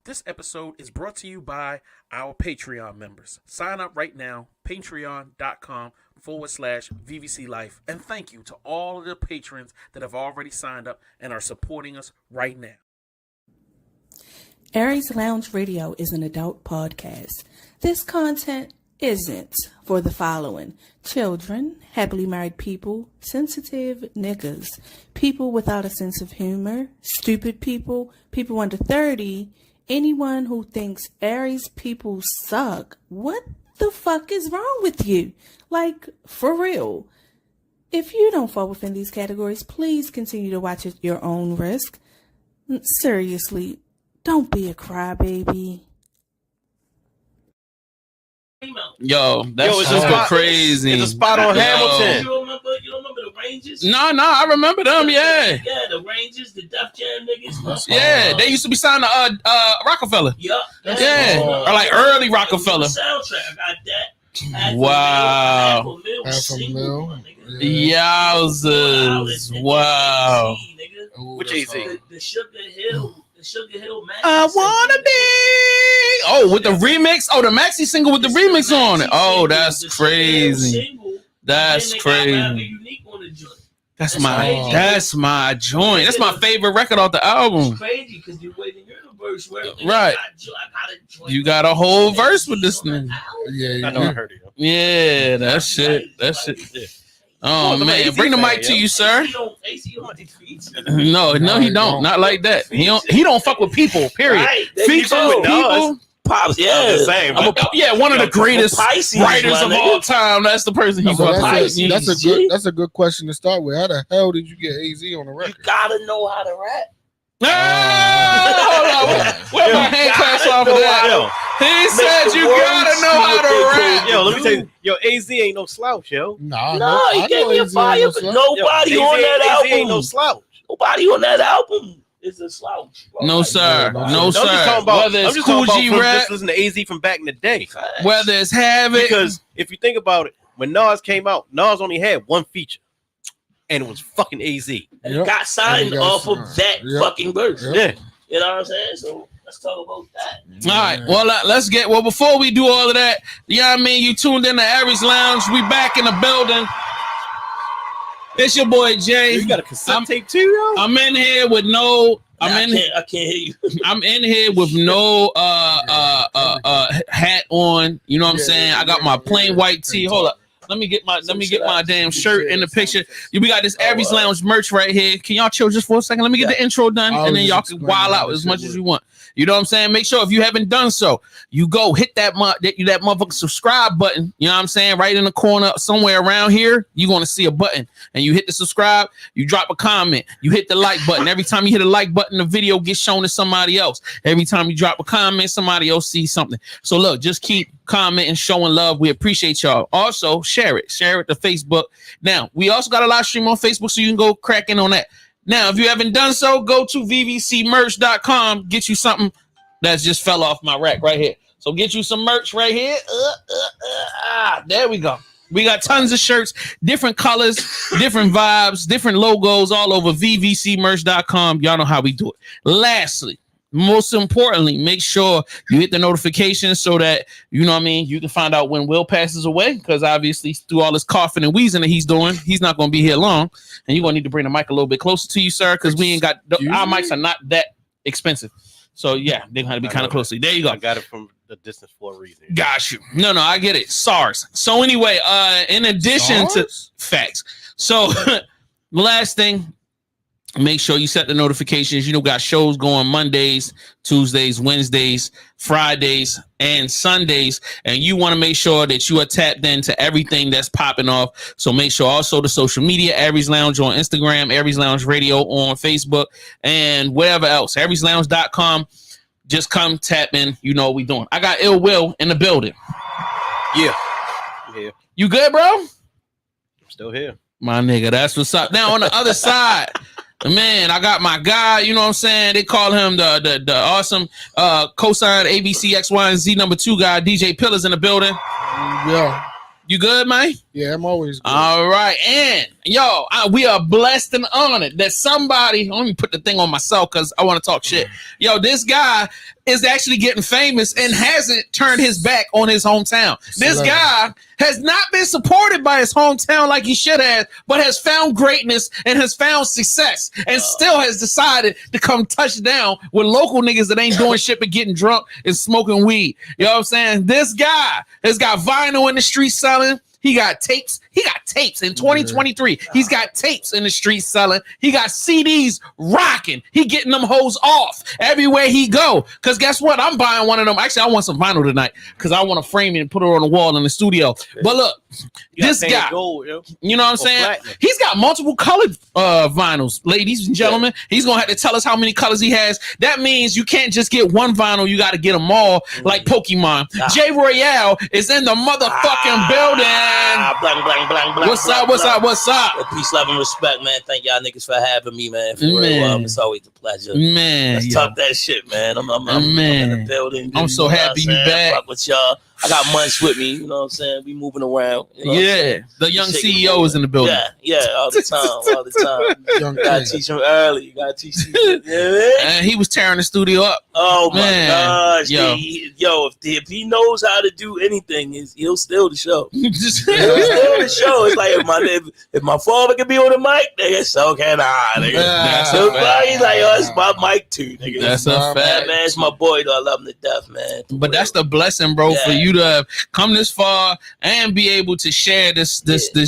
This episode is brought to you by our Patreon members. Sign up right now, patreon.com/VVC Life. And thank you to all of the patrons that have already signed up and are supporting us right now. Aries Lounge Radio is an adult podcast. This content isn't for the following: children, happily married people, sensitive niggas, people without a sense of humor, stupid people, people under 30, anyone who thinks Aries people suck. What the fuck is wrong with you? Like, for real. If you don't fall within these categories, please continue to watch at your own risk. Seriously, don't be a crybaby. Yo, that's super crazy. It's a spot on Hamilton. You don't remember the Rangers? No, I remember them. Yeah, the Rangers, the Def Jam niggas. yeah. They used to be signed to Rockefeller. Yup. Yeah, or like early Rockefeller. Soundtrack, I got that. Wow. Half a mil. Yowzers. Wow. Which AZ? The Sugar Hill. The Sugar Hill Maxi. I wanna be. Oh, with the remix. Oh, the maxi single with the remix on it. Oh, that's crazy. That's crazy. That's my joint. That's my favorite record off the album. It's crazy because you're waiting your verse. Right. You got a whole verse with this thing. Yeah, I know I heard it. Yeah, that shit. Yeah. Oh man, bring the mic to you, sir. No, he don't. Not like that. He don't fuck with people. Period. Feature with people. Pops, yeah, one of the greatest writers of all time. That's the person he fucks with. That's a good question to start with. How the hell did you get AZ on the record? You gotta know how to rap. Where my hand claps off of that? He said you gotta know how to rap. Yo, let me tell you. Yo, AZ ain't no slouch, yo. Nah, he gave me a fire, but nobody on that album. AZ ain't no slouch. Nobody on that album is a slouch. Bro. No, sir. No, sir. Whether it's Cool G rap, just listen to AZ from back in the day. Whether it's Havoc. Because if you think about it, when Nas came out, Nas only had one feature. And it was fucking AZ. And it got signed off of that fucking verse. Yeah. You know what I'm saying? So let's talk about that. All right. Well, let's get. Well, before we do all of that, you know what I mean? You tuned in to Aries Lounge. We back in the building. It's your boy Jay. You got a cassette tape too, yo? I'm in here with no. I can't hear you. I'm in here with no hat on. You know what I'm saying? I got my plain white tee. Hold up. Let me get my damn shirt in the picture. We got this Aries Lounge merch right here. Can y'all chill just for a second? Let me get the intro done, and then y'all can wild out as much as you want. You know what I'm saying? Make sure if you haven't done so, you go hit that motherfucking subscribe button. You know what I'm saying? Right in the corner, somewhere around here, you're gonna see a button, and you hit the subscribe. You drop a comment. You hit the like button. Every time you hit a like button, the video gets shown to somebody else. Every time you drop a comment, somebody else sees something. So look, just keep commenting, showing love. We appreciate y'all. Also, share it to Facebook. Now, we also got a live stream on Facebook, so you can go crack in on that. Now, if you haven't done so, go to vvcmerch.com. Get you something that just fell off my rack right here. So get you some merch right here. There we go. We got tons of shirts, different colors, different vibes, different logos all over vvcmerch.com. Y'all know how we do it. Lastly, most importantly, make sure you hit the notifications so that, you know what I mean, you can find out when Will passes away, because obviously through all this coughing and wheezing that he's doing, he's not going to be here long, and you're going to need to bring the mic a little bit closer to you, sir, because we ain't got, our mics are not that expensive. So yeah, they're going to be kind of close to you. There you go. I got it from the distance for a reason. Got you. No, I get it. SARS. So anyway, in addition to facts, so the last thing, make sure you set the notifications. You know, got shows going Mondays, Tuesdays, Wednesdays, Fridays, and Sundays. And you want to make sure that you are tapped into everything that's popping off. So make sure also the social media, Aries Lounge on Instagram, Aries Lounge Radio on Facebook, and whatever else. AriesLounge.com. Just come tap in. You know what we doing. I got Ill Will in the building. Yeah. I'm here. You good, bro? I'm still here. My nigga, that's what's up. Now on the other side, man, I got my guy, you know what I'm saying? They call him the awesome cosign ABC X, Y, and Z #2 guy, DJ Pillars in the building. Yeah. You good, man? Yeah, I'm always good. All right, and yo, we are blessed and honored that somebody. Let me put the thing on myself because I want to talk shit. Yo, this guy is actually getting famous and hasn't turned his back on his hometown. This guy has not been supported by his hometown like he should have, but has found greatness and has found success and still has decided to come touch down with local niggas that ain't doing shit but getting drunk and smoking weed. You know what I'm saying? This guy has got vinyl in the street selling. He got tapes. He got tapes in 2023. He's got tapes in the street selling. He got CDs rocking. He getting them hoes off everywhere he go. Because guess what? I'm buying one of them. Actually, I want some vinyl tonight because I want to frame it and put it on the wall in the studio. But look, this guy, gold, yo. You know what I'm saying? Platinum. He's got multiple colored vinyls, ladies and gentlemen. He's going to have to tell us how many colors he has. That means you can't just get one vinyl. You got to get them all like Pokemon. J Royale is in the motherfucking building. Blang, blang, blang, What's blang, up? What's blang. up? What's up? Well, peace, love, and respect, man. Thank y'all niggas for having me, man. For real, it's always a pleasure. Man, Let's talk that shit, man. I'm in the building. I'm so You know happy what I'm you saying? back. Fuck with y'all. I got Munch with me. You know what I'm saying? We moving around. You know what I'm saying? The young Shaking CEO the is in the building. Yeah, all the time. Young You gotta kid. teach him early. You gotta teach him. You know what I mean? And he was tearing the studio up. Oh my Man, gosh, yo. if he knows how to do anything, he'll steal the show. Just- He'll steal the show. It's like if my father can be on the mic, nigga, so can I. Nigga. That's So a fact. he's like, oh, it's my mic too, nigga. That's a Yeah, fact. man, it's my boy though. I love him to death, man. But that's the blessing, bro, for Yeah. you to have come this far and be able to share this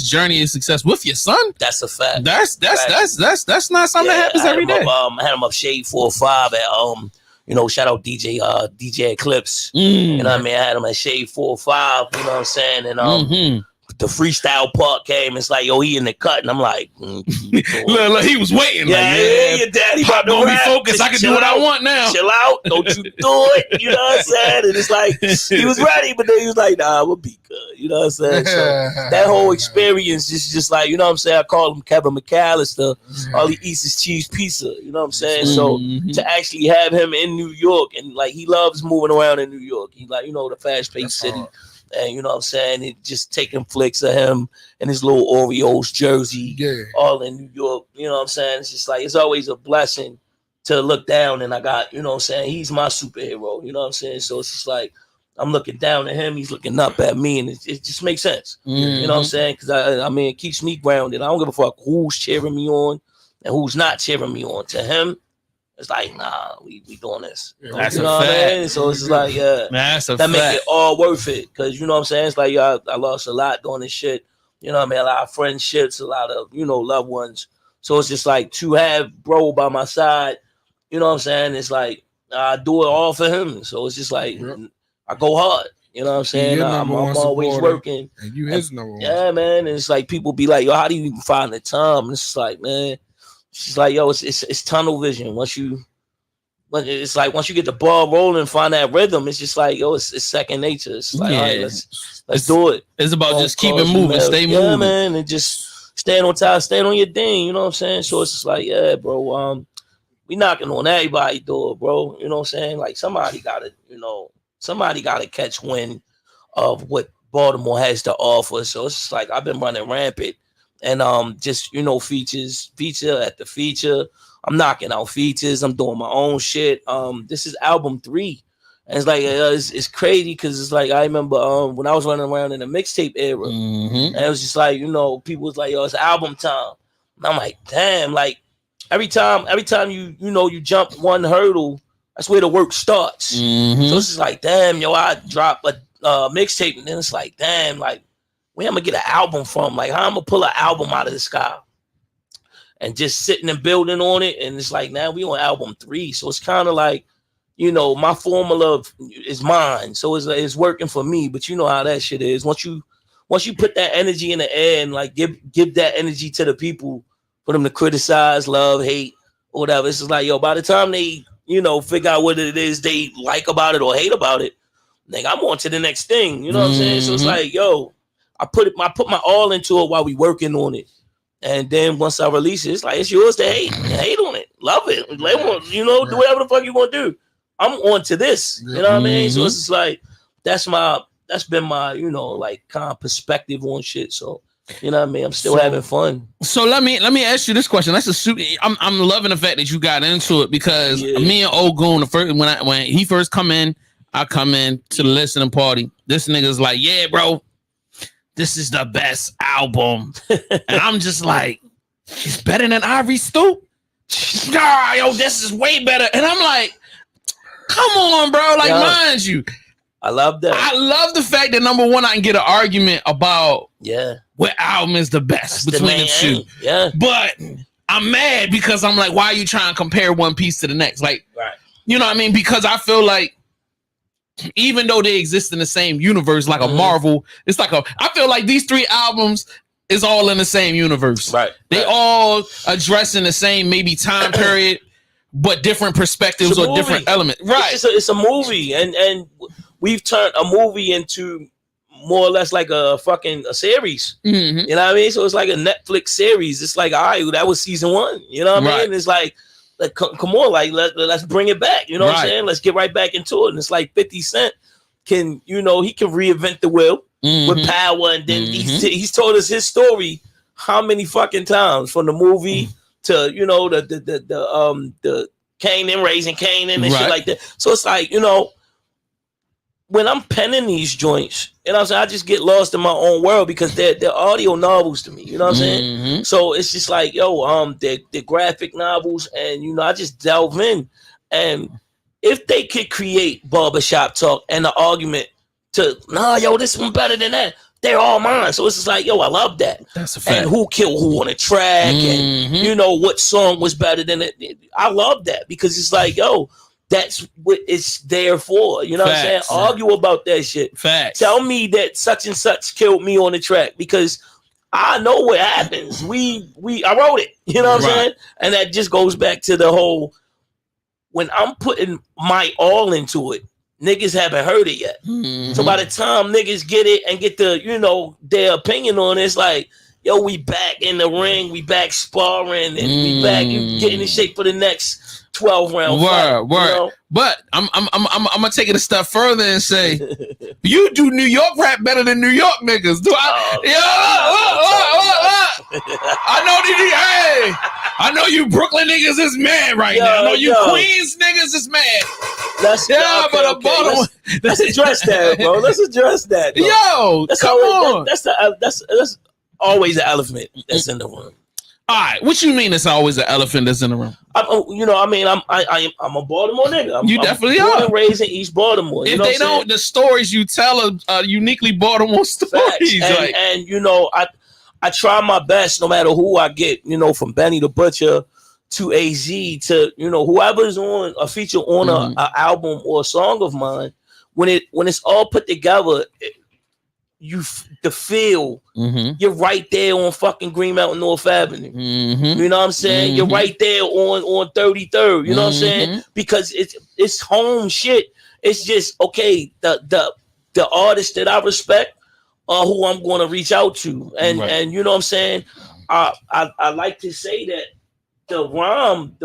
journey of success with your son. That's a fact. That's not something that happens every day. I had him up Shade 4-5 at shout out DJ Eclipse. Mm. You know what I mean? I had him at Shade 4-5, you know what I'm saying? And Mhm. the freestyle part came. It's like, yo, he in the cut, and I'm like, Look, he was waiting. yeah, like, yeah, your daddy about to Don't be rap. focused. I can do what I want now. Chill out. Don't you do it. You know what I'm saying? And it's like, he was ready, but then he was like, nah, we'll be good. You know what I'm saying? So that whole experience is just like, you know what I'm saying? I call him Kevin McAllister. All he eats is cheese pizza. You know what I'm saying? So Mhm. to actually have him in New York, and like, he loves moving around in New York. He like, the fast-paced city. hard. And you know what I'm saying? It just taking flicks of him and his little Orioles jersey, all in New York. You know what I'm saying? It's just like, it's always a blessing to look down, and I got, you know what I'm saying? He's my superhero. You know what I'm saying? So it's just like, I'm looking down at him, he's looking up at me, and it just makes sense. You know what I'm saying? Because I mean, it keeps me grounded. I don't give a fuck who's cheering me on and who's not cheering me on. To him, it's like, nah, we doing this. That's you a know what I fact. mean? So it's just like, yeah. That's a That make fact. it all worth it. Because, you know what I'm saying? It's like, I lost a lot doing this shit. You know what I mean? A lot of friendships, a lot of, loved ones. So it's just like, to have bro by my side, you know what I'm saying? It's like, I do it all for him. So it's just like, I go hard. You know what I'm saying? You're I'm number one always supporter, working. and you his number one. Yeah, man. And it's like, people be like, yo, how do you even find the time? And it's just like, man, it's just like, yo, it's tunnel vision. Once you get the ball rolling, find that rhythm, it's just like, yo, it's second nature. It's like, all right, let's do it. It's about Phone just keep it calls, moving, emails. stay Yeah, moving. man, and just stand on top, stand on your thing. You know what I'm saying? So it's just like, yeah, bro. We knocking on everybody's door, bro. You know what I'm saying? Like, somebody gotta catch wind of what Baltimore has to offer. So it's just like, I've been running rampant, and just feature after feature. I'm knocking out features. I'm doing my own shit. This is album 3. And it's like, it's crazy because it's like, I remember when I was running around in the mixtape era, and it was just like, people was like, yo, it's album time. And I'm like, damn, like every time you jump one hurdle, that's where the work starts. So it's just like, damn, yo, I drop a mixtape, and then it's like, damn, like, where I'm gonna get an album from? Like, how I'm gonna pull an album out of the sky? And just sitting and building on it, and it's like, now we on album 3, so it's kind of like, my formula is mine, so it's working for me. But you know how that shit is. Once you put that energy in the air and like give that energy to the people for them to criticize, love, hate, or whatever, it's just like, yo, by the time they figure out what it is they like about it or hate about it, like, I'm on to the next thing. You know what I'm saying? So it's like, yo, I put my all into it while we working on it. And then once I release it, it's like, it's yours to hate. Hate on it. Love it. Do whatever the fuck you want to do. I'm on to this. You know what I mean? So it's just like, that's my that's been my, you know, like kind of perspective on shit. So, you know what I mean? I'm still having fun. So let me ask you this question. I'm loving the fact that you got into it because me and Ogun, when he first come in, I come in to the listening party. This nigga's like, yeah, bro, this is the best album. And I'm just like, it's better than Aries Stoop? Nah, yo, this is way better. And I'm like, come on, bro. Like, mind you, I love that. I love the fact that number one, I can get an argument about what album is the best between the two. Yeah. But I'm mad because I'm like, why are you trying to compare one piece to the next? Like, you know what I mean? Because I feel like even though they exist in the same universe, like a Marvel, it's like I feel like these three albums is all in the same universe. Right. They all addressing the same maybe time period, but different perspectives or different elements. Right. It's a movie, and we've turned a movie into more or less like a series. You know what I mean? So it's like a Netflix series. It's like, all right, that was season 1. You know what I mean? It's like come on, like let's bring it back. You know what I'm saying? Let's get right back into it. And it's like 50 Cent can, you know, he can reinvent the wheel with power, and then he's told us his story how many fucking times, from the movie to, you know, the Kanan, raising Kanan and shit like that. So it's like, you know, when I'm penning these joints, you know what I'm saying, I just get lost in my own world because they're audio novels to me. You know what I'm saying? So it's just like, yo, they're graphic novels, and, you know, I just delve in. And if they could create barbershop talk and the argument to, nah, yo, this one better than that, they're all mine. So it's just like, yo, I love that. That's a fact. And who killed who on a track, and, you know, what song was better than it. I love that because it's like, yo, that's what it's there for. You know what I'm saying? Argue about that shit. Facts. Tell me that such and such killed me on the track because I know what happens. I wrote it. You know what I'm saying? And that just goes back to the whole, when I'm putting my all into it, niggas haven't heard it yet. So by the time niggas get it and get the, you know, their opinion on it, it's like, yo, we back in the ring, we back sparring, and we back getting in shape for the next 12 round fight. Word. You know? But I'm gonna take it a step further and say, you do New York rap better than New York niggas. Do I? I know you Brooklyn niggas is mad right now. I know you Queens niggas is mad. Let's address that, bro. Let's address that. Bro. Yo, come on. That's always an elephant that's in the room. All right, what you mean? It's always an elephant that's in the room. You know, I mean, I'm a Baltimore nigga. I'm definitely born are. and raised in East Baltimore. If they don't, the stories you tell are uniquely Baltimore stories. And you know, I try my best, no matter who I get. You know, from Benny the Butcher to AZ to, you know, whoever's on a feature on a album or a song of mine. When it's all put together, the feel, you're right there on fucking Green Mountain North Avenue. You know what I'm saying? You're right there on 33rd. You know what I'm saying? Because it's home shit. It's just, okay, the artists that I respect are who I'm going to reach out to, and you know what I'm saying? I like to say that the rhyme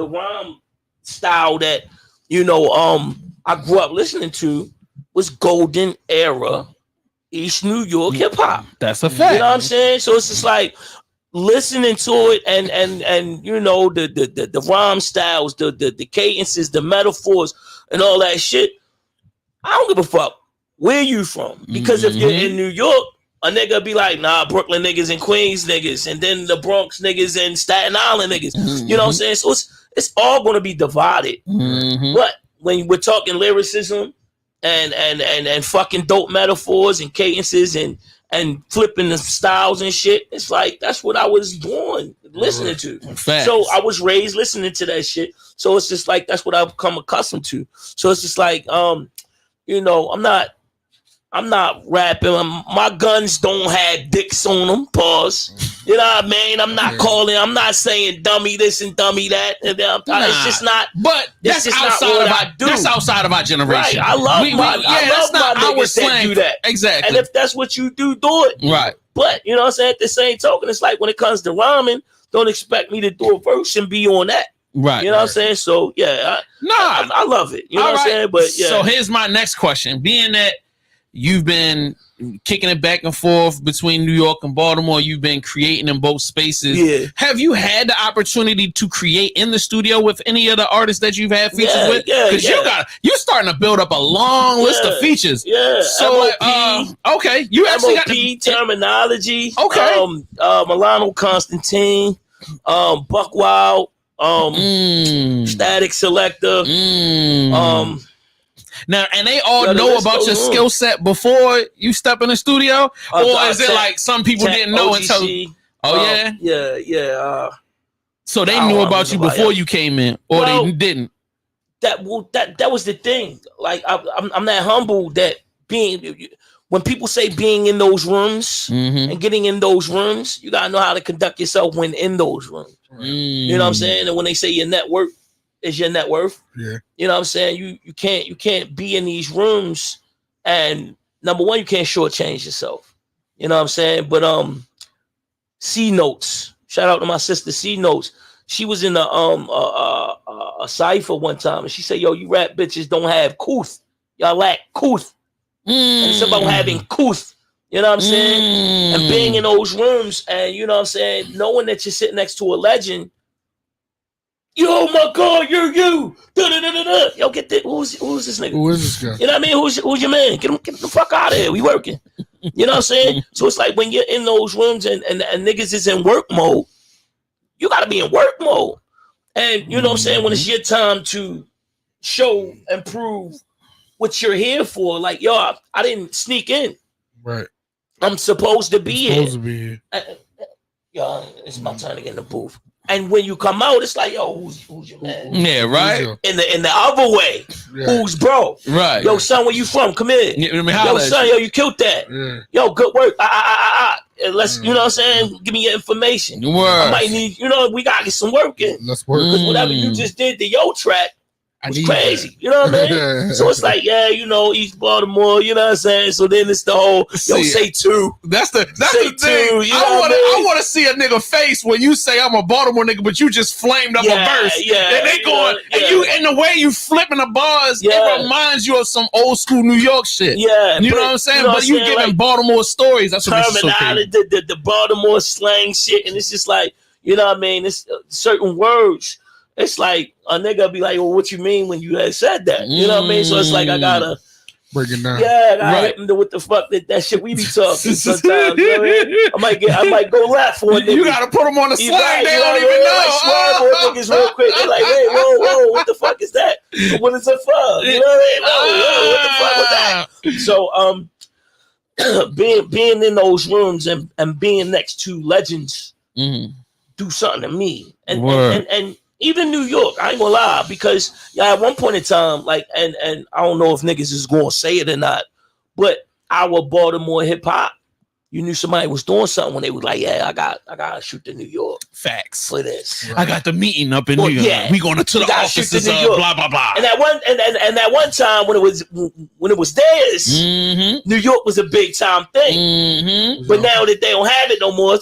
style that, you know, I grew up listening to was golden era East New York hip hop. That's a fact. You know what I'm saying? So it's just like listening to it, and you know, the rhyme styles, the cadences, the metaphors, and all that shit. I don't give a fuck where you from, because if you're in New York, a nigga be like, nah, Brooklyn niggas and Queens niggas, and then the Bronx niggas and Staten Island niggas. You know what I'm saying? So it's all gonna be divided. But when we're talking lyricism and fucking dope metaphors and cadences and flipping the styles and shit, it's like that's what I was born listening to. Facts. So I was raised listening to that shit. So it's just like that's what I've become accustomed to. So it's just like you know, I'm not rapping. My guns don't have dicks on them. Pause. You know what I mean? I'm not saying dummy this and dummy that. It's just not. But that's outside of our generation. Right. I love my niggas that do that. Exactly. And if that's what you do it. Right. But you know what I'm saying? At the same token, it's like when it comes to rhyming, don't expect me to do a verse and be on that. Right. You know what I'm saying? So yeah, I love it. You know what I'm saying? But yeah. So here's my next question. Being that you've been kicking it back and forth between New York and Baltimore. You've been creating in both spaces. Yeah. Have you had the opportunity to create in the studio with any of the artists that you've had features with? Because you're starting to build up a long list of features. Yeah. So okay, you actually got the Terminology. Okay. Milano Constantine, Buck Wild, Static Selector, now, and they all know about your skill set before you step in the studio, or is it like some people didn't know until? Yeah. So they knew about you before you came in, or they didn't. That was the thing. Like I'm that humble that when people say being in those rooms and getting in those rooms, you gotta know how to conduct yourself when in those rooms. You know what I'm saying? And when they say your net worth is your net worth, you know what I'm saying? You can't be in these rooms, and number one, you can't shortchange yourself. You know what I'm saying? But C Notes, shout out to my sister C Notes. She was in a cipher one time, and she said, "Yo, you rap bitches don't have couth. Y'all lack couth." And it's about having couth. You know what I'm saying? And being in those rooms, and you know what I'm saying, knowing that you're sitting next to a legend. Yo, my God, you're you. Da-da-da-da-da. Yo, get this. Who's this nigga? Who is this guy? You know what I mean? Who's your man? Get the fuck out of here. We working. You know what I'm saying? So it's like when you're in those rooms and niggas is in work mode, you got to be in work mode. And you know what I'm saying? When it's your time to show and prove what you're here for, like, yo, I didn't sneak in. Right. I'm supposed to be here. Yo, it's my turn to get in the booth. And when you come out, it's like, yo, who's your man? Yeah, right. In the other way, who's bro? Right. Yo, son, where you from? Come here. Yo, son, yo, you killed that. Yo, good work. Let's, you know what I'm saying? Give me your information. I might need, we gotta get some work in. Let's work. Because whatever you just did, the yo track was crazy. You know what I mean? So it's like, East Baltimore, you know what I'm saying? So then it's the whole, say two. That's the say thing. Two, I want to see a nigga face when you say I'm a Baltimore nigga, but you just flamed up a verse. And they going, and you, in the way you flipping the bars, it reminds you of some old school New York shit. Yeah. You know what I'm saying? But you giving like, Baltimore stories. That's what makes it so crazy. The Baltimore slang shit. And it's just like, you know what I mean? It's certain words. It's like a nigga be like, well, what you mean when you had said that? You know what I mean? So it's like I gotta break it down. Yeah, I gotta hit him to what the fuck that shit we be talking sometimes. You know what I mean? I might go left for it. You gotta put them on the slang. They don't even know. Like swear more niggas real quick. They're like, hey, whoa, what the fuck is that? What is it for? You know what I mean? Whoa, what the fuck was that? So being in those rooms and being next to legends do something to me. And even New York, I ain't gonna lie, because at one point in time, like, and I don't know if niggas is gonna say it or not, but our Baltimore hip hop, you knew somebody was doing something when they was like, I gotta shoot to New York. Facts for this. I got the meeting up in New York. Yeah. We going to the offices of blah blah blah. And that one time when it was theirs, New York was a big time thing. But now that they don't have it no more,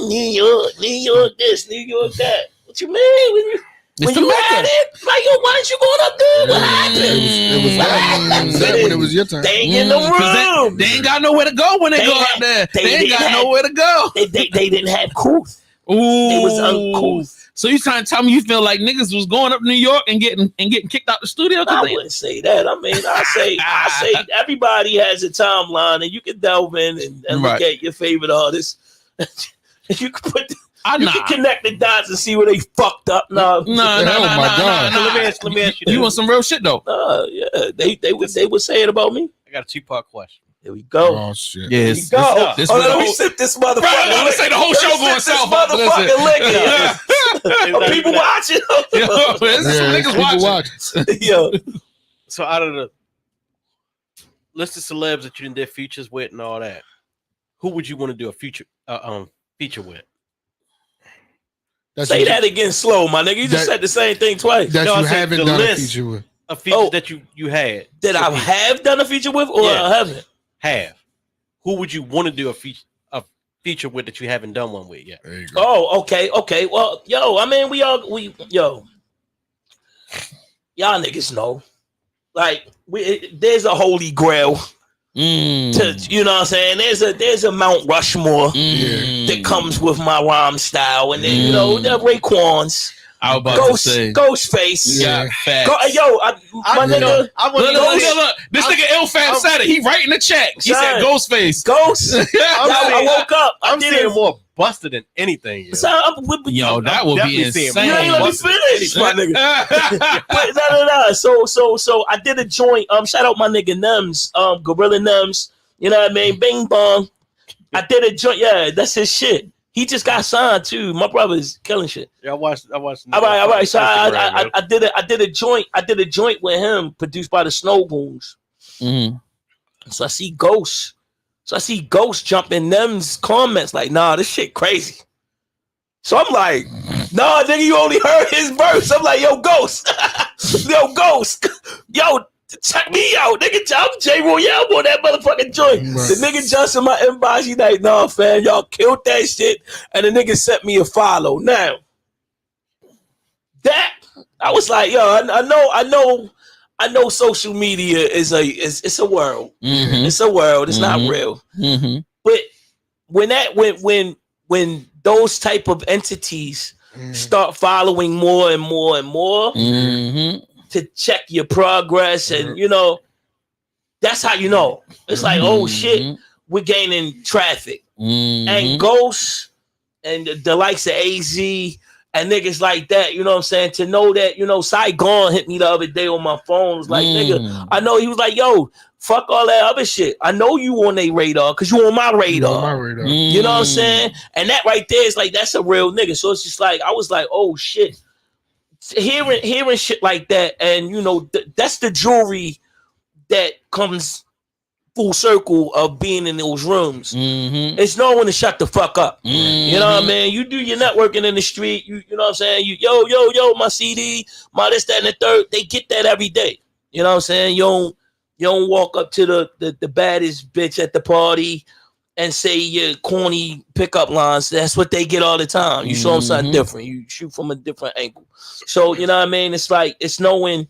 New York this, New York that. What you mean? When you had it, like, yo, why aren't you going up there? What happened? It was when it was your turn. They ain't in the room. They ain't got nowhere to go when they go out there. They ain't got nowhere to go. They didn't have couth. Ooh. It was uncouth. So you trying to tell me you feel like niggas was going up to New York and getting kicked out the studio? I wouldn't say that. I mean, I say everybody has a timeline, and you can delve in and look at your favorite artists. You can put. You can connect the dots and see where they fucked up. No. Let me ask you. You want some real shit though? Yeah. They would say it about me. I got a 2-part question. Here we go. Oh shit. Yeah, let me sip this motherfucker. Right, let's say the whole show going south. Motherfucking liquor. Are people watching? Niggas watching. Yo. So out of the list of celebs that you did features with and all that, who would you want to do a feature with? Say that again slow, my nigga. You just said the same thing twice. That you haven't done a feature with. A feature that you had. That I have done a feature with, or I haven't? Have. Who would you want to do a feature with that you haven't done one with yet? There you go. Oh, okay. Well, yo, I mean, y'all niggas know. Like, there's a holy grail You know what I'm saying? There's a Mount Rushmore that comes with my rhyme style, and then the Raekwons. I was about to say Ghostface. Got facts. My nigga. Look. This nigga Ilfam said it. He right in the chat. He said Ghostface. Ghost. I woke up. I'm seeing more busted than anything. Yo, that would be insane. You ain't let me finish, my nigga. But So I did a joint. Shout out my nigga Nems, Gorilla Nems. You know what I mean? Bing bong. I did a joint. Yeah, that's his shit. He just got signed too. My brother's killing shit. Yeah, I watched. All right. So I did a joint. I did a joint with him, produced by the Snow Goons. So I see Ghost. Jump in them's comments like, nah, this shit crazy. So I'm like, nah, nigga, you only heard his verse. I'm like, yo, Ghost. Yo, check me out, nigga. I'm J Royale on that motherfucking joint. The nigga just in my inbox, he like, nah, fam, y'all killed that shit. And the nigga sent me a follow. Now, that I was like, yo, I know social media is a world. It's a world. It's not real. But when those type of entities start following more and more and more to check your progress, and that's how you know. It's like, oh shit, we're gaining traffic. And Ghost and the likes of AZ and niggas like that, you know what I'm saying? To know that, Saigon hit me the other day on my phone. It was like, nigga, I know. He was like, yo, fuck all that other shit. I know you on their radar because you on my radar. You know what I'm saying? And that right there is like, that's a real nigga. So it's just like, I was like, oh shit. Hearing shit like that, and that's the jewelry that comes full circle of being in those rooms. It's knowing to shut the fuck up. You know what I mean? You do your networking in the street. You know what I'm saying? You yo, my CD, my this, that, and the third. They get that every day. You know what I'm saying? You don't walk up to the baddest bitch at the party and say your corny pickup lines. That's what they get all the time. You show them something different. You shoot from a different angle. So, you know what I mean? It's like, it's knowing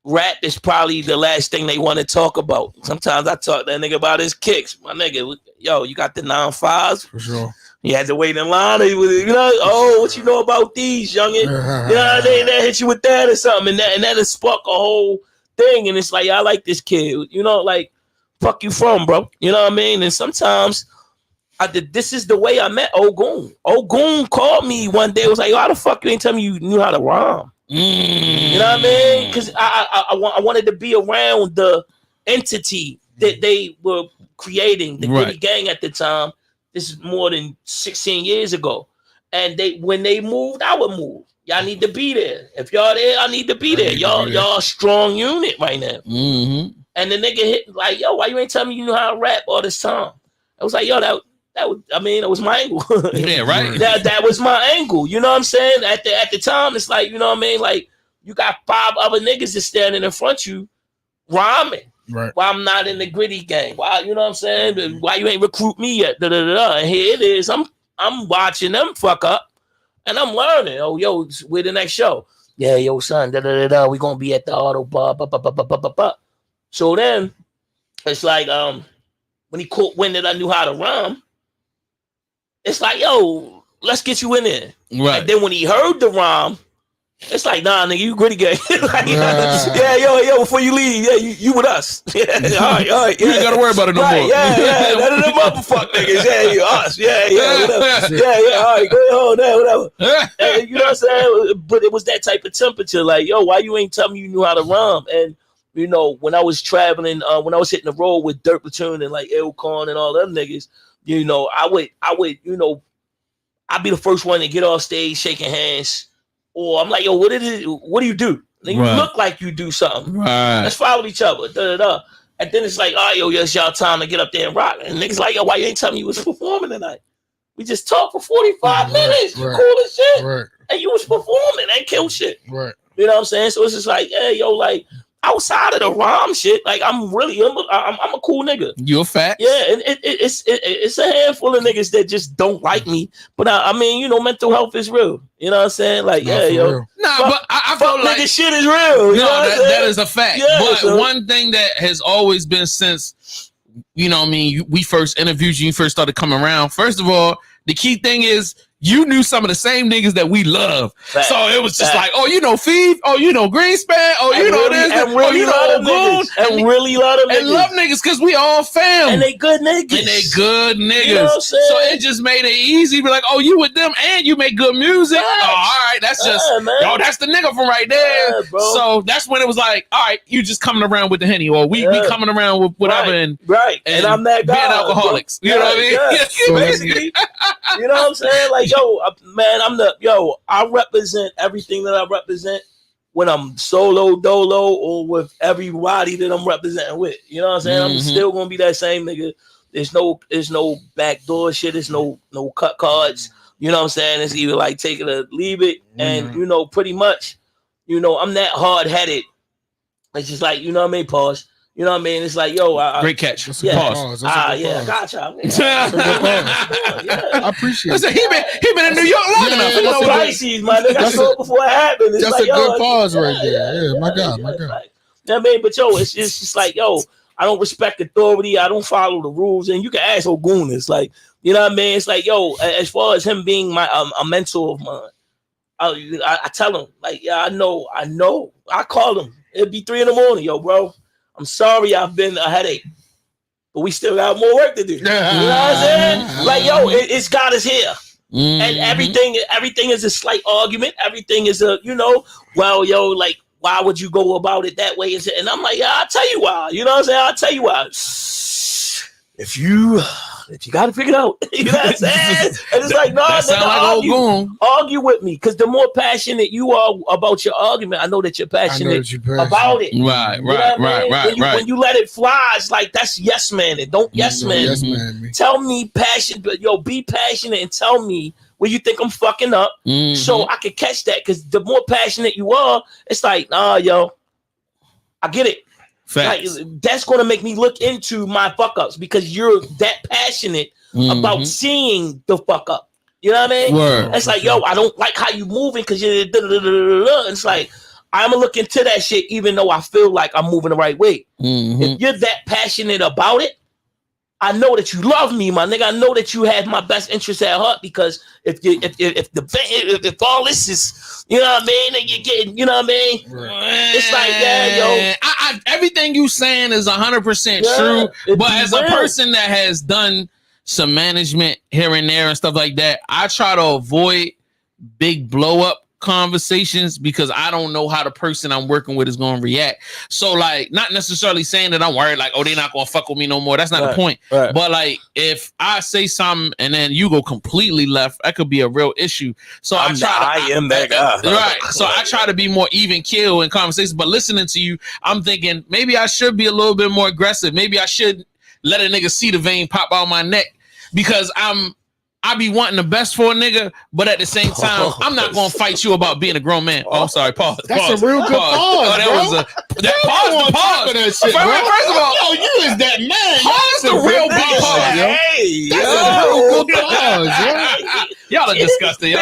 rap is probably the last thing they want to talk about. Sometimes I talk to that nigga about his kicks. My nigga, yo, you got the 9.5s? For sure. You had to wait in line. What you know about these, youngin? They hit you with that or something. And that'll spark a whole thing. And it's like, I like this kid. Like, fuck you from, bro. You know what I mean? And sometimes this is the way I met Ogun. Ogun called me one day. Was like, yo, how the fuck you ain't tell me you knew how to rhyme? You know what I mean? Because I wanted to be around the entity that they were creating, the Gritty Gang at the time. This is more than 16 years ago. And when they moved, I would move. Y'all need to be there. If y'all there, I need to be there. Y'all a strong unit right now. And the nigga hit like, yo, why you ain't tell me you know how to rap all this time? I was like, yo, that was my angle. Yeah, right. That was my angle. You know what I'm saying? At the time, it's like, you know what I mean? Like, you got 5 other niggas that's standing in front of you rhyming. Right. Why I'm not in the Gritty Gang? Why, you know what I'm saying? Why you ain't recruit me yet? And here it is. I'm watching them fuck up, and I'm learning. Oh, yo, we're the next show. Yeah, yo, son. We gonna be at the auto bar. So then it's like, when he caught wind that I knew how to rhyme, it's like, yo, let's get you in there. Right. And then when he heard the rhyme, it's like, nah, nigga, you Gritty Gang. Like, yeah, yo, before you leave, yeah, you with us. Yeah, all right. Yeah. You ain't gotta worry about it no more. Yeah. None of them motherfuck niggas. Yeah, you us. Yeah, whatever. Yeah, all right, go home there, whatever. And, you know what I'm saying? But it was that type of temperature. Like, yo, why you ain't telling me you knew how to rhyme? And when I was traveling, when I was hitting the road with Dirt Platoon and like Ilcon and all them niggas, I would, I'd be the first one to get off stage shaking hands. Or I'm like, yo, what do you do? Then you look like you do something. Right. Let's follow each other. And then it's like, oh, yo, it's y'all time to get up there and rock. And niggas like, yo, why you ain't telling me you was performing tonight? We just talked for 45 minutes. Cool as shit. Right. And you was performing and killed shit. Right. You know what I'm saying? So it's just like, hey, yo, like, outside of the rhyme shit, like I'm a cool nigga. You a fact? Yeah, and it's a handful of niggas that just don't like me. But I mean, you know, mental health is real. You know what I'm saying? Like, Nah, for real. Nah, fuck, but I feel like nigga shit is real. You know what I'm saying? that is a fact. Yeah, but so, one thing that has always been since, you know what I mean, we first interviewed you first started coming around. First of all, the key thing is you knew some of the same niggas that we love. Fact. So it was just like, oh, you know Feeve, oh, you know Greenspan, oh, you know this, and oh, really you know Ogun, and really love them and niggas. love niggas because we all fam. And they good niggas. And they good niggas. You know what I'm saying? So it just made it easy. Be like, oh, you with them and you make good music. Facts. Oh, all right, that's just, man. yo, that's the nigga from right there. Yeah, bro. So that's when it was like, all right, you just coming around with the Henny, or we coming around with whatever, right. And I'm that guy. being alcoholics. You know what I mean? Yeah. So Basically, you know what I'm saying? Like, man, I represent everything that I represent when I'm solo, dolo, or with everybody that I'm representing with. You know what I'm saying? I'm still gonna be that same nigga. There's no backdoor shit. There's no cut cards. You know what I'm saying? It's either like take it or leave it. And you know, pretty much, you know, I'm that hard headed. It's just like, you know what I mean? Pause. You know what I mean? It's like, great catch. Yeah. Pause. I gotcha. I appreciate it. Listen, he been in New York long enough. You know, Pisces, my nigga. I saw it before it happened. It's That's like, a good pause right there. Yeah, my God. You know what I mean? But it's just like, I don't respect authority. I don't follow the rules. And you can ask Ogun. It's like, you know what I mean? It's like, as far as him being my a mentor of mine, I tell him, like, I know. I call him. It'd be 3 a.m, bro. I'm sorry I've been a headache, but we still got more work to do. You know what I'm saying? Like, it's God is here. And everything is a slight argument. Everything is a, like, why would you go about it that way? And I'm like, I'll tell you why. You know what I'm saying? I'll tell you why. If you got to figure it out. You know what I'm saying? And it's like, no, nigga, argue with me. Because the more passionate you are about your argument, I know that you're passionate about it. Right. When you let it fly, it's like, that's yes man. And don't yes man. Tell me passionate, be passionate and tell me where you think I'm fucking up, so I can catch that. Because the more passionate you are, it's like, I get it. Like, that's going to make me look into my fuck ups because you're that passionate about seeing the fuck up. You know what I mean? Word. It's like, I don't like how you moving because you're it's like, I'm gonna look into that shit even though I feel like I'm moving the right way. If you're that passionate about it, I know that you love me, my nigga. I know that you have my best interest at heart because if all this is, you know what I mean, and you're getting, you know what I mean, it's like, everything you saying is 100% true. But as a person that has done some management here and there and stuff like that, I try to avoid big blow up conversations because I don't know how the person I'm working with is going to react. So, like, not necessarily saying that I'm worried, like, they're not going to fuck with me no more. That's not the point. Right. But, like, if I say something and then you go completely left, that could be a real issue. So I am that guy. Right. So I try to be more even keel in conversations. But listening to you, I'm thinking maybe I should be a little bit more aggressive. Maybe I should let a nigga see the vein pop out my neck because I be wanting the best for a nigga, but at the same time, I'm not gonna fight you about being a grown man. Oh, I'm sorry. Pause. That's a real good pause. That was pause. First of all, you is that man. Pause the real big pause. That's a real good pause. Y'all are disgusting.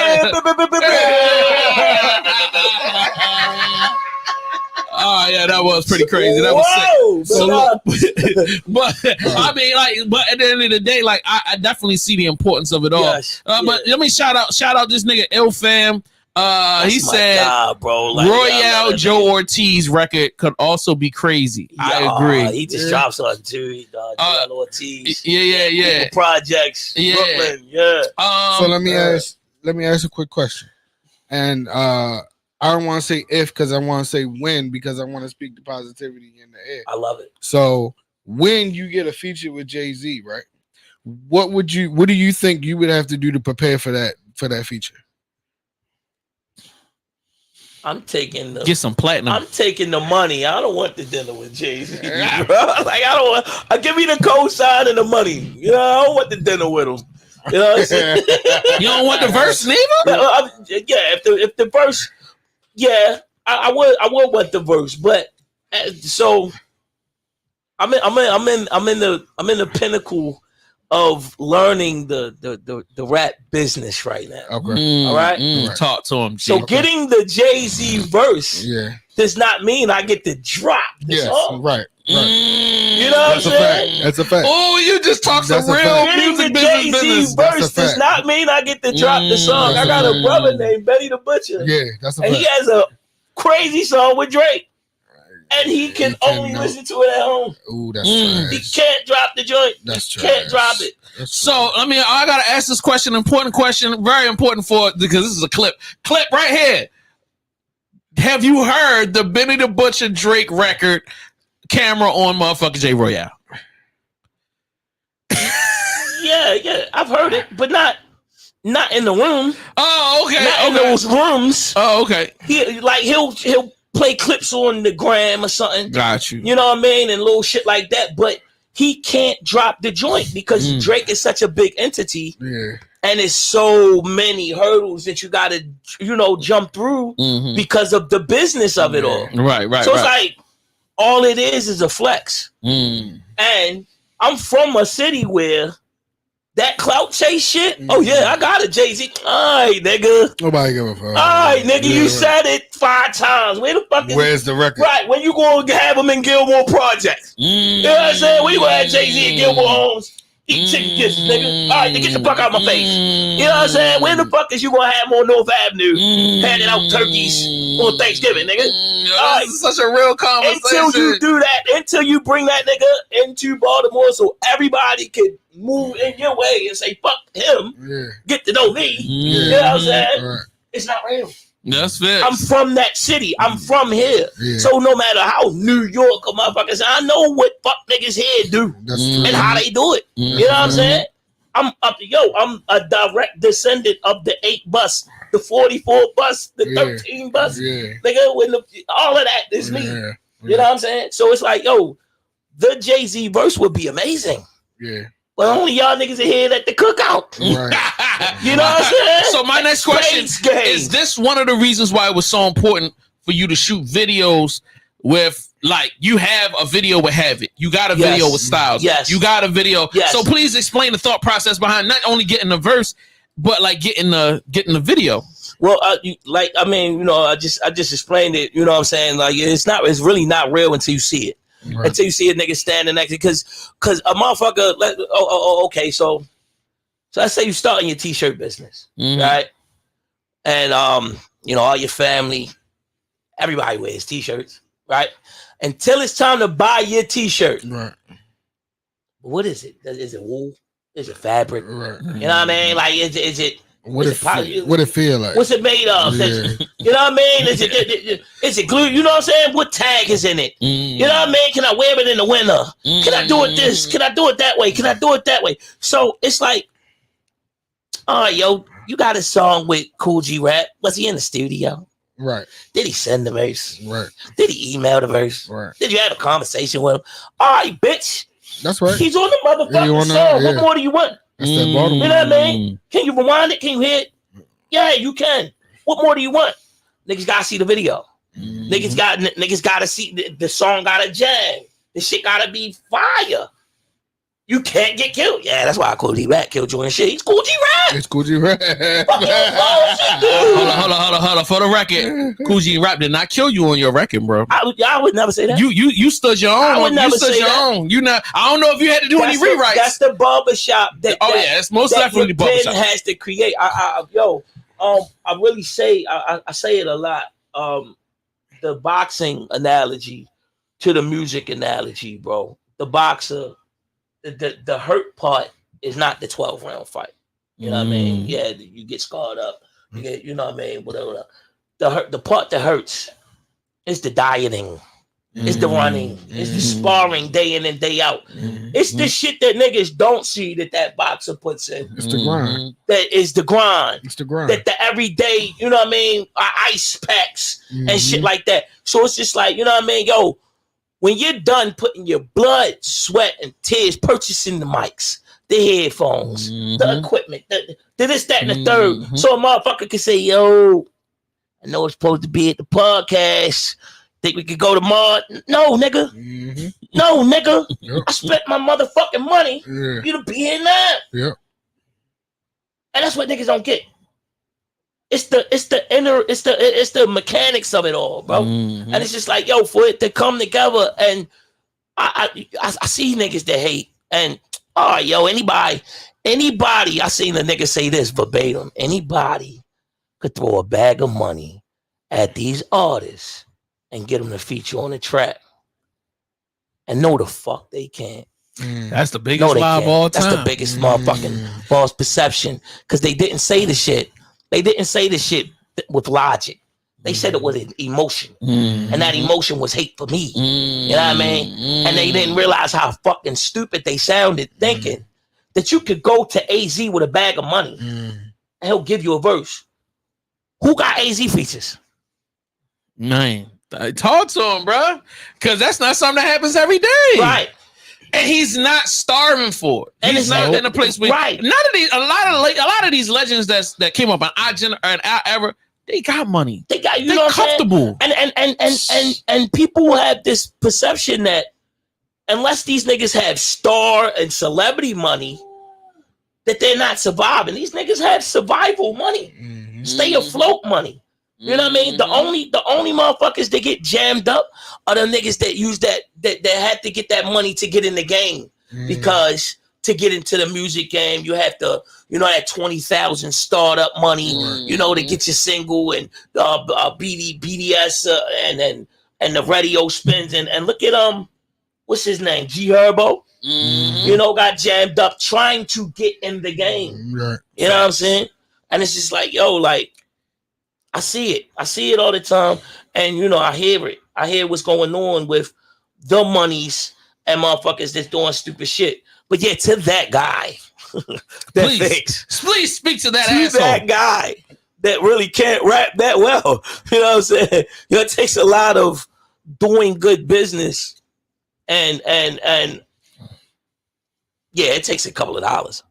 Oh yeah, that was pretty crazy. That was sick. But I mean, like, but at the end of the day, like, I definitely see the importance of it all. Yes, but let me shout out this nigga Il Fam. He said, God, bro. Like, Royale Joe Ortiz record could also be crazy. I agree. He just dropped something too. Joe Ortiz. Yeah. Projects. Brooklyn. Yeah. So let me ask a quick question, and I don't want to say if because I want to say when because I want to speak the positivity in the air. I love it. So when you get a feature with Jay-Z, right? What do you think you would have to do to prepare for that feature? I'm taking get some platinum. I'm taking the money. I don't want the dinner with Jay-Z, bro. Like, I don't want. Give me the cosign and the money. You know, I don't want the dinner with him. You know what I'm saying? You don't want the verse neither? If the verse. Yeah, I would want the verse, but So I'm in the pinnacle of learning the rap business right now. Okay. All right? Right. Talk to him. So getting the Jay-Z verse does not mean I get to drop the song. Right. You know what I'm saying? That's a fact. Oh, you just talk some real Getting music the business. Jay-Z verse does not mean I get to drop the song. I got a brother named Benny the Butcher. Yeah, that's a and fact. he has a crazy song with Drake. And he can only listen to it at home. Ooh, that's trash. He can't drop the joint. That's trash. Can't drop it. So, I mean, I gotta ask this question, important question, very important because this is a clip right here. Have you heard the Benny the Butcher Drake record, Camera on motherfucking J Royale? Yeah, I've heard it, but not in the room. Oh, okay. Not in those rooms. Oh, okay. He'll play clips on the gram or something. Got you. You know what I mean? And little shit like that. But he can't drop the joint because Drake is such a big entity. Yeah. And it's so many hurdles that you gotta, jump through because of the business of it all. Right. So it's like all it is a flex. And I'm from a city where that clout chase shit. Oh yeah, I got it, Jay-Z. All right, nigga. Nobody give a fuck. All right, nigga. You said it 5 times. Where the fuck is Where's the record? Right, when you gonna have him in Gilmore Projects? You know what I'm saying? When you gonna have Jay-Z and Gilmore Homes eat chicken kisses, nigga? All right, then get the fuck out of my face. You know what I'm saying? When the fuck is you gonna have him on North Avenue handing out turkeys on Thanksgiving, nigga? This is such a real conversation. Until you do that, until you bring that nigga into Baltimore so everybody can move in your way and say, fuck him, get to know me. You know what I'm saying? Right. It's not real. That's fair. I'm from that city. I'm from here. So no matter how New York or motherfuckers, I know what fuck niggas here do and how they do it. You know what I'm saying? I'm a direct descendant of the 8 bus, the 44 bus, the 13 bus. Nigga, all of that is me. You know what I'm saying? So it's like, the Jay-Z verse would be amazing. Yeah. But only y'all niggas are here at the cookout. Right. You know what I'm saying? So my next question is this one of the reasons why it was so important for you to shoot videos with, like, you have a video with Have It. You got a video with Styles. Yes. You got a video. Yes. So please explain the thought process behind not only getting the verse, but like getting the video. Well, I just explained it. You know what I'm saying? Like, it's really not real until you see it. Right. Until you see a nigga standing next to it, because a motherfucker. Okay, so let's say you starting your t-shirt business, right? And all your family, everybody wears t-shirts, right? Until it's time to buy your t-shirt, right? What is it? Is it wool? Is it fabric? Right. You know what I mean? Like, is it? What it feel like? What's it made of? Yeah. You know what I mean? Is it glue? You know what I'm saying? What tag is in it? You know what I mean? Can I wear it in the winter? Can I do it this? Can I do it that way? Can I do it that way? So it's like, all right, you got a song with Cool G Rap. Was he in the studio? Right. Did he send the verse? Right. Did he email the verse? Right. Did you have a conversation with him? All right, bitch. That's right. He's on the motherfucking song. What more do you want? That's that bottom. You know what I mean? Can you rewind it? Can you hear it? Yeah, you can. What more do you want? Niggas gotta see the video. Niggas gotta see the song. Gotta jam. The shit gotta be fire. You can't get killed. Yeah, that's why Cool G Rap killed Jordan shit. He's Cool G Rap. It's Cool G Rap. Hold on. For the record, Cool G Rap did not kill you on your record, bro. I would never say that. You stood your own. I would never say that. I don't know if you had to do any rewrites. That's the barbershop. It's most definitely the barbershop. Has to create. I really say I say it a lot. The boxing analogy to the music analogy, bro. The boxer. The hurt part is not the 12-round fight. You know what I mean? Yeah, you get scarred up. You get, you know what I mean? Whatever. The part that hurts is the dieting. It's the running. It's the sparring day in and day out. It's the shit that niggas don't see that boxer puts in. It's the grind. That is the grind. It's the grind. That the everyday, you know what I mean? Ice packs and shit like that. So it's just like, you know what I mean? When you're done putting your blood, sweat, and tears purchasing the mics, the headphones, the equipment, the this, that, and the third, so a motherfucker can say, I know it's supposed to be at the podcast. Think we could go to Mars? No, nigga. No, nigga. Yep. I spent my motherfucking money Yeah. for you to be here now. Yep. And that's what niggas don't get. It's the mechanics of it all, bro. And it's just like, yo, for it to come together, and I see niggas that hate, and anybody, I seen a nigga say this verbatim. Anybody could throw a bag of money at these artists and get them to feature on the track, and no, the fuck they can't. That's the biggest lie of all time. That's the biggest motherfucking false perception, because they didn't say the shit. They didn't say the shit with logic. They said it with an emotion, and that emotion was hate for me. You know what I mean? And they didn't realize how fucking stupid they sounded, thinking that you could go to AZ with a bag of money and he'll give you a verse. Who got AZ features? Man, talk to him, bro, because that's not something that happens every day, Right? And he's not starving for it. And He's it's not in a place where right. None of these, a lot of these legends that came up on our era, they got money. They got, you They know, comfortable. And people have this perception that unless these niggas have star and celebrity money, that they're not surviving. These niggas have survival money, stay afloat money. You know what I mean? The only motherfuckers that get jammed up are the niggas that use that had to get that money to get in the game. Because to get into the music game, you have to, that 20,000 startup money, to get your single and BDS and the radio spins and look at what's his name, G Herbo. Got jammed up trying to get in the game. Right. You know what I'm saying? And it's just like, yo, like, I see it all the time, and I hear it. I hear what's going on with the monies and motherfuckers that's doing stupid shit. But yeah, to that guy, please speak to that to asshole. that guy that really can't rap that well. You know what I'm saying? It takes a lot of doing good business, and yeah, it takes a couple of dollars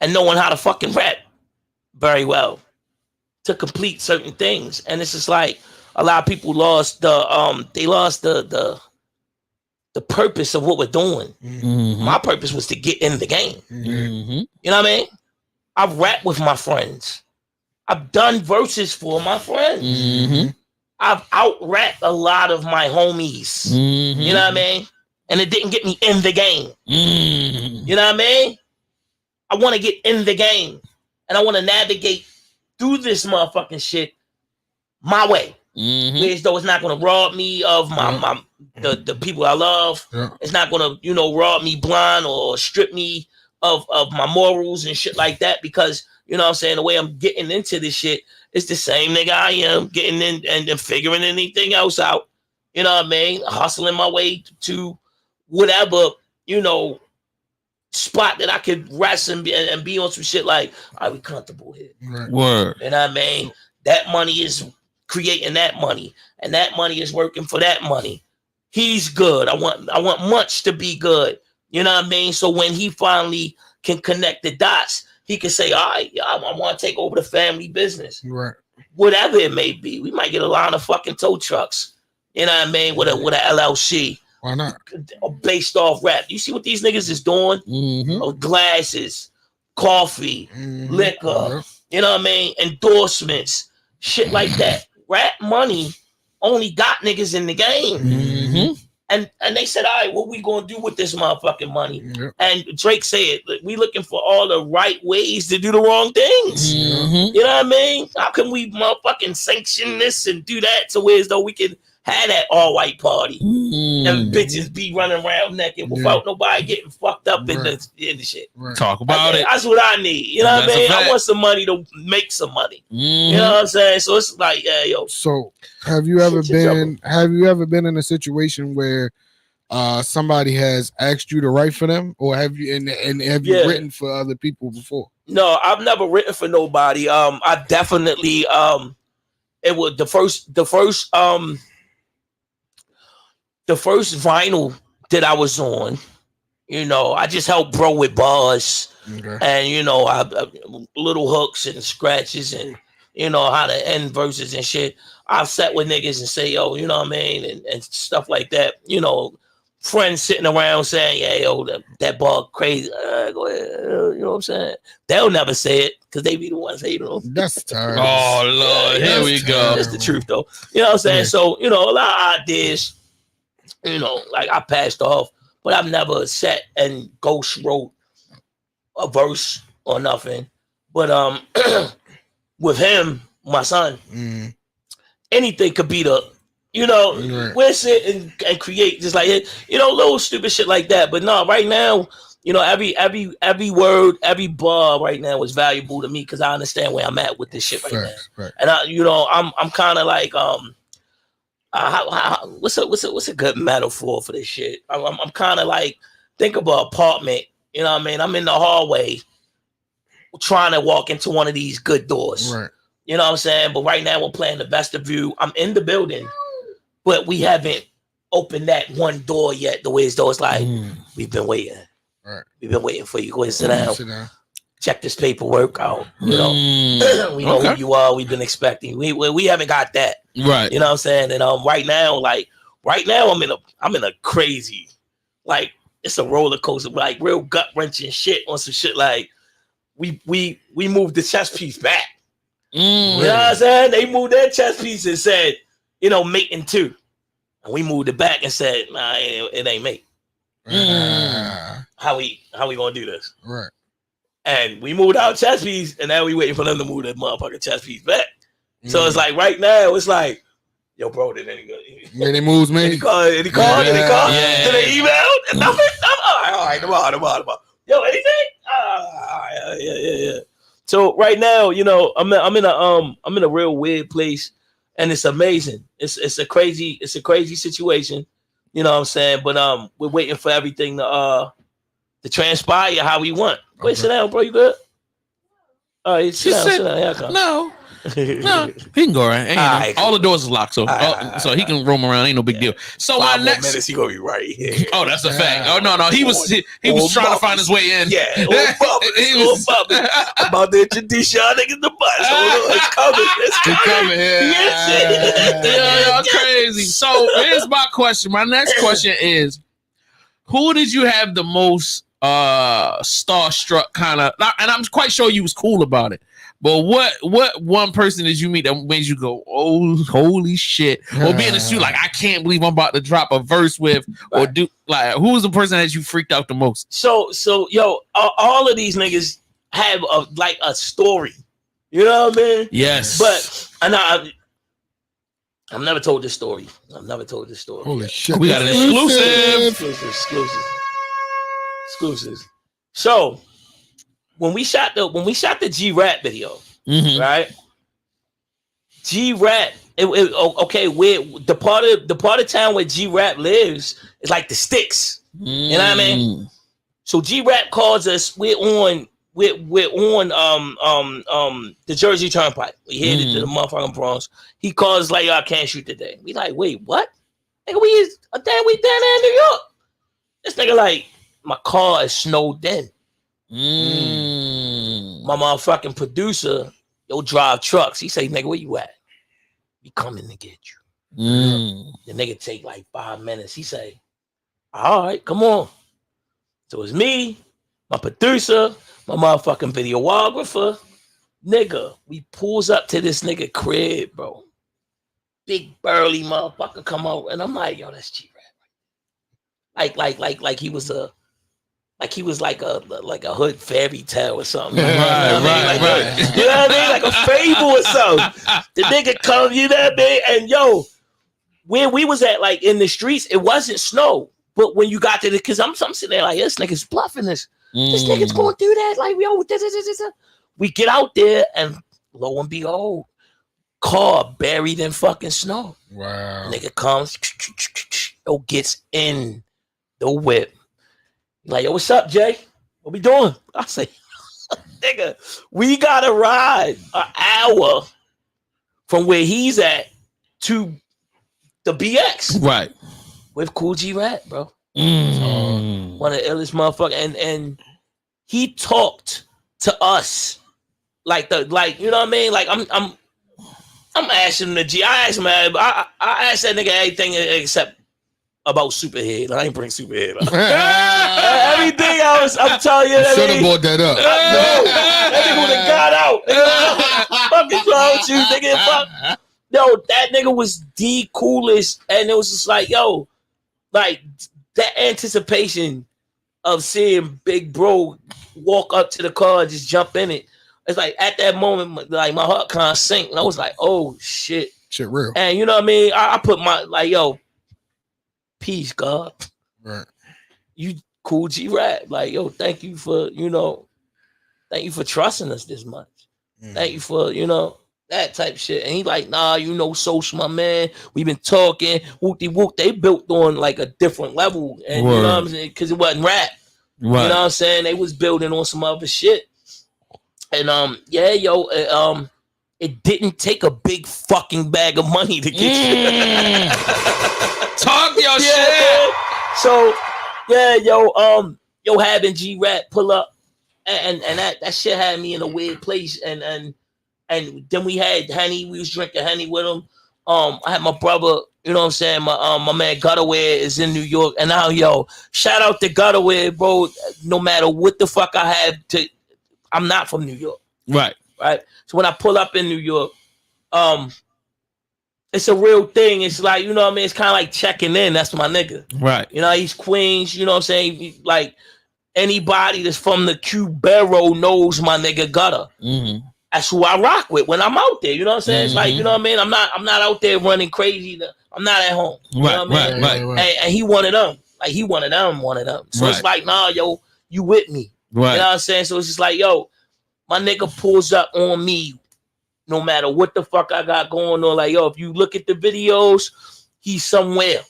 and knowing how to fucking rap very well to complete certain things. And it's just like a lot of people lost the purpose of what we're doing. My purpose was to get in the game. You know what I mean? I've rapped with my friends. I've done verses for my friends. I've out-rapped a lot of my homies. You know what I mean? And it didn't get me in the game. You know what I mean? I want to get in the game, and I want to navigate through this motherfucking shit my way. As though it's not going to rob me of the people I love. It's not going to, rob me blind or strip me of my morals and shit like that, because, you know what I'm saying, the way I'm getting into this shit is the same nigga I am getting in and figuring anything else out. You know what I mean? Hustling my way to whatever, spot that I could rest and be on some shit like, are we comfortable here? Word. You know what I mean? That money is creating that money, and that money is working for that money. He's good. I want Munch to be good. You know what I mean? So when he finally can connect the dots, he can say, all right, I want to take over the family business. Right. Whatever it may be. We might get a line of fucking tow trucks. You know what I mean? With a LLC. Why not? Based off rap. You see what these niggas is doing? Glasses, coffee, liquor, you know what I mean? Endorsements, shit like that. Rap money only got niggas in the game. And they said, all right, what we gonna do with this motherfucking money? And Drake said, we looking for all the right ways to do the wrong things. You know what I mean? How can we motherfucking sanction this and do that to where as though we can have that all white party and bitches be running around naked without nobody getting fucked up in the shit. Talk about it. That's what I need. You know what I mean? I want some money to make some money. You know what I'm saying? So it's like, yeah, yo. So have you ever been in a situation where somebody has asked you to write for them, or have you have you written for other people before? No, I've never written for nobody. I definitely it was the first vinyl that I was on, I just helped bro with bars and, I little hooks and scratches and, how to end verses and shit. I've sat with niggas and say, yo, you know what I mean, and stuff like that. You know, friends sitting around saying, yeah, yo, that ball crazy. Go ahead, you know what I'm saying? They'll never say it because they be the ones hating them. That's terrible. Oh Lord, here we go. That's the truth, though. You know what I'm saying? Yeah. So, you know, a lot of ideas, you know, like I passed off, but I've never sat and ghost wrote a verse or nothing. But with him, my son, anything could be the, you know, we'll sit and create just like it, you know, little stupid shit like that. But no, right now, you know, every word, every bar right now is valuable to me because I understand where I'm at with this shit right now. Right. And I, you know, I'm kind of like what's a good metaphor for this shit? I'm kind of like, think of an apartment. You know what I mean? I'm in the hallway trying to walk into one of these good doors. Right. You know what I'm saying? But right now we're playing the vestibule. I'm in the building, but we haven't opened that one door yet. The way it's though, it's like, we've been waiting. Right. We've been waiting for you. Go ahead, sit down. Check this paperwork out. You know, we know who you are. We've been expecting. We haven't got that. Right. You know what I'm saying? And right now I'm in a crazy, like, it's a roller coaster, like real gut wrenching shit on some shit. Like we moved the chess piece back. You know what I'm saying? They moved their chess piece and said, you know, mate in 2. And we moved it back and said, nah, it ain't mate. How we gonna do this? Right. And we moved our chess piece, and now we waiting for them to move that motherfucking chess piece back. So it's like right now, it's like, yo, bro, did any good? Any moves, man? Any call? Did they email? Nothing. All right, tomorrow. Yo, anything? Yeah. So right now, you know, I'm in a real weird place, and it's amazing. It's a crazy situation. You know what I'm saying? But we're waiting for everything to transpire how we want. Wait, sit down, bro. You good? All right, sit down. Yeah, come. No, he can go right. All the doors is locked, so he can roam around. Ain't no big deal. So 5 my next minutes, he gonna be right here. Oh, that's a fact. Oh no, he was trying to find his way in. Yeah, I'm about to introduce y'all niggas the bus. It's coming. Y'all crazy. So here's my question. My next question is, who did you have the most starstruck kind of? And I'm quite sure you was cool about it. But what one person did you meet that made you go, oh, holy shit? Or be in the suit like, I can't believe I'm about to drop a verse with, or do like, who was the person that you freaked out the most? So yo, all of these niggas have a story. You know what I mean? Yes. But I've never told this story. Holy shit! We got an exclusive. So when we shot the G-Rap video, right? G-Rap, okay, where the part of town where G-Rap lives is like the sticks. You know what I mean? So G-Rap calls us. We're on the Jersey Turnpike. We headed to the motherfucking Bronx. He calls like, I can't shoot today. We like, wait, what? Nigga, we down there in New York. This nigga like, my car is snowed in. My motherfucking producer, yo, drive trucks. He say, nigga, where you at? We coming to get you. The nigga take like 5 minutes. He say, all right, come on. So it's me, my producer, my motherfucking videographer. Nigga, we pulls up to this nigga crib, bro. Big burly motherfucker come out, and I'm like, yo, that's G-Rap. Like he was a hood fairy tale or something. Right. You know what I mean? Like a fable or something. The nigga come, you know what I mean? And yo, where we was at, like in the streets, it wasn't snow. But when you got to because I'm sitting there like, this nigga's bluffing this. This nigga's gonna do that. Like, yo, we get out there and lo and behold, car buried in fucking snow. Wow. Nigga comes, yo, gets in the whip. Like, yo, what's up, Jay? What we doing? I say, nigga, we gotta ride an hour from where he's at to the BX. Right. With Cool G-Rap, bro. One of the illest motherfuckers. And he talked to us like you know what I mean? Like I'm asking him the G. I asked him. I asked that nigga everything except about Superhead. I ain't bring Superhead up. Everything else, I'm telling you. Should have brought that up. No, that nigga would have got out. Nigga, fucking wrong with you, nigga. Fuck. Yo, that nigga was the coolest, and it was just like, yo, like that anticipation of seeing Big Bro walk up to the car and just jump in it. It's like at that moment, like my heart kind of sank, and I was like, "Oh shit, shit, real." And you know what I mean? I put my like, "Yo, peace, God, right? You cool, G-Rap. Like, yo, thank you for trusting us this much. Thank you for that type shit." And he like, "Nah, Social, my man. We've been talking, whoop-de-whoop." They built on like a different level, and you know what I'm saying? Because it wasn't rap. Right. You know what I'm saying? They was building on some other shit. And it didn't take a big fucking bag of money to get you. Talk your shit. So having G-Rap pull up and that shit had me in a weird place. And then we had Henny. We was drinking Henny with him. I had my brother, you know what I'm saying? My man Gutterware is in New York. And now, shout out to Gutterware, bro. No matter what the fuck I have to, I'm not from New York. Right. So when I pull up in New York, it's a real thing. It's like, you know what I mean? It's kind of like checking in. That's my nigga. Right. He's Queens, you know what I'm saying? Like anybody that's from the Q Barrow knows my nigga Gutter. Mm-hmm. That's who I rock with when I'm out there. You know what I'm saying? Mm-hmm. It's like, you know what I mean? I'm not out there running crazy. I'm not at home. You know what I mean? Right. And he one of them. Like he one of them. So it's like, nah, yo, you with me. Right. You know what I'm saying? So it's just like, yo, my nigga pulls up on me no matter what the fuck I got going on. Like, yo, if you look at the videos, he's somewhere.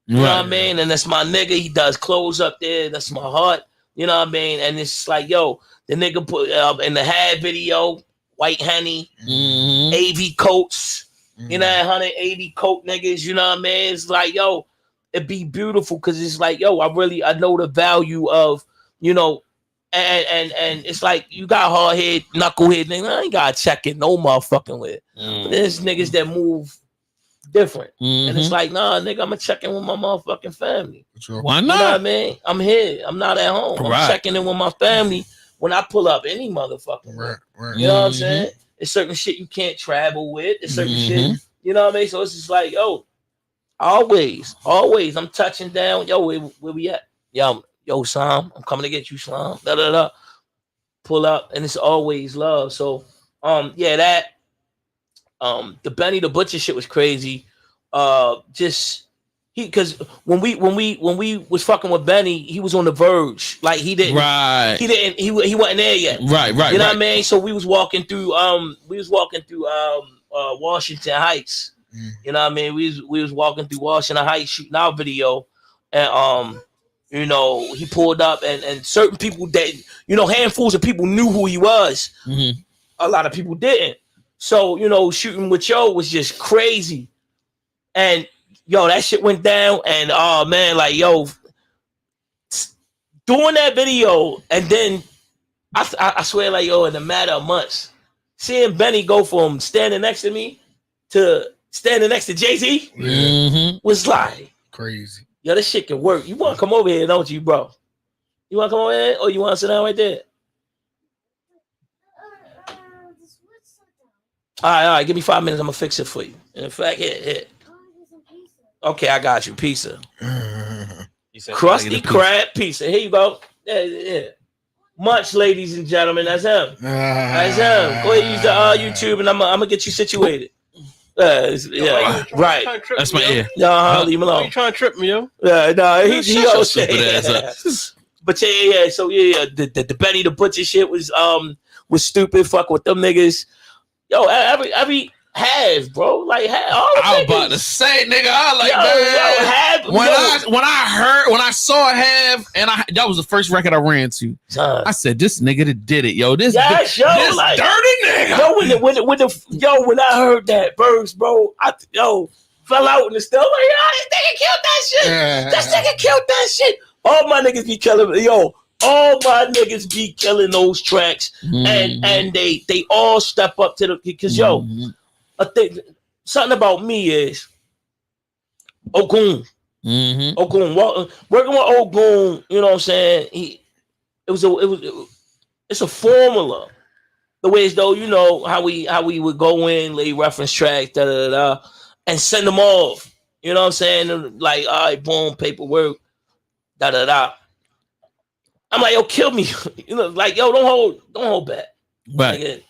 You know what I mean? And that's my nigga. He does clothes up there. That's my heart. You know what I mean? And it's like, yo, the nigga put in the Had video, White Henny, AV coats, you know, 180 coat niggas, you know what I mean? It's like, yo, it'd be beautiful because it's like, yo, I know the value of, and it's like you got hard head, knucklehead nigga. I ain't gotta check it no motherfucking with. But there's niggas that move different. And it's like, nah, nigga, I'ma check in with my motherfucking family. Why not? You know what I mean? I'm here. I'm not at home. I'm checking in with my family when I pull up any motherfucking way. Right. You know what I'm saying? It's certain shit you can't travel with. It's certain shit, you know what I mean? So it's just like, yo, always, I'm touching down. Yo, where we at? Yo, Sam, I'm coming to get you, Slime. Pull up, and it's always love. So, the Benny the Butcher shit was crazy. Because when we was fucking with Benny, he was on the verge. Like he didn't, he wasn't there yet. Right. You know what I mean? So we was walking through Washington Heights. You know what I mean? We was walking through Washington Heights shooting our video, and he pulled up, and certain people that, handfuls of people knew who he was. A lot of people didn't. So, shooting with Yo was just crazy. And, that shit went down. And, oh, man, like, doing that video, and then, I swear, like, in a matter of months, seeing Benny go from standing next to me to standing next to Jay-Z was like crazy. Yo, this shit can work. You want to come over here, don't you, bro? You want to come over here, or you want to sit down right there? All right. Give me 5 minutes. I'm going to fix it for you. In fact, here. Okay, I got you. Pizza. Krusty Krab pizza. Here you go. Yeah. Munch, ladies and gentlemen. That's him. That's him. Go ahead, use the YouTube, and I'm going to get you situated. Right. That's my ear. Leave him alone. You trying to trip me, yo? Yeah, no, he always stupid ass up. But yeah. So the Benny the Butcher shit was stupid. Fuck with them niggas. Yo, every have, bro. Like I was about to say, nigga. I like when I saw Have, and that was the first record I ran to. I said, this nigga that did it, yo. This dirty nigga. When I heard that verse, bro, fell out in the stuff. Like, this nigga killed that shit. This nigga killed that shit. All my niggas be killing, all my niggas be killing those tracks, and they all step up to the, because something about me is Ogun. Ogun, working with Ogun, you know what I'm saying? It's a formula. The way as though, you know, how we would go in, lay reference tracks, and send them off. You know what I'm saying? Like, all right, boom, paperwork, I'm like, yo, kill me. You know, like, yo, don't hold back. Right. Like,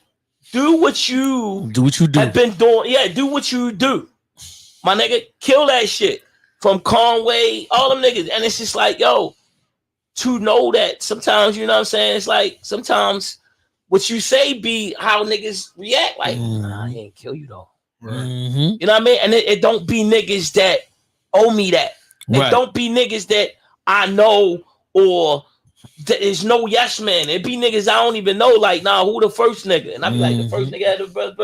do what you do. Have been doing. Yeah, do what you do. My nigga, kill that shit. From Conway, all them niggas. And it's just like, yo, to know that sometimes, you know what I'm saying? It's like sometimes what you say be how niggas react. Like, nah, he ain't kill you though. Right. You know what I mean? And it don't be niggas that owe me that. It don't be niggas that I know or there's no yes man. It be niggas I don't even know. Like, nah, who the first nigga? And I be like, the first nigga had the first.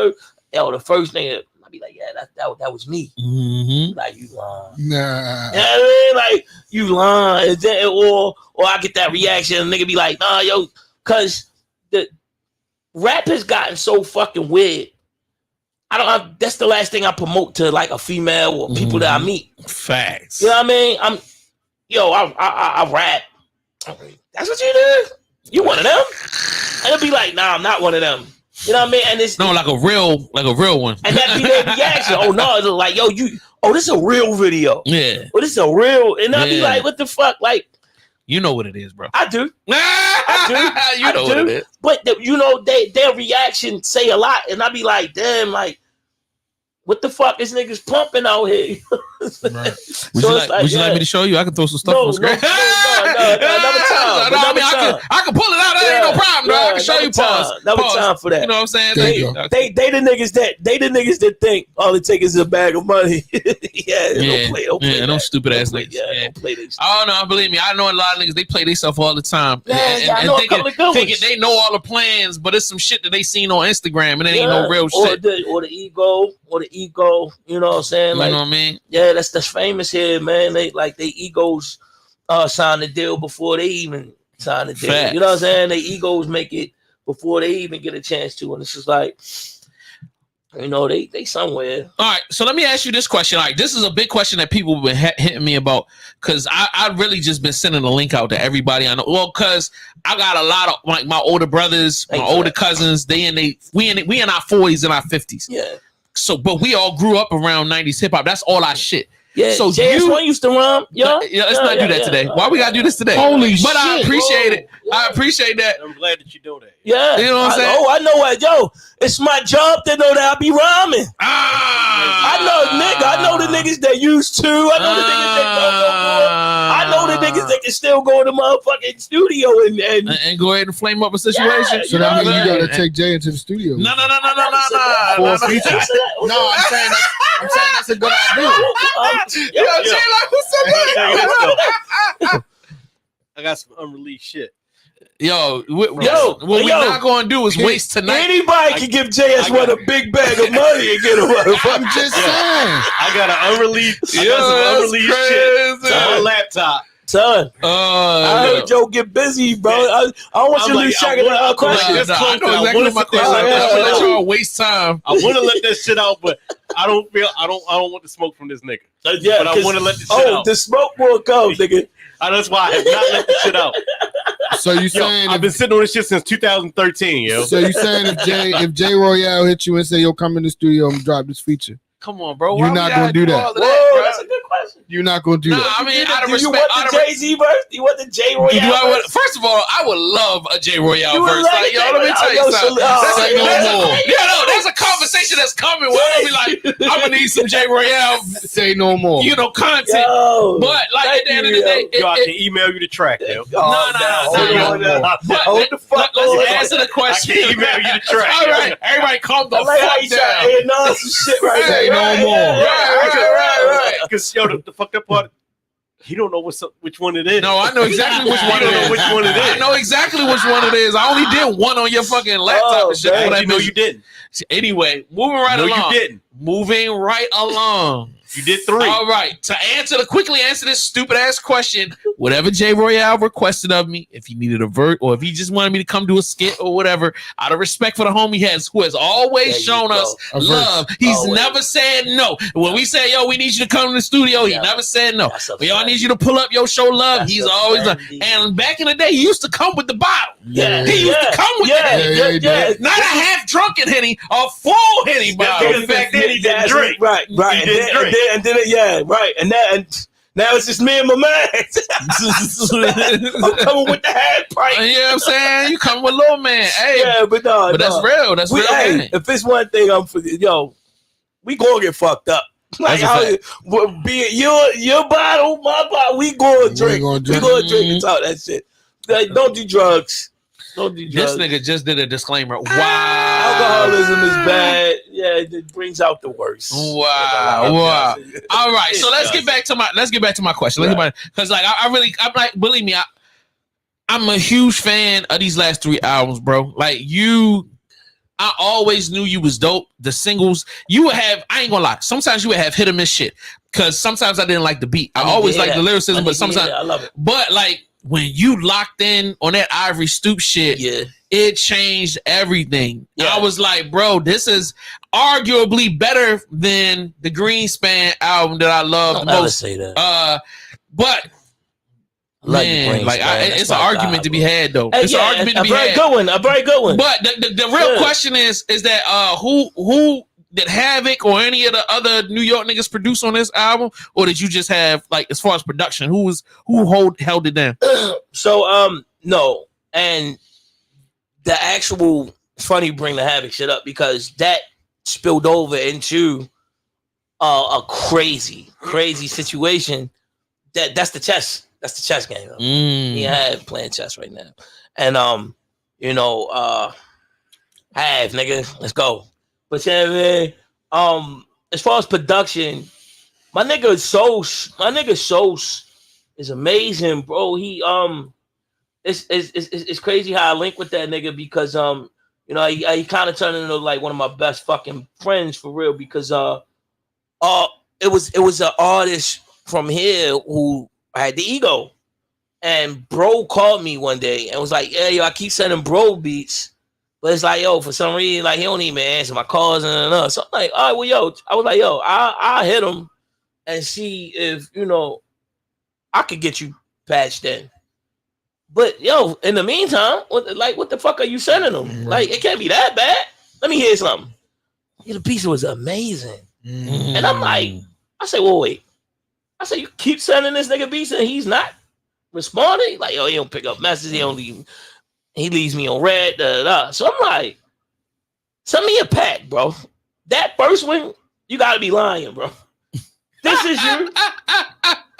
Yo, the first nigga. I be like, yeah, that was me. Like, you lying. Nah. You know what I mean? Like, you lying. Or I get that reaction and nigga be like, nah, yo, cause the rap has gotten so fucking weird. That's the last thing I promote to like a female or people that I meet. Facts. You know what I mean? I rap. That's what you do? You one of them? And it'll be like, nah, I'm not one of them. You know what I mean? And it's like a real one. And that be their reaction. Oh no, like, yo, this is a real video. Yeah. Oh, this is a real, and I'll be like, what the fuck? Like, you know what it is, bro. I do. You know what it is. But you know, their reaction say a lot, and I be like, damn, like, what the fuck is niggas pumping out here? Right. Would you like me to show you? I can throw some stuff on the screen. No, another time. I can pull it out. That ain't no problem, bro. I can show you. Pause. Time for that. You know what I'm saying? They the niggas that think all it takes is a bag of money. Don't play those stupid ass niggas. Don't play this. Oh no, believe me, I know a lot of niggas. They play themselves all the time. I know a couple of good ones. They know all the plans, but it's some shit that they seen on Instagram, and it ain't no real shit. Or the ego, you know what I'm saying? Like, you know what I mean? Yeah, that's famous here, man. They egos sign the deal before they even sign the deal. Facts. You know what I'm saying? They egos make it before they even get a chance to, and it's just like, you know, they somewhere. All right, so let me ask you this question. Like, this is a big question that people have been hitting me about, because I really just been sending a link out to everybody I know. Well, because I got a lot of like my older brothers, my older cousins. We in our 40s and our 50s. Yeah. So, but we all grew up around 90s hip hop. That's all our shit. Yeah, so JS1 used to rhyme. Yeah, let's not do that today. Why we gotta do this today? Holy shit. But I appreciate it. I appreciate that. I'm glad that you know that. Yeah. You know what I'm saying? I know what, yo. It's my job to know that I be rhyming. I know the niggas that used to. I know the niggas that don't go for. I know the niggas that can still go in the motherfucking studio and go ahead and flame up a situation. So that means you gotta take Jay into the studio. No. For a feature. No, I'm saying that's a good idea. Jay, like, what's up? I got some unreleased shit. What we're not going to do is waste tonight. Anybody can give JS1 a big bag of money and get a motherfucker. I'm just saying. I got an unreleased. I got some unreleased shit on my laptop. Son, I heard Joe get busy, bro. I don't want you to lose track of the question. I know exactly what my question is. I'm gonna let y'all waste time. I want to let that shit out, but I don't want the smoke from this nigga. Yeah, but I want to let the shit out. The smoke will come, nigga. That's why I have not let the shit out. So you saying I've been sitting on this shit since 2013, yo. So you saying if Jay Royale hit you and say, "Yo, come in the studio and drop this feature"? Come on, bro. You're not gonna do that. Whoa, that's a good question. You're not gonna do that. I mean, do you want the Jay-Z verse? Do you want the Jay Royale verse? First of all, I would love a Jay Royale verse. Like, yo, let me tell you something. There's a conversation that's coming where I'll be like, I'm gonna need some Jay Royale. Say no more. You know, content. But like at the end of the day, I can email you the track, yo. Hold the fuck on. Let's answer the question. I can email you the track. All right, everybody, calm the fuck down. Some shit right Say there. no more. Right. Because the fucked up part, he don't know which one it is. No, I know exactly which one it is. Which one it is. I know exactly which one it is. I only did one on your fucking laptop and shit. But I know you didn't. Anyway, moving right along. No, you didn't. Moving right along. You did 3. All right. Quickly answer this stupid ass question. Whatever J Royale requested of me, if he needed a vert or if he just wanted me to come do a skit or whatever, out of respect for the homie who has always shown us love, he's never said no. When we say, yo, we need you to come to the studio, he never said no. We all need you to pull up, yo, show love. He's always like, and back in the day, he used to come with the bottle. Yeah. He used to come with that. Not a half drunken Henny, a full Henny bottle. Back then he didn't drink. Right. And then, right. And now it's just me and my man. I'm coming with the half pipe. You know what I'm saying? You come with little man. Hey, yeah, but that's real. That's real. Hey, if it's one thing we gonna get fucked up. Like be it your bottle, my bottle, we gonna drink. We gonna drink and talk that shit. Like, don't do drugs. This nigga just did a disclaimer. Wow. Alcoholism is bad. Yeah, it brings out the worst. Wow. All right. So let's get back to my question. Because believe me, I'm a huge fan of these last 3 albums, bro. Like I always knew you was dope. The singles you would have, I ain't gonna lie. Sometimes you would have hit or miss shit. Because sometimes I didn't like the beat. I always liked the lyricism, but sometimes I love it. But like, when you locked in on that Ivory Stoop shit, it changed everything. Yeah. I was like, bro, this is arguably better than the Greenspan album that I love the most. Say that. But man, it's an argument to be had, though. It's an argument to be had. A very good one. But the real question is that who did Havoc or any of the other New York niggas produce on this album, or did you just have, like, as far as production, who held it down? So no, and the actual funny bring the Havoc shit up because that spilled over into a crazy situation. That's the chess game. He had playing chess right now, and have nigga, let's go. But as far as production, my nigga Sos is amazing, bro. He it's crazy how I link with that nigga because he kind of turned into like one of my best fucking friends for real because it was an artist from here who had the ego, and bro called me one day and was like, "Yeah, yo, I keep sending bro beats." But it's like, yo, for some reason, like, he don't even answer my calls and so I'm like, all right, well, yo, I was like, yo, I'll hit him and see if, I could get you patched in. But, yo, in the meantime, what the fuck are you sending them? Mm-hmm. Like, it can't be that bad. Let me hear something. The piece was amazing. Mm-hmm. And I'm like, I say, well, wait. I say, you keep sending this nigga beats and he's not responding? Like, yo, he don't pick up messages, he leaves me on red, So I'm like, send me a pack, bro. That first one, you gotta be lying, bro. This is you.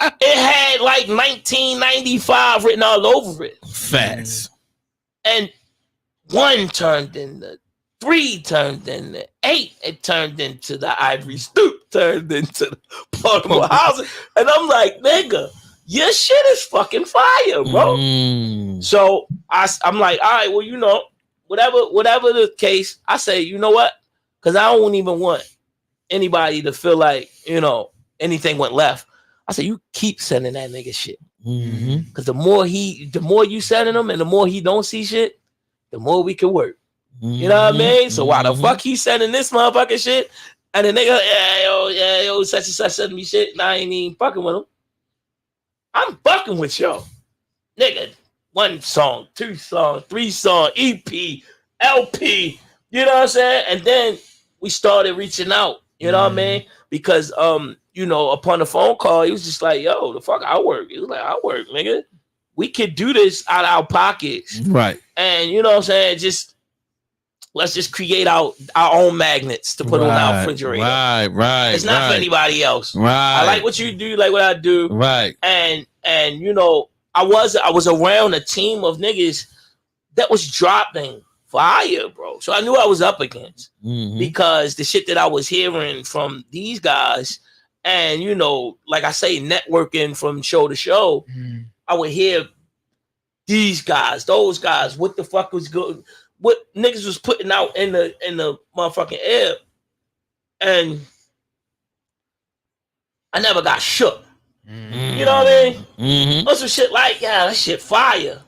It had like 1995 written all over it. Facts. And 1 turned into 3, turned into 8. It turned into the Ivory Stoop, turned into the portable housing. And I'm like, nigga, your shit is fucking fire, bro. So I'm like, all right, well, whatever the case, I say, you know what? Because I don't even want anybody to feel like, anything went left. I say, you keep sending that nigga shit. Because the more you sending him and the more he don't see shit, the more we can work. You know what I mean? So why the fuck he sending this motherfucking shit? And the nigga, yo, such and such sending me shit, and I ain't even fucking with him. I'm fucking with y'all. Nigga, 1 song, 2 song, 3 song, EP, LP, you know what I'm saying? And then we started reaching out, you know what I mean? Because, upon the phone call, he was just like, yo, the fuck, I work. He was like, I work, nigga. We could do this out of our pockets. Right. And, you know what I'm saying? Let's just create our own magnets to put on our refrigerator. Right. It's not for anybody else. Right. I like what you do, you like what I do. Right. And I was around a team of niggas that was dropping fire, bro. So I knew I was up against because the shit that I was hearing from these guys and, like I say, networking from show to show, I would hear these guys, those guys, what the fuck was good, what niggas was putting out in the motherfucking air. And I never got shook. Mm-hmm. You know what I mean? Mm-hmm. Or some shit like, yeah, that shit fire.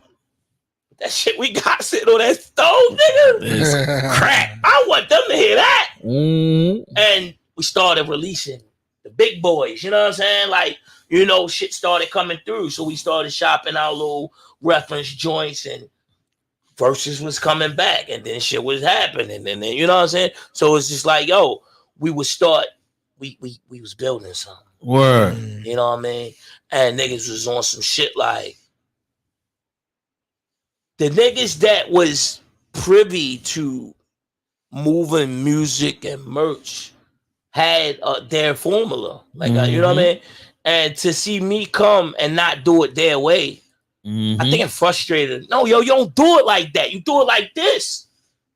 That shit we got sitting on that stove, nigga. Crack. I want them to hear that. Mm-hmm. And we started releasing the big boys. You know what I'm saying? Like, you know, shit started coming through. So we started shopping our little reference joints and verses was coming back. And then shit was happening. And then, you know what I'm saying? So it's just like, yo, we would start, we was building something. Word. You know what I mean? And niggas was on some shit like, the niggas that was privy to moving music and merch had their formula. Like, you know what I mean? And to see me come and not do it their way, I think I'm frustrated. No, yo, you don't do it like that. You do it like this.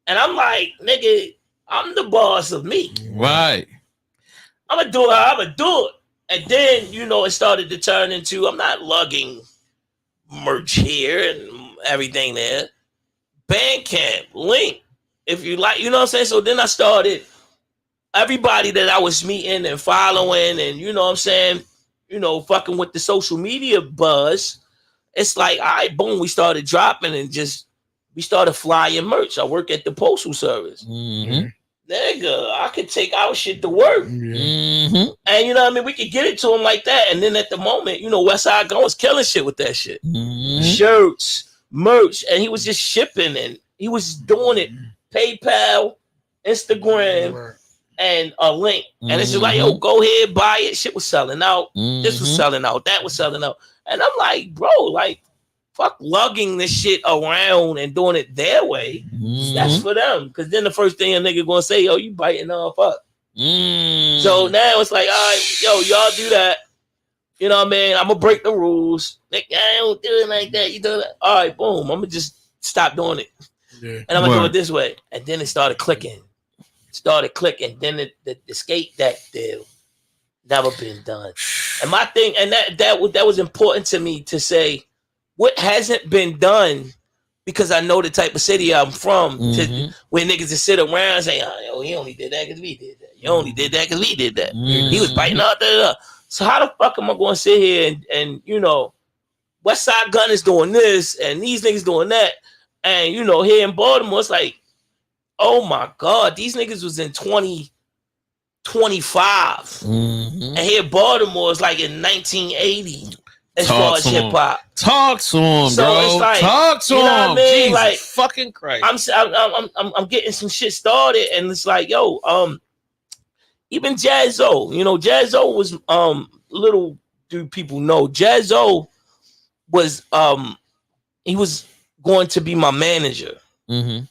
And I'm like, nigga, I'm the boss of me. Right. I'm going to do it how I'm going to do it. And then, you know, it started to turn into, I'm not lugging merch here and everything there. Bandcamp, link, if you like, you know what I'm saying? So then I started, everybody that I was meeting and following and, you know what I'm saying, you know, fucking with the social media buzz, it's like, all right, boom, we started dropping and just, we started flying merch. I work at the Postal Service. Mm-hmm. Nigga, I could take our shit to work. Mm-hmm. And you know what I mean? We could get it to him like that. And then at the moment, you know, Westside Gun was killing shit with that shit. Mm-hmm. Shirts, merch, and he was just shipping and he was doing it. PayPal, Instagram, and a link. And it's just like, yo, go ahead, buy it. Shit was selling out. This was selling out. That was selling out. And I'm like, bro, like, fuck lugging this shit around and doing it their way. That's for them. Because then the first thing a nigga gonna say, yo, you biting off up. So now it's like, all right, yo, y'all do that. You know what I mean? I'm gonna break the rules. Like, I don't do it like that. You do it. All right, boom. I'm gonna just stop doing it. Yeah. And I'm gonna do it this way. And then it started clicking. Then the skate deck deal never been done. And my thing, and that was important to me to say, what hasn't been done, because I know the type of city I'm from, where niggas just sit around and say, oh, he only did that because we did that. You only did that because we did that. He was biting out there. So how the fuck am I going to sit here and you know, Westside Gun is doing this and these niggas doing that. And, you know, here in Baltimore, it's like, oh my God, these niggas was in 2025. And here in Baltimore is like in 1980 as far as hip hop. Talk to him, so bro. It's like, talk to you know him. What I mean? Jesus like, fucking Christ. I'm getting some shit started, and it's like, yo, even Jazzo, you know, Jazzo was little do people know, Jazzo was he was going to be my manager,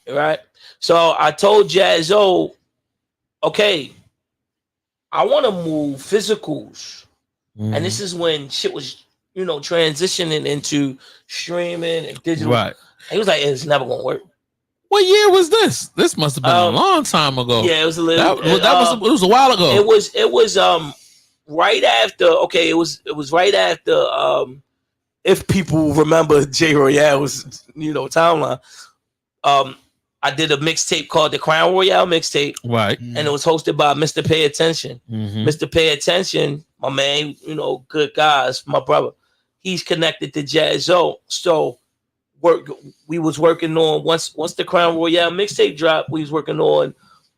right? So I told Jazzo, okay, I want to move physicals, and this is when shit was, you know, transitioning into streaming and digital. Right. He was like, it's never gonna work. What year was this? This must have been a long time ago. Yeah, it was a little. It was a while ago. It was right after. Okay, it was right after. If people remember J Royale's, you know, timeline. I did a mixtape called the Crown Royale mixtape, right? And it was hosted by Mr. Pay Attention. Mr. Pay Attention, my man, you know, good guys, my brother. He's connected to Jazzo, so we was working on once the Crown Royale mixtape dropped. We was working on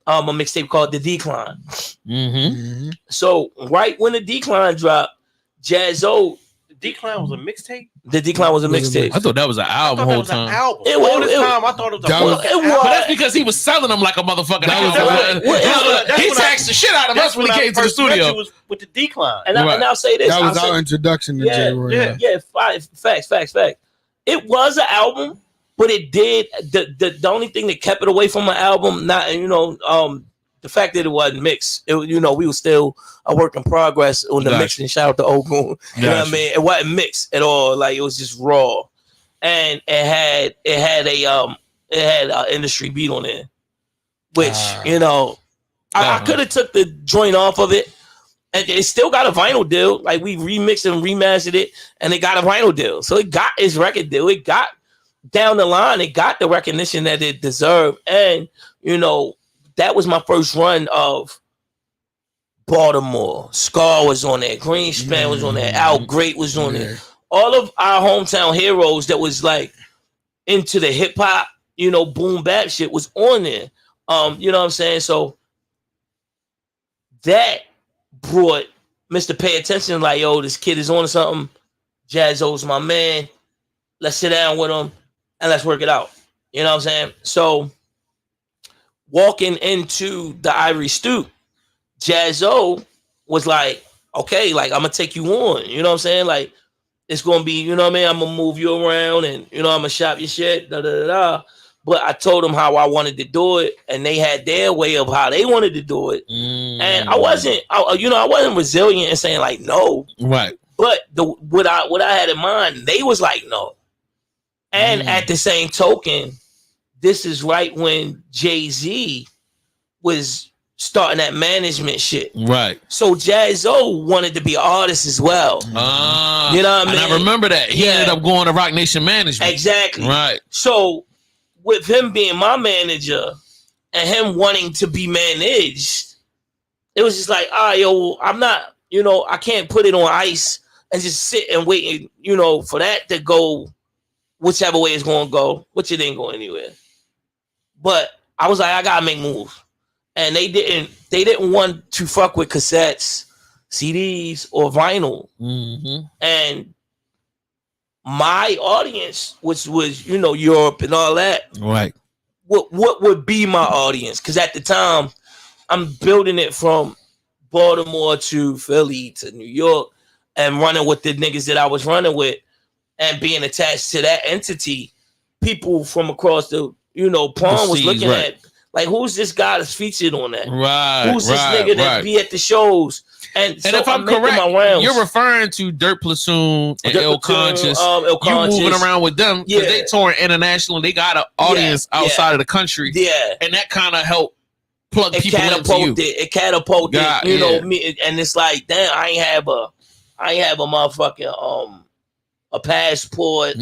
a mixtape called The Decline. So right when The Decline dropped, Jazzo. The Decline was a mixtape. The Decline was a mixtape. I thought that was an album whole time. I thought it was a well, that's because he was selling them like a motherfucker. He taxed the shit out of us when he came to the studio. Was with The Decline, and I'll say this. That was our introduction to J Royale. Yeah, facts. It was an album, but it did the only thing that kept it away from an album, not, you know, the fact that it wasn't mixed. You know, we were still a work in progress on the mixing. Shout out to Ogun. You know what I mean? It wasn't mixed at all. Like, it was just raw, and it had an industry beat on it, which you know, I could have took the joint off of it. And it still got a vinyl deal. Like, we remixed and remastered it, and it got a vinyl deal. So it got its record deal. It got down the line. It got the recognition that it deserved. And, you know, that was my first run of Baltimore. Scar was on there. Greenspan was on there. Al Great was on there. All of our hometown heroes that was like into the hip hop, you know, boom bap shit was on there. You know what I'm saying? So that brought Mr. Pay Attention, like, yo, this kid is on something. Jaz-O's my man. Let's sit down with him and let's work it out. You know what I'm saying? So walking into the Ivory Stoop, Jaz-O was like, okay, like, I'm gonna take you on. You know what I'm saying? Like, it's gonna be, you know what I mean? I'm gonna move you around and, you know, I'm gonna shop your shit, da da da da. But I told them how I wanted to do it, and they had their way of how they wanted to do it. And I wasn't resilient and saying like no. Right. But what I had in mind, they was like no. And at the same token, this is right when Jay-Z was starting that management shit. Right. So Jaz-O wanted to be an artist as well. You know what I mean? And I remember that. He ended up going to Rock Nation Management. Exactly. Right. So with him being my manager and him wanting to be managed, it was just like, all right, yo, I'm not, you know, I can't put it on ice and just sit and wait, you know, for that to go whichever way it's going to go, which it didn't go anywhere. But I was like, I got to make moves. And they didn't want to fuck with cassettes, CDs, or vinyl. And my audience, which was, you know, Europe and all that, right? What would be my audience? Because at the time, I'm building it from Baltimore to Philly to New York and running with the niggas that I was running with and being attached to that entity. People from across the, you know, pond was looking at, like, who's this guy that's featured on that? Right. Who's this nigga that be at the shows? And so if I'm correct, you're referring to Dirt Platoon and Ill Conscious. You moving around with them because they touring international. They got an audience outside of the country. Yeah, and that kind of helped plug people into you. It catapulted, you know, me. And it's like, damn, I ain't have a motherfucking a passport.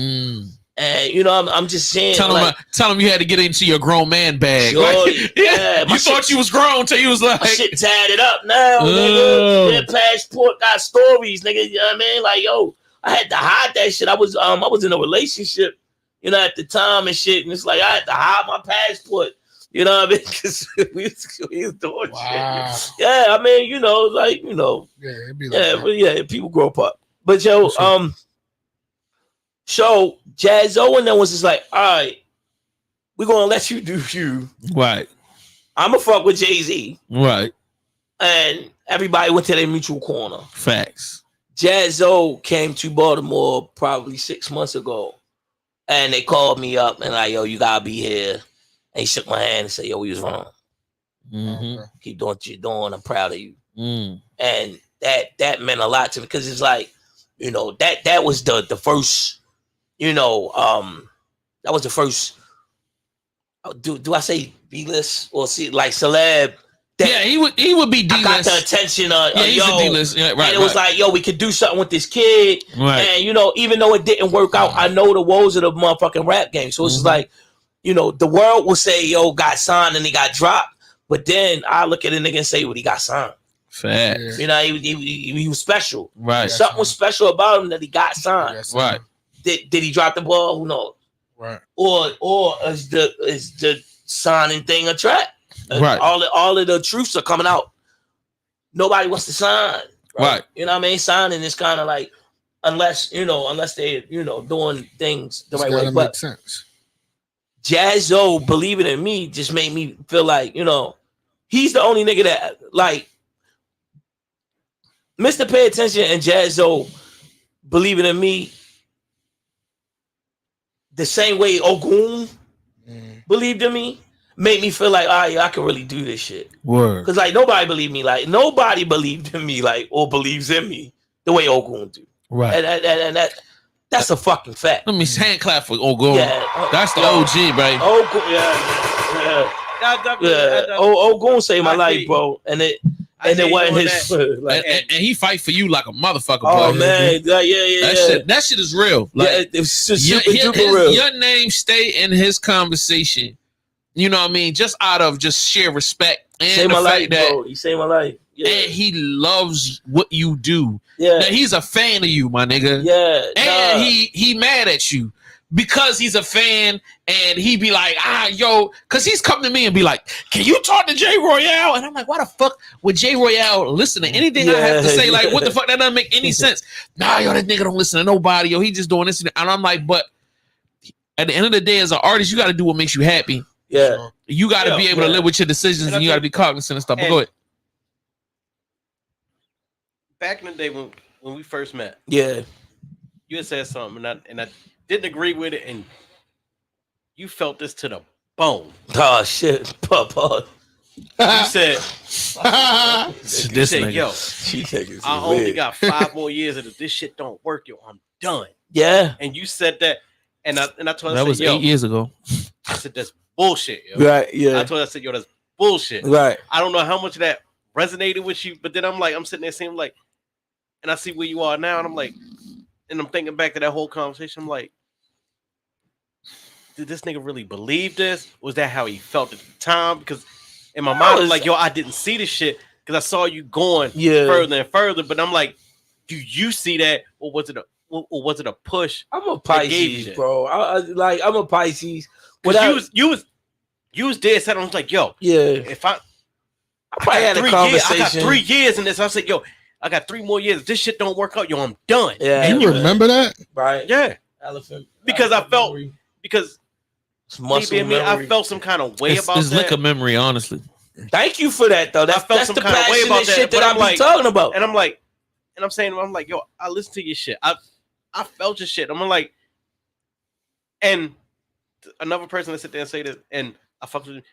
And you know, I'm just saying. Tell him you had to get into your grown man bag. Sure, like, you thought you was grown till you was like, my shit tatted up now, nigga. Their passport got stories, nigga. You know what I mean? Like, yo, I had to hide that shit. I was in a relationship, you know, at the time and shit, and it's like I had to hide my passport. You know what I mean? Because we was doing shit. Yeah, I mean, you know, like, you know, it'd be like but people grow up. But yo, so Jaz-O and them was just like, all right, we're gonna let you do you. Right. I'ma fuck with Jay-Z. Right. And everybody went to their mutual corner. Facts. Jaz-O came to Baltimore probably 6 months ago. And they called me up and like, yo, you gotta be here. And he shook my hand and said, yo, we was wrong. Keep doing what you're doing. I'm proud of you. And that meant a lot to me because it's like, you know, that was the first. You know, that was the first. Do I say B-list or see like celeb? He would be D-list. I got the attention of he's yo, a D-list. Yeah, right, and it was like, yo, we could do something with this kid. Right. And you know, even though it didn't work out, I know the woes of the motherfucking rap game. So it's just like, you know, the world will say, yo, got signed and he got dropped, but then I look at a nigga and say, well, he got signed. Facts. You know, he was special. Right. Something was special about him that he got signed. Right. Did he drop the ball? Who knows? Right. Or is the signing thing a trap? Right. All of the truths are coming out. Nobody wants to sign. Right. You know what I mean? Signing is kind of like, unless they, you know, doing things the right way. But makes sense. Jaz-O believing in me just made me feel like, you know, he's the only nigga that, like, Mr. Pay Attention and Jaz-O believing in me the same way Ogun believed in me, made me feel like, I can really do this shit. Word. Because like nobody believed me, like nobody believed in me, like, or believes in me the way Ogun do. Right. And that's a fucking fact. Let me hand clap for Ogun. Yeah. That's the OG, baby. Ogun, yeah. Ogun saved my life, bro. And it wasn't his like, and he fight for you like a motherfucker. Oh boy. Man, that shit is real. Like, it's super real. Your name stay in his conversation. You know what I mean? Just out of just sheer respect And saved the my fact life, that bro. You saved my life. Yeah. and he loves what you do. Yeah. Now, he's a fan of you, my nigga. Yeah. And he mad at you because he's a fan, and he be like, yo, because he's come to me and be like, can you talk to Jay Royale? And I'm like, why the fuck would Jay Royale listen to anything I have to say? Like, what the fuck? That doesn't make any sense. Nah, yo, that nigga don't listen to nobody. Yo, he just doing this. And I'm like, but at the end of the day, as an artist, you got to do what makes you happy. Yeah. You got to be able to live with your decisions, and you got to be cognizant and stuff. But go ahead. Back in the day when we first met, Yeah. you had said something, and I didn't agree with it, and you felt this to the bone. Oh shit, Papa. You said, This nigga. yo, She niggas I is only weird. got 5 more years, and if this shit don't work, yo, I'm done. Yeah. And you said that, and I told her, That was 8 years ago. I said, that's bullshit, yo. Right. Yeah. I told her, I said, yo, that's bullshit. Right. I don't know how much of that resonated with you, but then I'm sitting there saying, like, and I see where you are now, and I'm like, and I'm thinking back to that whole conversation. I'm like, did this nigga really believe this? Was that how he felt at the time? Because in my mind, I'm like, yo, I didn't see this shit because I saw you going further and further. But I'm like, do you see that, or was it a push? I'm a Pisces, bro. I'm a Pisces. You was dead set. I was like, yo, if I probably had a conversation. I got 3 years in this. I said, yo, I got 3 more years. If this shit don't work out, yo, I'm done. Yeah, you remember that? Right? Yeah. Elephant. Because I felt memory. Because it's muscle maybe memory. I felt some kind of way about it's that. liquor memory, honestly. Thank you for that, though. That's some the kind of way about passionate shit that I'm I be talking about. And I'm saying, yo, I listen to your shit. I felt your shit. I'm like, and another person that sit there and say this, and I fucked with him,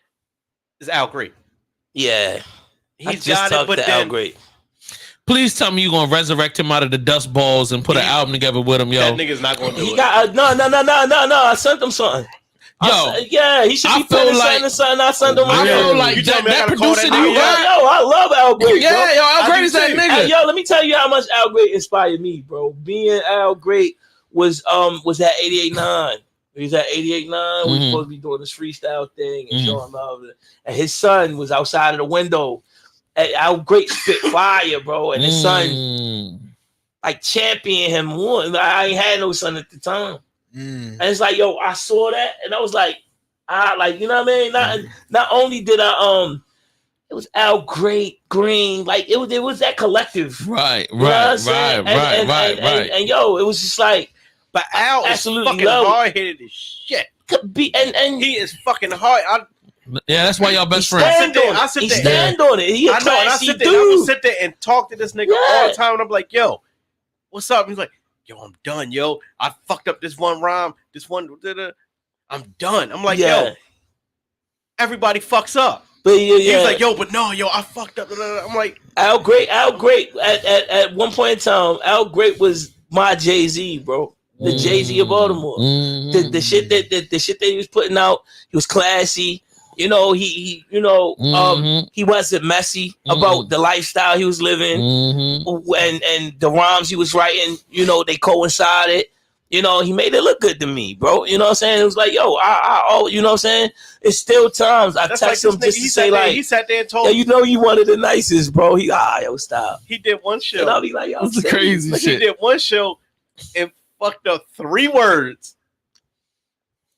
is Al Great. Yeah. He's got it, but then Al Great. Please tell me you're gonna resurrect him out of the dust balls and put an album together with him, yo. That nigga's not gonna do it. No. I sent him something. Yo, he should be putting something. I sent him. I feel like you tell me that I gotta call producer that that you nigga? got. Yo, I love Al Great. Yeah, bro. yo, Al Great is that nigga. Hey, yo, let me tell you how much Al Great inspired me, bro. Being Al Great was at 88.9. He was at 88.9. We were supposed to be doing this freestyle thing and showing love. And his son was outside of the window. Al Great spit fire, bro. And his son like championed him one. I ain't had no son at the time. And it's like, yo, I saw that and I was like, you know what I mean? Not only did I it was Al Great, Green, like it was that collective. Right. And yo, it was just like, but Al is fucking hard-headed as shit. Could be and he is fucking hard. Yeah, that's why y'all best friends. I stand on it. He a classy dude. I would sit there and talk to this nigga all the time, and I'm like, yo, what's up? He's like, yo, I'm done, yo. I fucked up this one rhyme, I'm done. I'm like, yo, everybody fucks up. But He's like, yo, but no, yo, I fucked up. I'm like, Al Great at one point in time, Al Great was my Jay-Z, bro. The Jay-Z of Baltimore. The shit that he was putting out, he was classy. You know, he wasn't messy about the lifestyle he was living, and the rhymes he was writing. You know, they coincided. You know, he made it look good to me, bro. You know what I'm saying? It was like, yo, you know what I'm saying? It's still times I text him just to say like, he sat there and told me, you know, you one of the nicest, bro. Yo, stop. He did one show. And I'll be like, yo, this is crazy shit. He did one show and fucked up 3 words.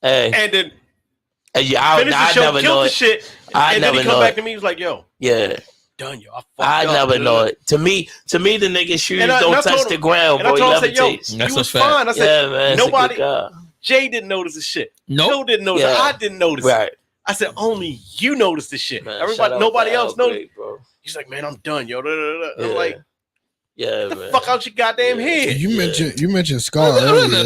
Hey, and then I never know it. Shit, and then he come back to me. He was like, "Yo, done, yo. I never know it. To me, the nigga shoes don't touch the ground, bro. He levitates. You was fine. I said, man, nobody. Jay didn't notice this shit. Phil didn't notice it. I didn't notice it. I said, only you noticed this shit. Man, nobody else noticed. Bro. He's like, man, I'm done, yo. I'm like, yeah, man. Fuck out your goddamn head. You mentioned Scar earlier.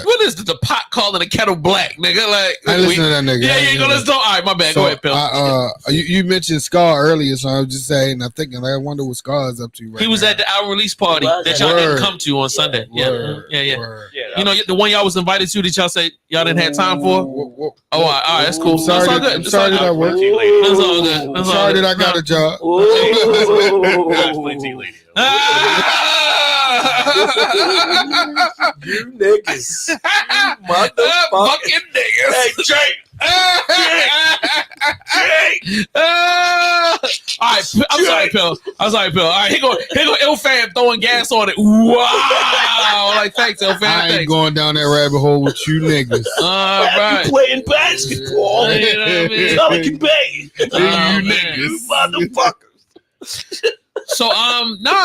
What is the pot calling a kettle black, nigga? Like, I listen to that nigga. Yeah, you go. Let's go. All right, my bad. So, go ahead, Phil. You mentioned Scar earlier, so I was just saying. I'm thinking, I wonder what Scar is up to right now. He was at the album release party that y'all didn't come to on Sunday. Yeah. You know, the one y'all was invited to that y'all said y'all didn't have time for. All right, that's cool. Sorry, that's all good. Sorry that I worked. That's all good. Sorry that I got a job. You niggas, motherfucking niggas. Hey, Jake. All right, I'm sorry, Pill. All right, here go Ilfam throwing gas on it. Wow. Like, thanks, Ilfam. I ain't going down that rabbit hole with you niggas. All right. You playing basketball. You know what I mean? Pelican Bay. You niggas. You motherfuckers. So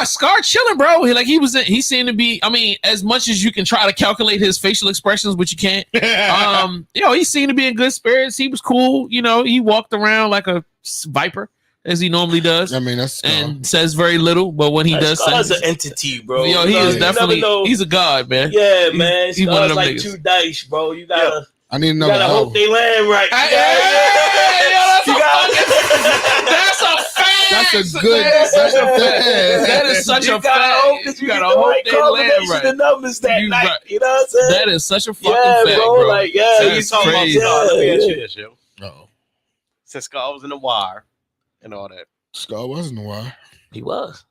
Scar chilling, bro. He seemed to be. I mean, as much as you can try to calculate his facial expressions, which you can't. He seemed to be in good spirits. He was cool. You know, he walked around like a viper as he normally does. I mean, that's Scar. And says very little, but when he does, Scar's an entity, bro. Yo, he is definitely. He's a god, man. Yeah, man. He's one of them like niggas. 2 dice, bro. You gotta. I need to know. You gotta hope they land right. That's a fact. That's a good. That is such a fact. You gotta hope they land right. The numbers that night. Right. You know what I'm saying? That is such a fucking fact, bro. Like, he's talking crazy. about Scar. Let me ask you this, yo. Uh-oh. Since Scar was in The Wire and all that. Scar wasn't The Wire. He was.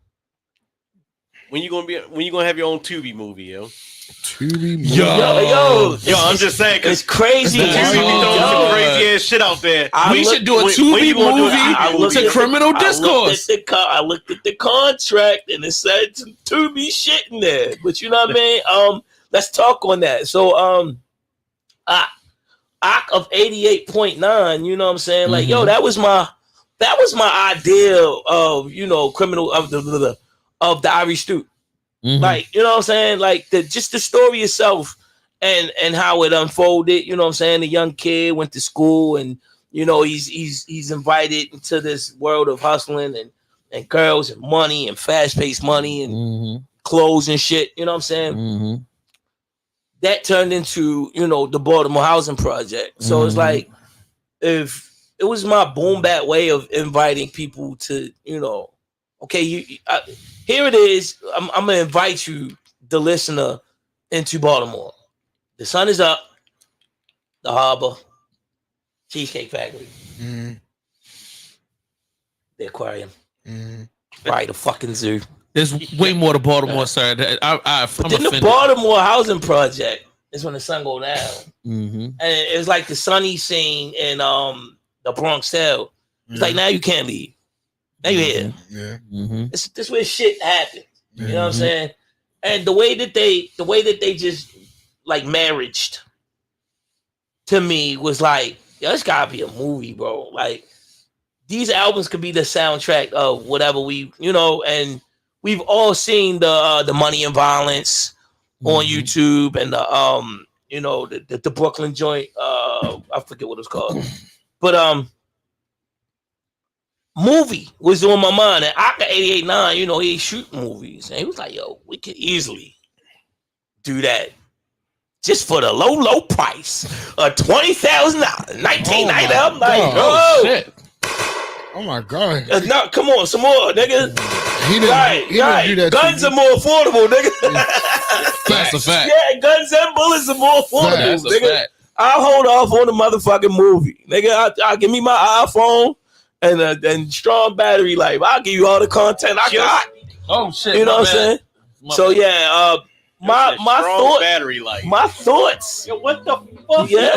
When you gonna have your own Tubi movie, yo? Tubi movie. Yo, I'm just saying, it's crazy. Tubi be throwing some crazy ass shit out there. We should do a Tubi movie to Criminal Discourse. I looked at the contract and it said Tubi shit in there. But you know what I mean? Let's talk on that. So Ock of 88.9, you know what I'm saying? Like, yo, that was my idea of, criminal of the Irish Stoop. Like, you know what I'm saying? Like just the story itself and how it unfolded, you know what I'm saying? The young kid went to school and he's invited into this world of hustling and girls and money and fast-paced money and clothes and shit, you know what I'm saying? That turned into, the Baltimore Housing Project. So it's like, if it was my boom bat way of inviting people to, okay, here it is. I'm gonna invite you, the listener, into Baltimore. The sun is up. The harbor, Cheesecake Factory, the aquarium, right? The fucking zoo. There's way more to Baltimore, sir. But then the Baltimore Housing Project is when the sun go down, and it's like the sunny scene in the Bronx Tale. It's like now you can't leave. Now you're here. Yeah. This where shit happens. You know what I'm saying? And the way that they just like marriaged to me was like, yo, this gotta be a movie, bro. Like these albums could be the soundtrack of whatever and we've all seen the Money and Violence on YouTube and the Brooklyn joint. I forget what it's called, but movie was on my mind. And Aka 88.9, he shoot movies, and he was like, "Yo, we could easily do that just for the low price of $20,000, $19.90." I'm like, oh shit. Oh my god! No, come on, some more, nigga. He didn't do that. Guns are more affordable, nigga. That's a fact. Yeah, guns and bullets are more affordable, That's nigga. a fact. I'll hold off on the motherfucking movie, nigga. I'll give me my iPhone and strong battery life. I'll give you all the content I got. Oh shit! You know what I'm saying? So yeah, my thoughts. Battery life. My thoughts. Yo, what the fuck? Yeah.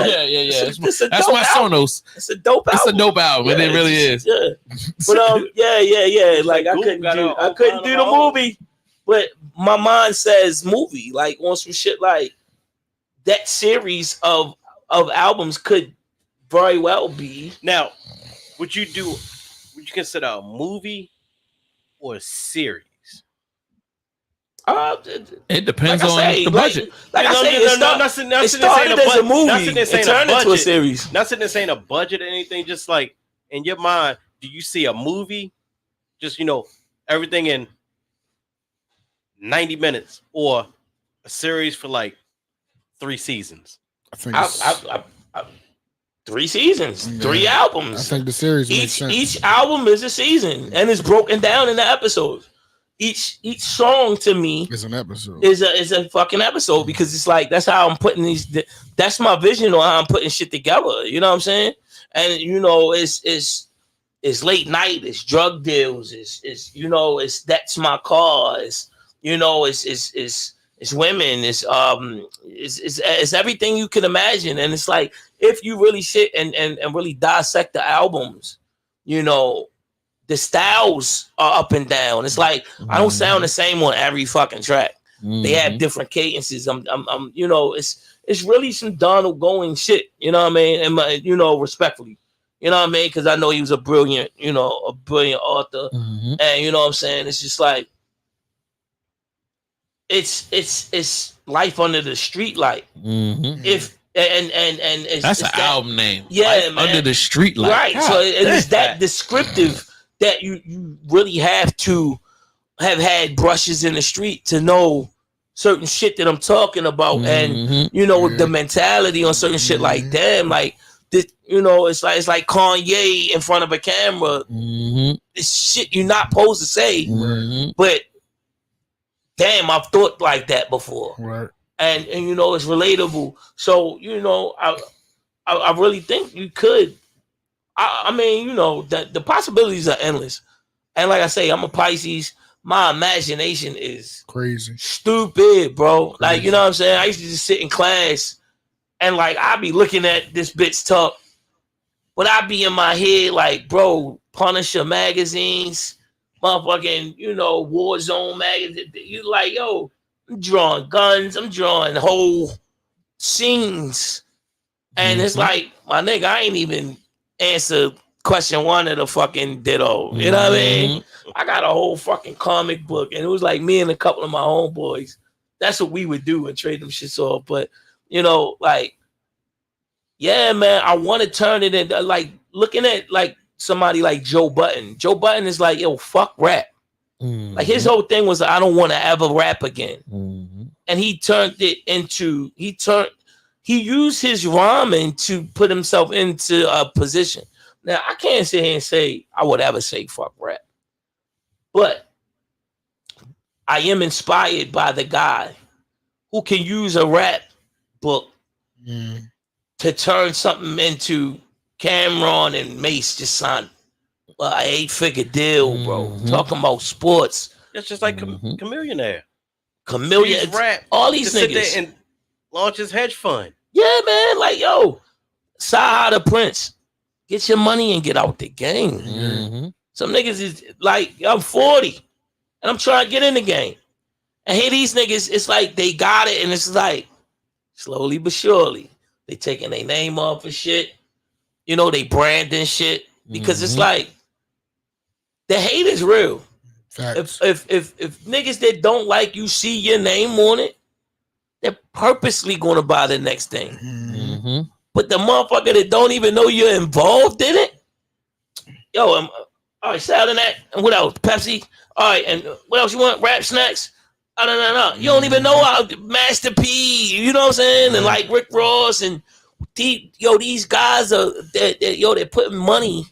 That's my Sonos. It's a dope album. It's a dope album. Yeah, it really is. Yeah. But yeah. Like I couldn't do the movie, but my mind says movie. Like on some shit like that series of albums could very well be. Now, would you consider a movie or a series? It depends like on the budget. It started as a movie. It turned into a series. Not sitting there saying a budget or anything. Just like in your mind, do you see a movie? Just everything in 90 minutes, or a series for like 3 seasons? I think 3 seasons, 3 albums. I think the series makes sense. Each album is a season, and it's broken down into episodes. Each song to me is an episode. Is a fucking episode, because it's like that's how I'm putting these. That's my vision on how I'm putting shit together. You know what I'm saying? And it's late night. It's drug deals. It's that's my car. It's women. It's everything you can imagine. And it's like if you really sit and really dissect the albums, the styles are up and down. It's like I don't sound the same on every fucking track. They have different cadences. I'm you know, it's really some Donald going shit. You know what I mean? And you know, respectfully, you know what I mean? Because I know he was a brilliant author, and you know what I'm saying. It's just like it's life under the street light. If and that's an album name. Yeah, life man. Under the street light. Right. God, so it's that descriptive that you really have to have had brushes in the street to know certain shit that I'm talking about, and you know the mentality on certain shit. Like damn, like this, you know, it's like Kanye in front of a camera. This shit you're not supposed to say, but damn, I've thought like that before, right? And you know it's relatable. So you know, I really think you could. I mean, you know, the possibilities are endless. And like I say, I'm a Pisces. My imagination is crazy, stupid, bro. Crazy. Like, you know what I'm saying? I used to just sit in class and like I'd be looking at this bitch talk, but I'd be in my head like, bro, Punisher magazines, motherfucking, you know, Warzone magazine. You like, yo, I'm drawing guns, I'm drawing whole scenes. And it's like, my nigga, I ain't even answer question one of the fucking ditto. You know what I mean? I got a whole fucking comic book, and it was like me and a couple of my homeboys. That's what we would do and trade them shits off. But you know, like, yeah, man, I want to turn it into like looking at like somebody like Joe Budden. Joe Budden is like, yo, fuck rap. Like his whole thing was, I don't want to ever rap again. And he turned it into he used his rhyming to put himself into a position. Now, I can't sit here and say I would ever say fuck rap. But I am inspired by the guy who can use a rap book to turn something into Cameron and Mace just signed an 8-figure deal, bro. Talking about sports. It's just like Chameleonaire. Chameleon, rap. All these niggas. Sit there and launch his hedge fund. Yeah, man. Like, yo, Saha the Prince. Get your money and get out the game. Some niggas is like, I'm 40 and I'm trying to get in the game. And here these niggas, it's like they got it, and it's like slowly but surely they taking their name off of shit. You know, they branding shit because it's like the hate is real. Facts. If niggas that don't like you see your name on it, they're purposely going to buy the next thing. But the motherfucker that don't even know you're involved in it, yo, all right, salad that, and what else? Pepsi. All right, and what else you want? Rap snacks. No. You don't even know how Master P. You know what I'm saying? And like Rick Ross and these guys are they're putting money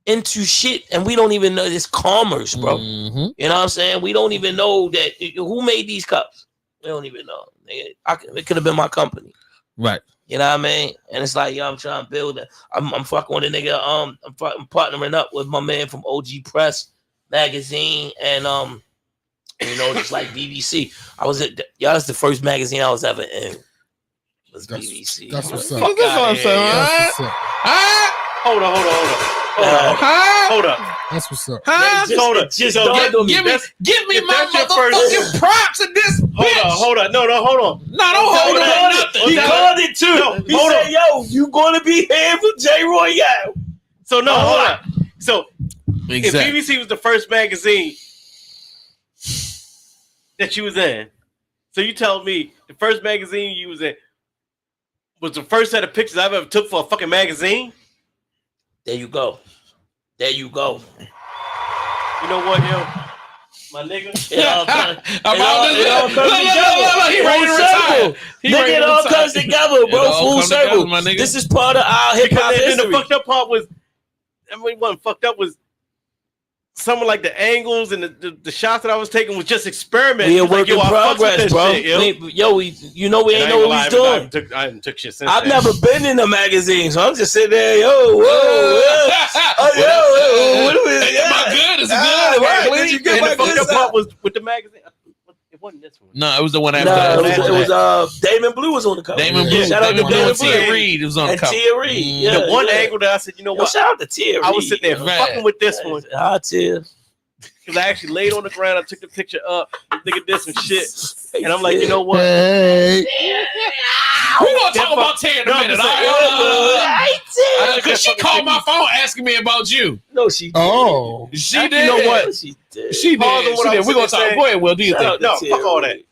into shit, and we don't even know this commerce, bro. You know what I'm saying? We don't even know that who made these cups. We don't even know. It could have been my company, right? You know what I mean? And it's like, yo, I'm trying to build it. I'm fucking with a nigga. I'm partnering up with my man from OG Press magazine, and you know, just like BBC. That's the first magazine I was ever in. Was BBC. That's what's up. Fuck That's what's up. Hold up. That's what's up. Give me my motherfucking props in this bitch. Hold on. No, hold on. No, don't hold on nothing. He called it too. No, he said, yo, you gonna be here for J. Royale. So no, hold on. So exactly. if BBC was the first magazine that you was in, so you tell me the first magazine you was in was the first set of pictures I've ever took for a fucking magazine? There you go. You know what, yo? My nigga. He ready to retire. Nigga, it all comes together, bro. Full circle. This is part of our hip hop history. And the fucked up part was, what fucked up was some of like the angles and the shots that I was taking was just experimenting. We a work in progress, bro. We ain't know we what we doing. I haven't took shit since. I've never been in a magazine, so I'm just sitting there, whoa. What are we? Am I good? Is it good? Right. Did you get my the fucked up part was with the magazine. It wasn't this one. No, it was the one after. It was Damon Blue was on the cover. Damon Blue. Shout out to Damon Blue. Tia Reed was on the cover. Tia Reed. Yeah, the one angle that I said, you know what? Shout out to Tia Reed. I was sitting there fucking with this one. Hi, Tia. Because I actually laid on the ground. I took the picture up. Look at this and shit. And I'm like, you know what? Hey. We're going to talk about Tia in a minute. Because she called my phone asking me about you. No, she did. Oh. She did. You know what? She did. She did. We're going to talk. Go ahead, Will. Do you think? No, fuck all that.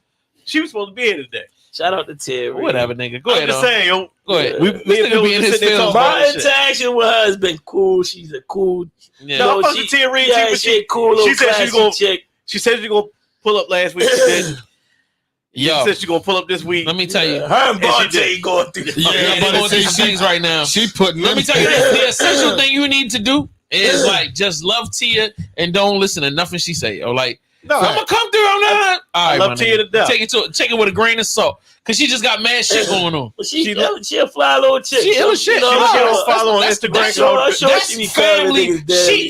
She was supposed to be here today. Shout out to Tia Reed. Whatever, nigga. Go ahead. I'm just saying, yo. Go ahead. Me and Bill be in his film. My interaction with her has been cool. She's a cool. Yeah. No, I fucked with Tia Reed. Yeah, she cool little classy chick. She said she's gonna pull up last week. She said she said she's gonna pull up this week. Let me tell you. Her and Bonte going through. Yeah, going through some things right now. She putting. Let me tell you this: the essential thing you need to do is like just love Tia and don't listen to nothing she say. Or like, no, I'm gonna come through. I'm not. All right, I love Tia to death. Take it with a grain of salt. Cause she just got mad shit going on. She a fly little chick. She ill as shit. She don't follow on Instagram. That's family.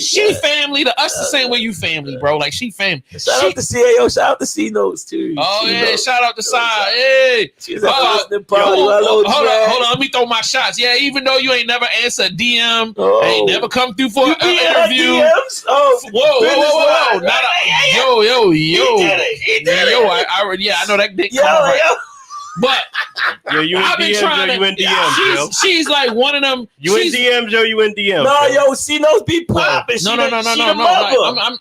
She family to us the same way you family, bro. Like she family. Shout out to CAO. Shout out to C Notes too. Oh yeah, shout out to Side. Hey, hold on. Let me throw my shots. Yeah, even though you ain't never answered DM, ain't never come through for an interview. Whoa. I know that dick. But I've been trying to. You in DMs, she's like one of them. You in DMs, Joe? You in DMs? No, yo, C Notes be popping. No.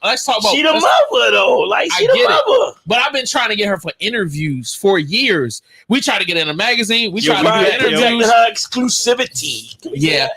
Let's talk about. She the mother though. Like she the mother. But I've been trying to get her for interviews for years. We try to get in a magazine. We try to do interviews. Her exclusivity. Yeah.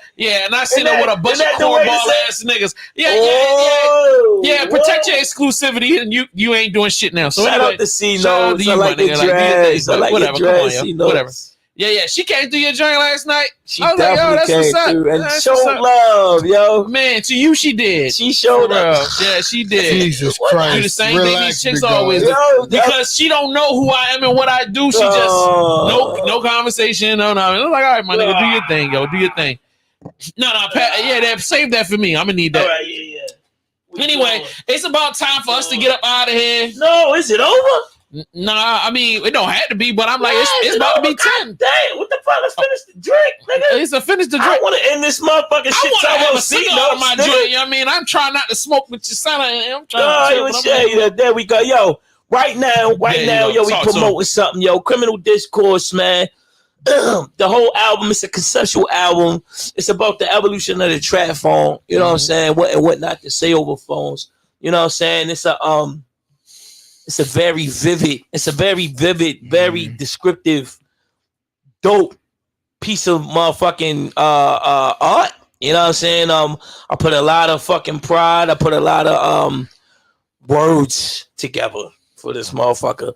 And I seen her with a bunch of cornball ass niggas. Yeah. Protect your exclusivity, and you ain't doing shit now. So shout anyway, out to C Notes. I like your dress. Whatever. Come on, yo. Whatever. Yeah. She came through your joint last night. She definitely came through and showed love, yo. Man, to you she did. She showed up. Yeah, she did. Jesus Christ. Do the same thing these chicks always do. Because she don't know who I am and what I do. She just no conversation. No. It's like, all right, my nigga, do your thing, yo. Do your thing. No, Pat. Save that for me. I'm gonna need that. All right, yeah. Anyway, it's about time for us to get up out of here. No, is it over? Nah, I mean, it don't have to be, but I'm like, it's about to be 10. Dang, what the fuck? Let's finish the drink, nigga. It's a finish the drink. I want to end this motherfucking shit. I want to have a cigar out of my joint, you know what I mean? I'm trying not to smoke with your son. I'm trying to chill. There we go. Yo, right now, yo, we promoting something, yo. Criminal Discourse, man. The whole album is a conceptual album. It's about the evolution of the trap phone. You know what I'm saying? What not to say over phones. You know what I'm saying? It's a very vivid, very descriptive, dope piece of motherfucking art. You know what I'm saying? I put a lot of fucking pride. I put a lot of words together for this motherfucker.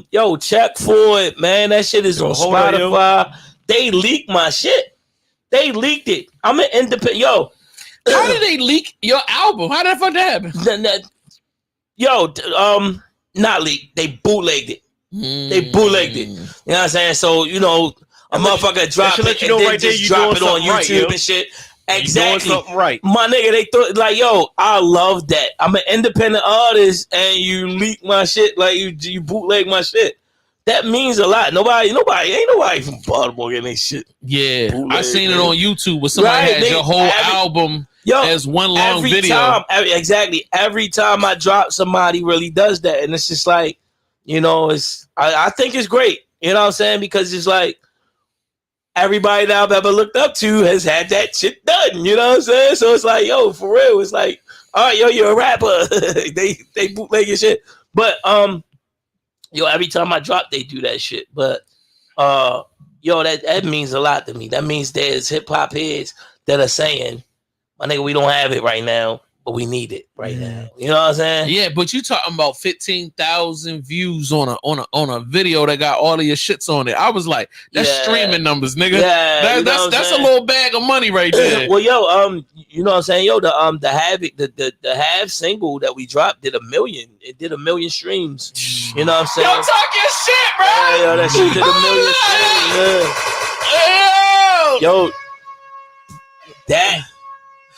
Yo, check for it, man. That shit is on Spotify. They leaked my shit. They leaked it. I'm an independent. Yo, how did they leak your album? How did that happen? Yo, not leaked. They bootlegged it. They bootlegged it. You know what I'm saying? So, you know, a motherfucker dropped it and then just drop it on YouTube and shit. Exactly. Doing something right. My nigga, they thought like, yo, I love that. I'm an independent artist and you leak my shit, like you bootleg my shit. That means a lot. Ain't nobody from Baltimore getting their shit. Yeah. I seen it on YouTube where somebody had your whole album as one long video. Exactly. Every time I drop, somebody really does that. And it's just like, you know, I think it's great. You know what I'm saying? Because it's like, everybody that I've ever looked up to has had that shit done. You know what I'm saying? So it's like, yo, for real. It's like, all right, yo, you're a rapper. they bootleg your shit. But yo, every time I drop, they do that shit. But yo, that means a lot to me. That means there's hip hop heads that are saying, my nigga, we don't have it right now, but we need it right now. You know what I'm saying? Yeah, but you talking about 15,000 views on a video that got all of your shits on it. I was like, that's streaming numbers, nigga. Yeah, that's a little bag of money right there. Well, yo, you know what I'm saying? Yo, the Havoc, the Have single that we dropped did 1 million. It did 1 million streams. You know what I'm saying? Yo, talk your shit, bro. Yeah, yo, that shit did 1 million streams. Yeah. Yo,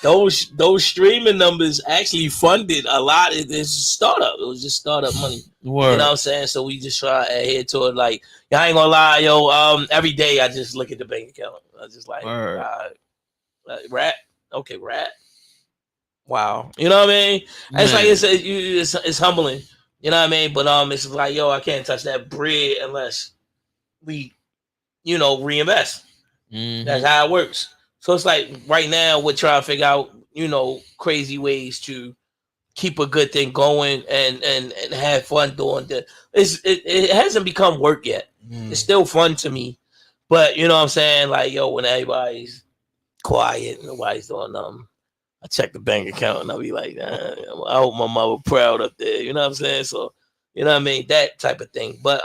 those streaming numbers actually funded a lot of this startup. It was just startup money. Word. You know what I'm saying? So we just try to adhere to it. Like, I ain't gonna lie, yo. Every day I just look at the bank account. I was just like, rat. Okay, rat. Wow. You know what I mean? Man. It's like it's humbling. You know what I mean? But it's like, yo, I can't touch that bread unless we, reinvest. Mm-hmm. That's how it works. So it's like right now we're trying to figure out, crazy ways to keep a good thing going and have fun doing it. It hasn't become work yet. It's still fun to me. But you know what I'm saying? Like, yo, when everybody's quiet and nobody's doing I check the bank account and I'll be like, I hope my mother proud up there. You know what I'm saying? So, you know what I mean? That type of thing. But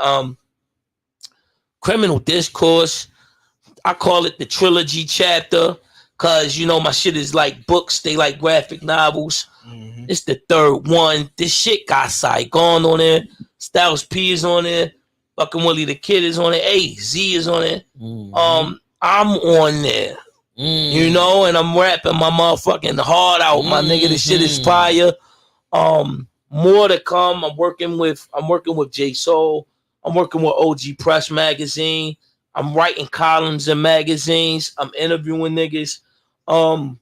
Criminal Discourse, I call it the trilogy chapter because, my shit is like books. They like graphic novels. Mm-hmm. It's the third one. This shit got Saigon on there. Styles P is on there. Fucking Willie the Kid is on there. AZ is on there. Mm-hmm. I'm on there. Mm. And I'm rapping my motherfucking heart out, my nigga. This shit is fire. More to come. I'm working with J Soul. I'm working with OG Press Magazine. I'm writing columns in magazines. I'm interviewing niggas. I'm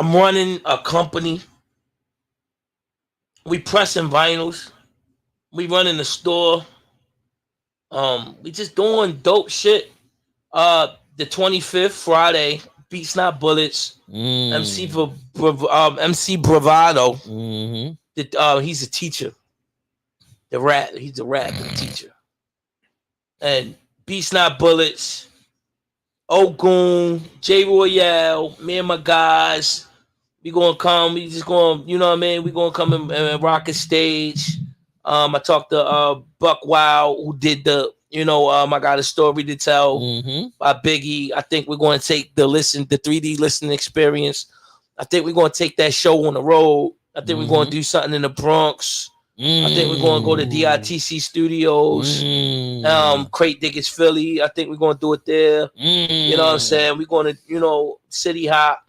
running a company. We pressing vinyls. We running the store. We just doing dope shit. The 25th Friday, Beats Not Bullets. MC Bravado. Mm-hmm. He's a teacher. He's a rapping teacher. And Beats Not Bullets, Ogun, J Royale, me and my guys. We gonna come. We just gonna, you know what I mean? We gonna come and rock a stage. I talked to Buck Wild, who did the, I got a story to tell by Biggie. I think we're going to take the 3D listening experience. I think we're going to take that show on the road. I think we're going to do something in the Bronx. I think we're going to go to DITC Studios, Crate Diggers Philly. I think we're going to do it there. You know what I'm saying? We're going to, City Hop.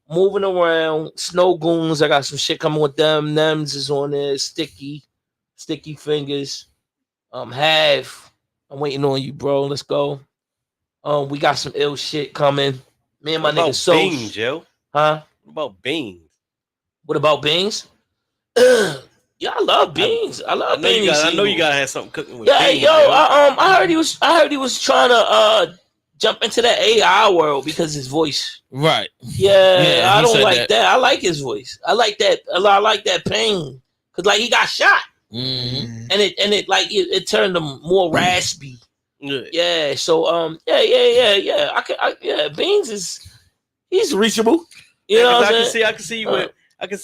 Moving around. Snow Goons. I got some shit coming with them. Nems is on there. Sticky Fingers. Have. I'm waiting on you, bro. Let's go. We got some ill shit coming. Me and my nigga Soch. Beans, Joe? Huh? What about Beans? What about Beans? Yeah, I love Beans. I love Beans. I know you gotta have something cooking with Beans. Yo, I heard he was trying to jump into that AI world because his voice. Right. Yeah, I don't like that. I like his voice. I like that. I like that pain because like he got shot. Mm-hmm. And it turned him more raspy. Yeah. So yeah. Beans he's reachable. You know what I'm saying? I can see you with. I can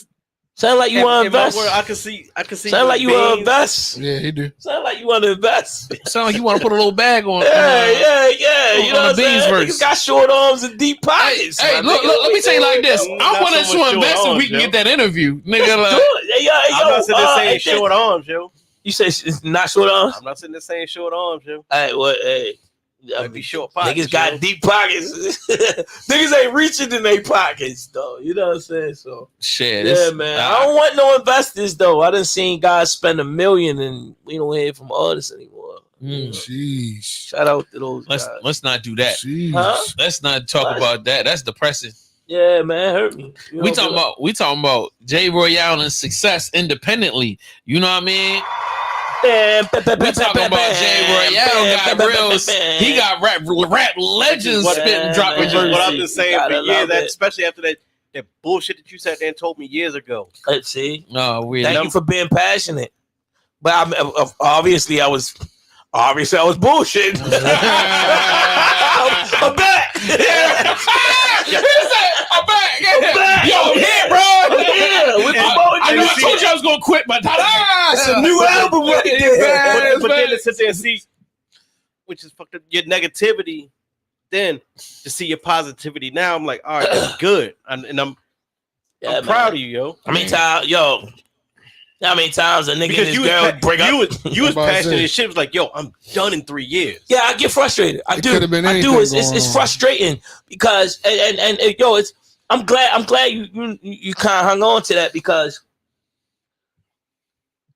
sound like you want to invest. I can see. Sound like you want to invest. Yeah, he do. Sound like you want to invest. Sound like you want to put a little bag on. Yeah. You know what I'm saying? Niggas got short arms and deep pockets. Hey, look, let me tell you like this. I want to invest so we can get that interview, nigga. Like, I'm not sitting there saying short arms, yo. You say it's not short arms? I'm not sitting there saying short arms, yo. Hey. Be short pockets. Niggas got deep pockets. Niggas ain't reaching in their pockets though. You know what I'm saying? So shit. Yeah, man. I don't want no investors though. I done seen guys spend $1 million and we don't hear from artists anymore. Jeez. Shout out to those guys. Let's not do that. Huh? Let's not talk about that. That's depressing. Yeah, man, it hurt me. We talking about J Royale and success independently. You know what I mean? We talking about J Royale got reels. He got rap legends spitting, dropping verses. What I've been saying for years, that, especially after that bullshit that you sat there and told me years ago. Let's see. No, thank you for being passionate. But obviously I was bullshitting. I'm back. I'm back. Yo, I'm here, bro. I told you I was gonna quit, but it's a new album right there. But then to sit there and see, which is fucked up, your negativity, then to see your positivity. Now I'm like, all right, that's good, and I'm proud of you, yo. I mean, yo, How many times a nigga and his girl break up? You was passionate and shit. Was like, yo, I'm done in 3 years. Yeah, I get frustrated. I do. It's frustrating because and yo, I'm glad you kind of hung on to that because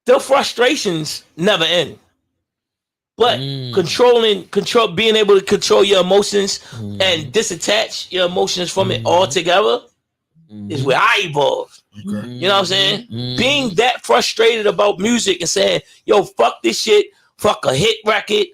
the frustrations never end. But being able to control your emotions and disattach your emotions from it altogether is where I evolved. Okay. You know what I'm saying? Being that frustrated about music and saying, yo, fuck this shit, fuck a hit record,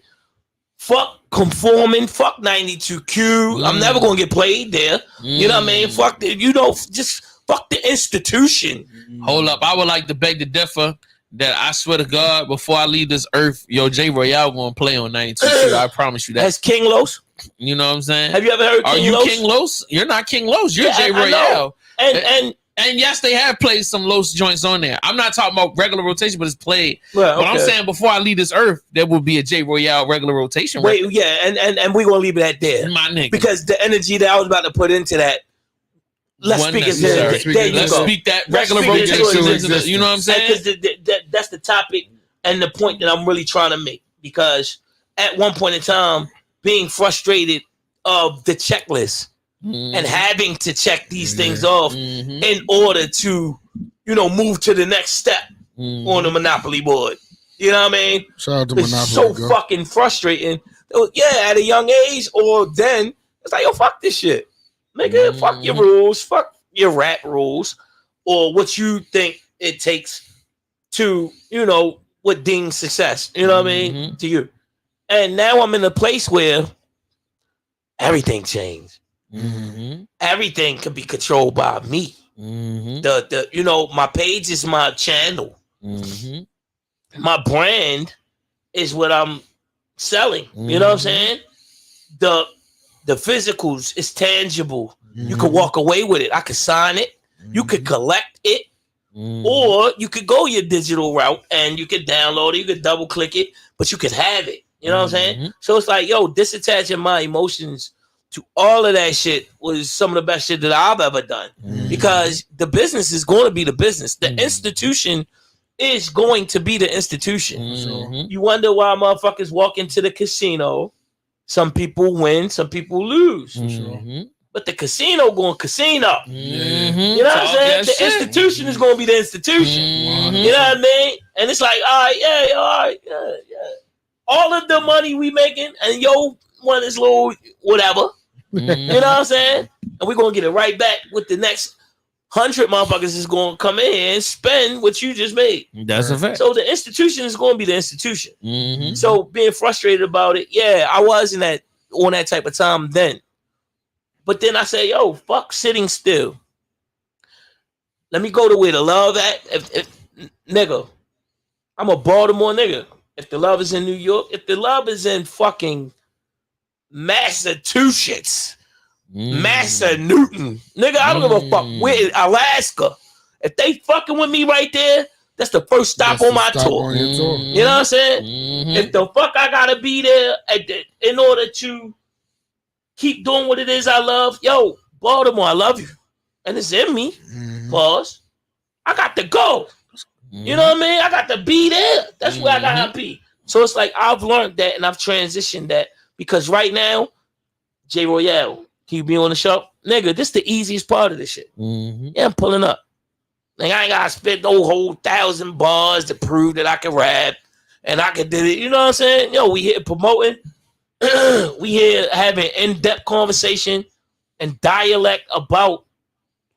fuck conforming, fuck 92Q. I'm never gonna get played there. You know what I mean? Fuck just fuck the institution. Hold up, I would like to beg to differ. That I swear to God, before I leave this earth, yo, Jay Royale gonna play on 92Q. I promise you that. That's King Los. You know what I'm saying? Have you ever heard? Are King you Los? King Los? You're not King Los. You're Jay Royale. And yes, they have played some Los joints on there. I'm not talking about regular rotation, but it's played. Well, okay. But I'm saying before I leave this earth, there will be a Jay Royale regular rotation. Wait, record. Yeah, and we're gonna leave it at there, my nigga, because the energy that I was about to put into that. Let's speak that regular rotation. You know what I'm saying? Because that's the topic and the point that I'm really trying to make. Because at one point in time, being frustrated of the checklist and having to check these things off in order to, move to the next step on the Monopoly board. You know what I mean? Shout out to Monopoly. It's so fucking frustrating. Yeah, at a young age or then, it's like, yo, fuck this shit. Nigga, fuck your rules, fuck your rap rules, or what you think it takes to, what deems success. You know what I mean? To you. And now I'm in a place where everything changed. Everything can be controlled by me. My page is my channel. My brand is what I'm selling. You know what I'm saying? The physicals is tangible. You could walk away with it. I could sign it. You could collect it. Or you could go your digital route and you could download it. You could double click it, but you could have it. You know what I'm saying? So it's like, yo, disattaching my emotions to all of that shit was some of the best shit that I've ever done. Because the business is going to be the business. The institution is going to be the institution. So you wonder why motherfuckers walk into the casino. Some people win, some people lose. But the casino going casino. You know what I'm saying? The institution is going to be the institution. You know what I mean? And it's like, all right, yeah. All of the money we making, and yo, one is little whatever. You know what I'm saying? And we're going to get it right back with the next 100 motherfuckers is going to come in here and spend what you just made. That's a fact. So the institution is going to be the institution. So being frustrated about it, yeah, I was on that type of time then. But then I say, yo, fuck sitting still. Let me go to where the love at. If nigga, I'm a Baltimore nigga. If the love is in New York, if the love is in fucking Massachusetts, Massa Newton, nigga, I don't give a fuck. We're in Alaska. If they fucking with me right there, that's the first stop on my tour. You know what I'm saying? If the fuck I gotta be there in order to keep doing what it is I love, yo, Baltimore, I love you. And it's in me. Pause. I got to go. You know what I mean? I got to be there. That's where I gotta be. So it's like I've learned that and I've transitioned that because right now, Jay Royale, can you be on the show? Nigga, this the easiest part of this shit. Yeah, I'm pulling up. Like, I ain't gotta spit no whole 1,000 bars to prove that I can rap and I can do it. You know what I'm saying? Yo, we here promoting. We here having in-depth conversation and dialect about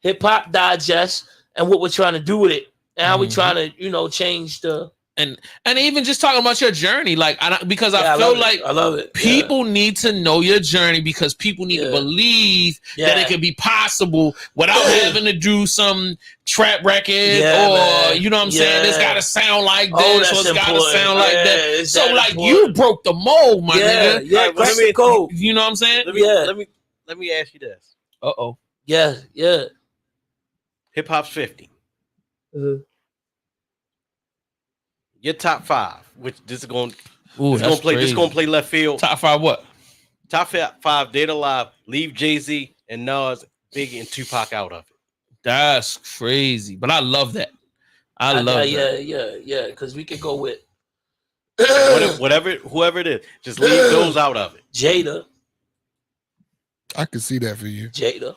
hip-hop digest and what we're trying to do with it. And how we trying to, change the... And even just talking about your journey, like because I feel like I love it. People need to know your journey because people need to believe that it can be possible without having to do some trap record or you know what I'm saying. It's got to sound like this or it's got to sound like that. So like important. You broke the mold, my nigga. Yeah, let me go. You know what I'm saying? Let me ask you this. Yeah. Hip hop's 50. Your top 5, which this is going to play left field. Top 5 what? Top 5 Dead or Alive. Leave Jay-Z and Nas, Biggie, and Tupac out of it. That's crazy, but I love that. I love that. Yeah. Because we could go with whoever it is, just leave those out of it. Jada. I could see that for you. Jada.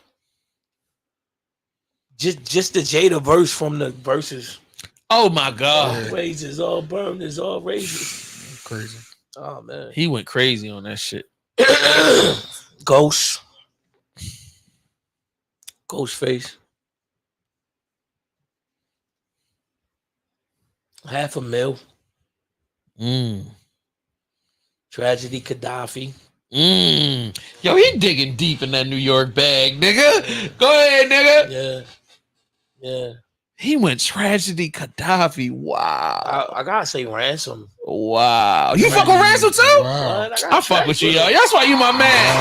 Just the Jada verse from the verses. Oh my God. Raises all burned is all raises. Crazy. Oh man. He went crazy on that shit. Ghost. Ghostface. $500,000. Tragedy Gaddafi. Yo, he digging deep in that New York bag, nigga. Go ahead, nigga. Yeah. He went Tragedy Gaddafi. Wow. I gotta say Ransom. Wow. You fuck with Ransom too? Wow. I fuck with you, yo. That's why you my man.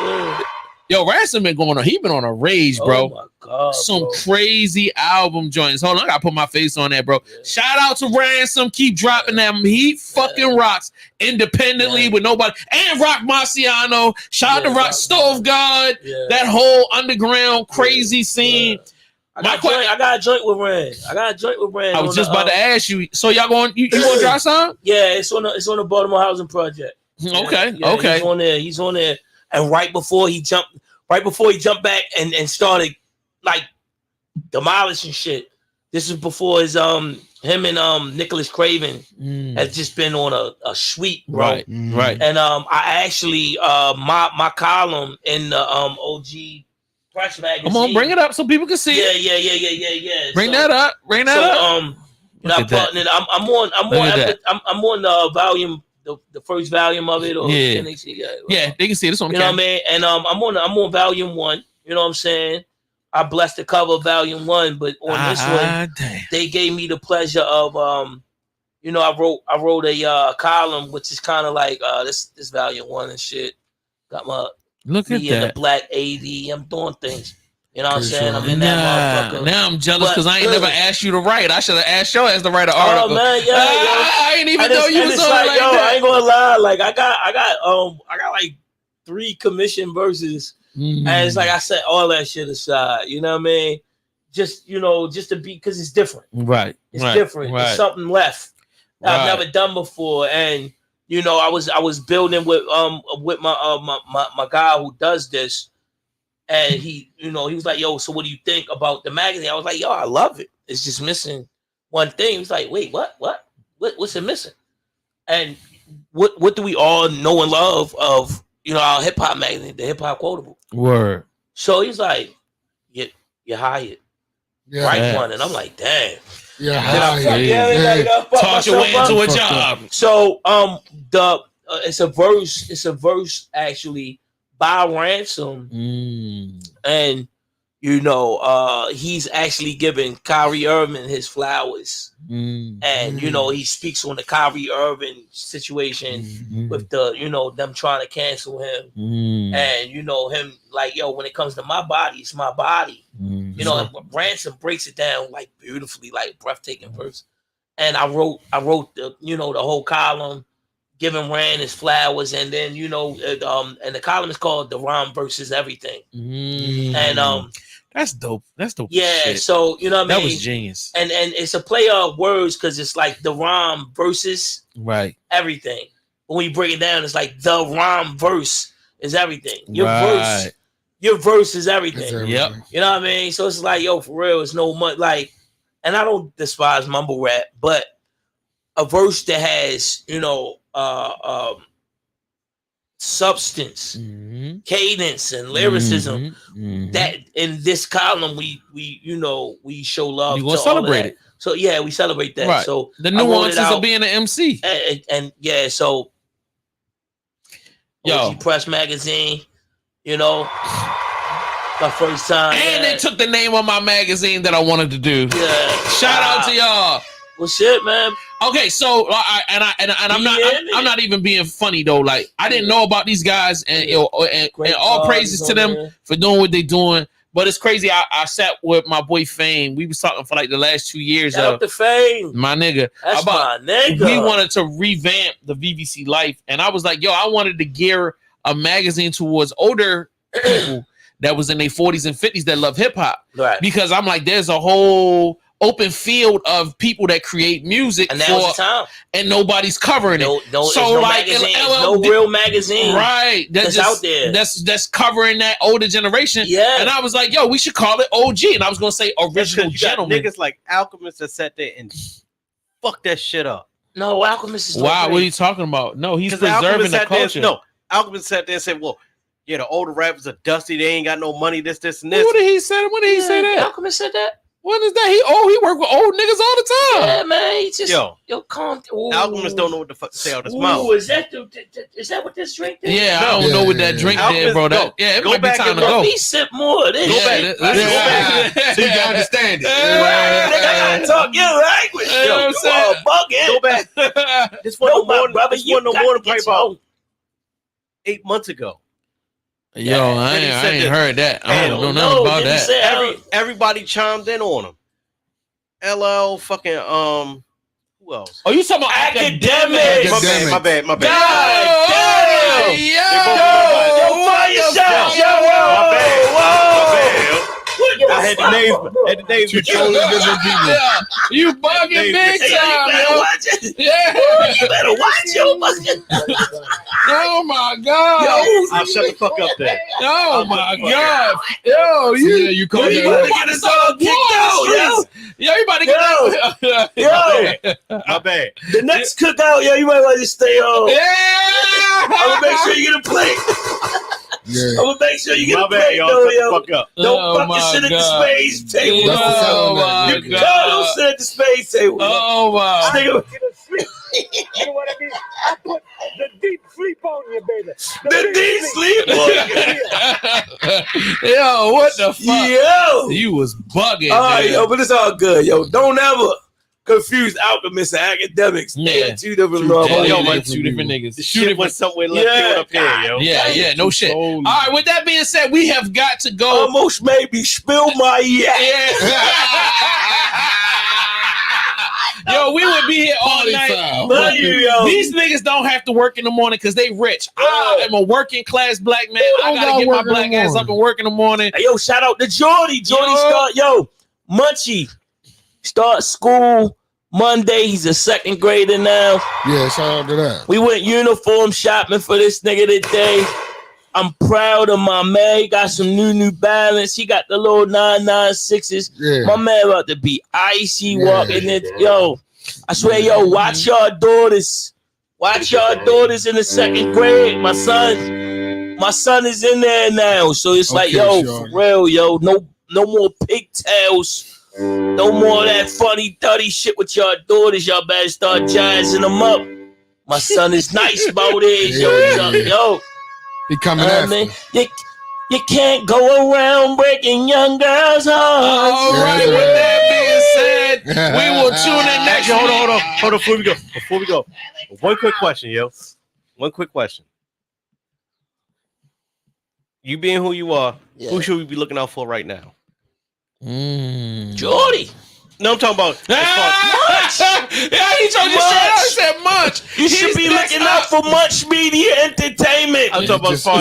Yeah. Yo, Ransom been going on. He been on a rage, bro. Oh my God, some bro. crazy album joints. Hold on, I gotta put my face on that, bro. Yeah. Shout out to Ransom. Keep dropping them. He fucking rocks independently with nobody. And Rock Marciano. Shout out to Rock Stove God. Yeah. That whole underground crazy scene. I got a joint with Rand. I was just about to ask you. So y'all going? You going to drop some? Yeah, it's on the Baltimore Housing Project. Okay. He's on there. And right before he jumped back and started like demolishing shit. This is before his him and Nicholas Craven has just been on a sweep, bro. Right. And I actually my column in the OG Press magazine. Come on, bring it up so people can see it. Yeah. Bring that up. I'm on volume. The first volume of it, or yeah, can they see? They can see this on the camera. You know what I mean? And I'm on volume 1. You know what I'm saying? I blessed the cover of volume 1, but on this one, they gave me the pleasure of I wrote a column which is kind of like this volume 1 and shit. Got my look at that the black AD. I'm doing things. You know what I'm saying? I'm in that motherfucker. Now I'm jealous because I ain't never asked you to write. I should have asked your ass to write an article. Oh man, I ain't even know you was on like that. I ain't gonna lie. Like I got like 3 commission verses, and it's like I set all that shit aside. You know what I mean? Just to be, because it's different. Right. It's different. Right. It's something left that I've never done before, and I was building with my guy who does this. And he was like, yo, so what do you think about the magazine? I was like, yo, I love it. It's just missing one thing. He was like, wait, what's it missing? And what do we all know and love of, our hip hop magazine, the Hip Hop Quotable? Word. So he's like, you're hired. Write one. And I'm like, damn. Toss your way into a job. So it's a verse actually by Ransom, and he's actually giving Kyrie Irving his flowers, and he speaks on the Kyrie Irving situation with the them trying to cancel him, and him like, yo, when it comes to my body, it's my body, and Ransom breaks it down like beautifully, like breathtaking verse, and I wrote the the whole column, giving Rand his flowers, and then and the column is called "The Rhyme versus Everything," and that's dope. That's dope. Yeah, shit. so you know what I mean. That was genius. And it's a play of words because it's like the rhyme versus everything. When you break it down, it's like the rhyme verse is everything. Your verse is everything. Yep. You know what I mean? So it's like, yo, for real, it's no much like, and I don't despise mumble rap, but a verse that has substance, cadence, and lyricism. That in this column we show love. You gonna to celebrate all of it? So yeah, we celebrate that. Right. So the nuances of being an MC. And yeah, so OG Press magazine, my first time. And they took the name of my magazine that I wanted to do. Yeah. Shout out to y'all. Well, shit, man. Okay, so I'm not even being funny though. Like, I didn't know about these guys, and all praises to them for doing what they're doing. But it's crazy. I sat with my boy Fame. We was talking for like the last 2 years. Shout out to Fame, my nigga. That's my nigga. We wanted to revamp the VVC Life, and I was like, yo, I wanted to gear a magazine towards older people that was in their 40s and 50s that love hip hop. Right. Because I'm like, there's a whole open field of people that create music, and now's the time, and nobody's covering it. So no like, no real magazine, right? That's out there. That's covering that older generation. Yeah, and I was like, yo, we should call it OG, and I was gonna say original gentleman. Niggas like Alchemist that sat there and fuck that shit up. No, Alchemist is wow. What are you talking about? No, he's preserving the culture. Alchemist sat there and said, well, yeah, the older rappers are dusty. They ain't got no money. This, and this. What did he say? When did he say that? Alchemist said that. When is that? He work with old niggas all the time. Yeah, man. He just calm. Alchemist don't know what the fuck to say out his mouth. Is that what this drink did? Yeah, I don't know what that drink did, bro. It might be time to go. Let me sip more of this. Go back. So you can understand it. I gotta talk your language. You know what I'm saying? Go back. This one no morning, brother. You no morning probably about 8 months ago. Yo, I ain't heard that. I don't know nothing about that. Everybody chimed in on him. LL fucking who else? Oh, you talking about academics? My bad. God damn! Yo, fire shot! My bad. I had the names. You bugging big time, yo. Yeah, you better watch your fucking. Oh my god! Yo, I'll shut the fuck up there. Oh my god! Yo, you called me. You get us all kicked out, yo. You about to get yo. My bad. The next cookout, yo, you might want to stay home. Yeah. I'm gonna make sure you get a plate. Yeah. I'm gonna make sure you get a plate, y'all. though, Shut the fuck up. Don't fucking sit at the spades table. Oh my god! Don't sit at the spades table. Oh wow! You know what I mean? I put the deep sleep on you, baby. The deep sleep on you. Yo, what the fuck? Yo, you was bugging. All right, yo, but it's all good, yo. Don't ever confuse alchemists and academics. Yeah, they're two different two different niggas. The shit went somewhere left field up here, yo. Yeah, no shit. All right, with that being said, we have got to go. Almost made me spill my Yo, we would be here all night. These niggas don't have to work in the morning because they rich. I am a working class black man. I gotta get my black ass up and work in the morning. Hey, yo, shout out to Jordy. Munchie start school Monday. He's a second grader now. Yeah, shout out to that. We went uniform shopping for this nigga today. I'm proud of my man. He got some New Balance. He got the little 996s. Yeah. My man about to be icy walking it. Yo, I swear, yo, watch y'all daughters. Watch y'all daughters in the second grade. My son is in there now. So it's like, yo, for real, yo, no more pigtails. No more of that funny, dirty shit with y'all daughters. Y'all better start jazzing them up. My son is nice about it. Yo. He coming after. You can't go around breaking young girls' hearts. All right, with that being said, we will tune in next week. Hold on. Before we go. One quick question, yo. One quick question. You being who you are, who should we be looking out for right now? Jordy. No, I'm talking about Munch. Yeah, he told you straight out. He said Munch. You should be looking out for Munch Media Entertainment. I'm talking about as far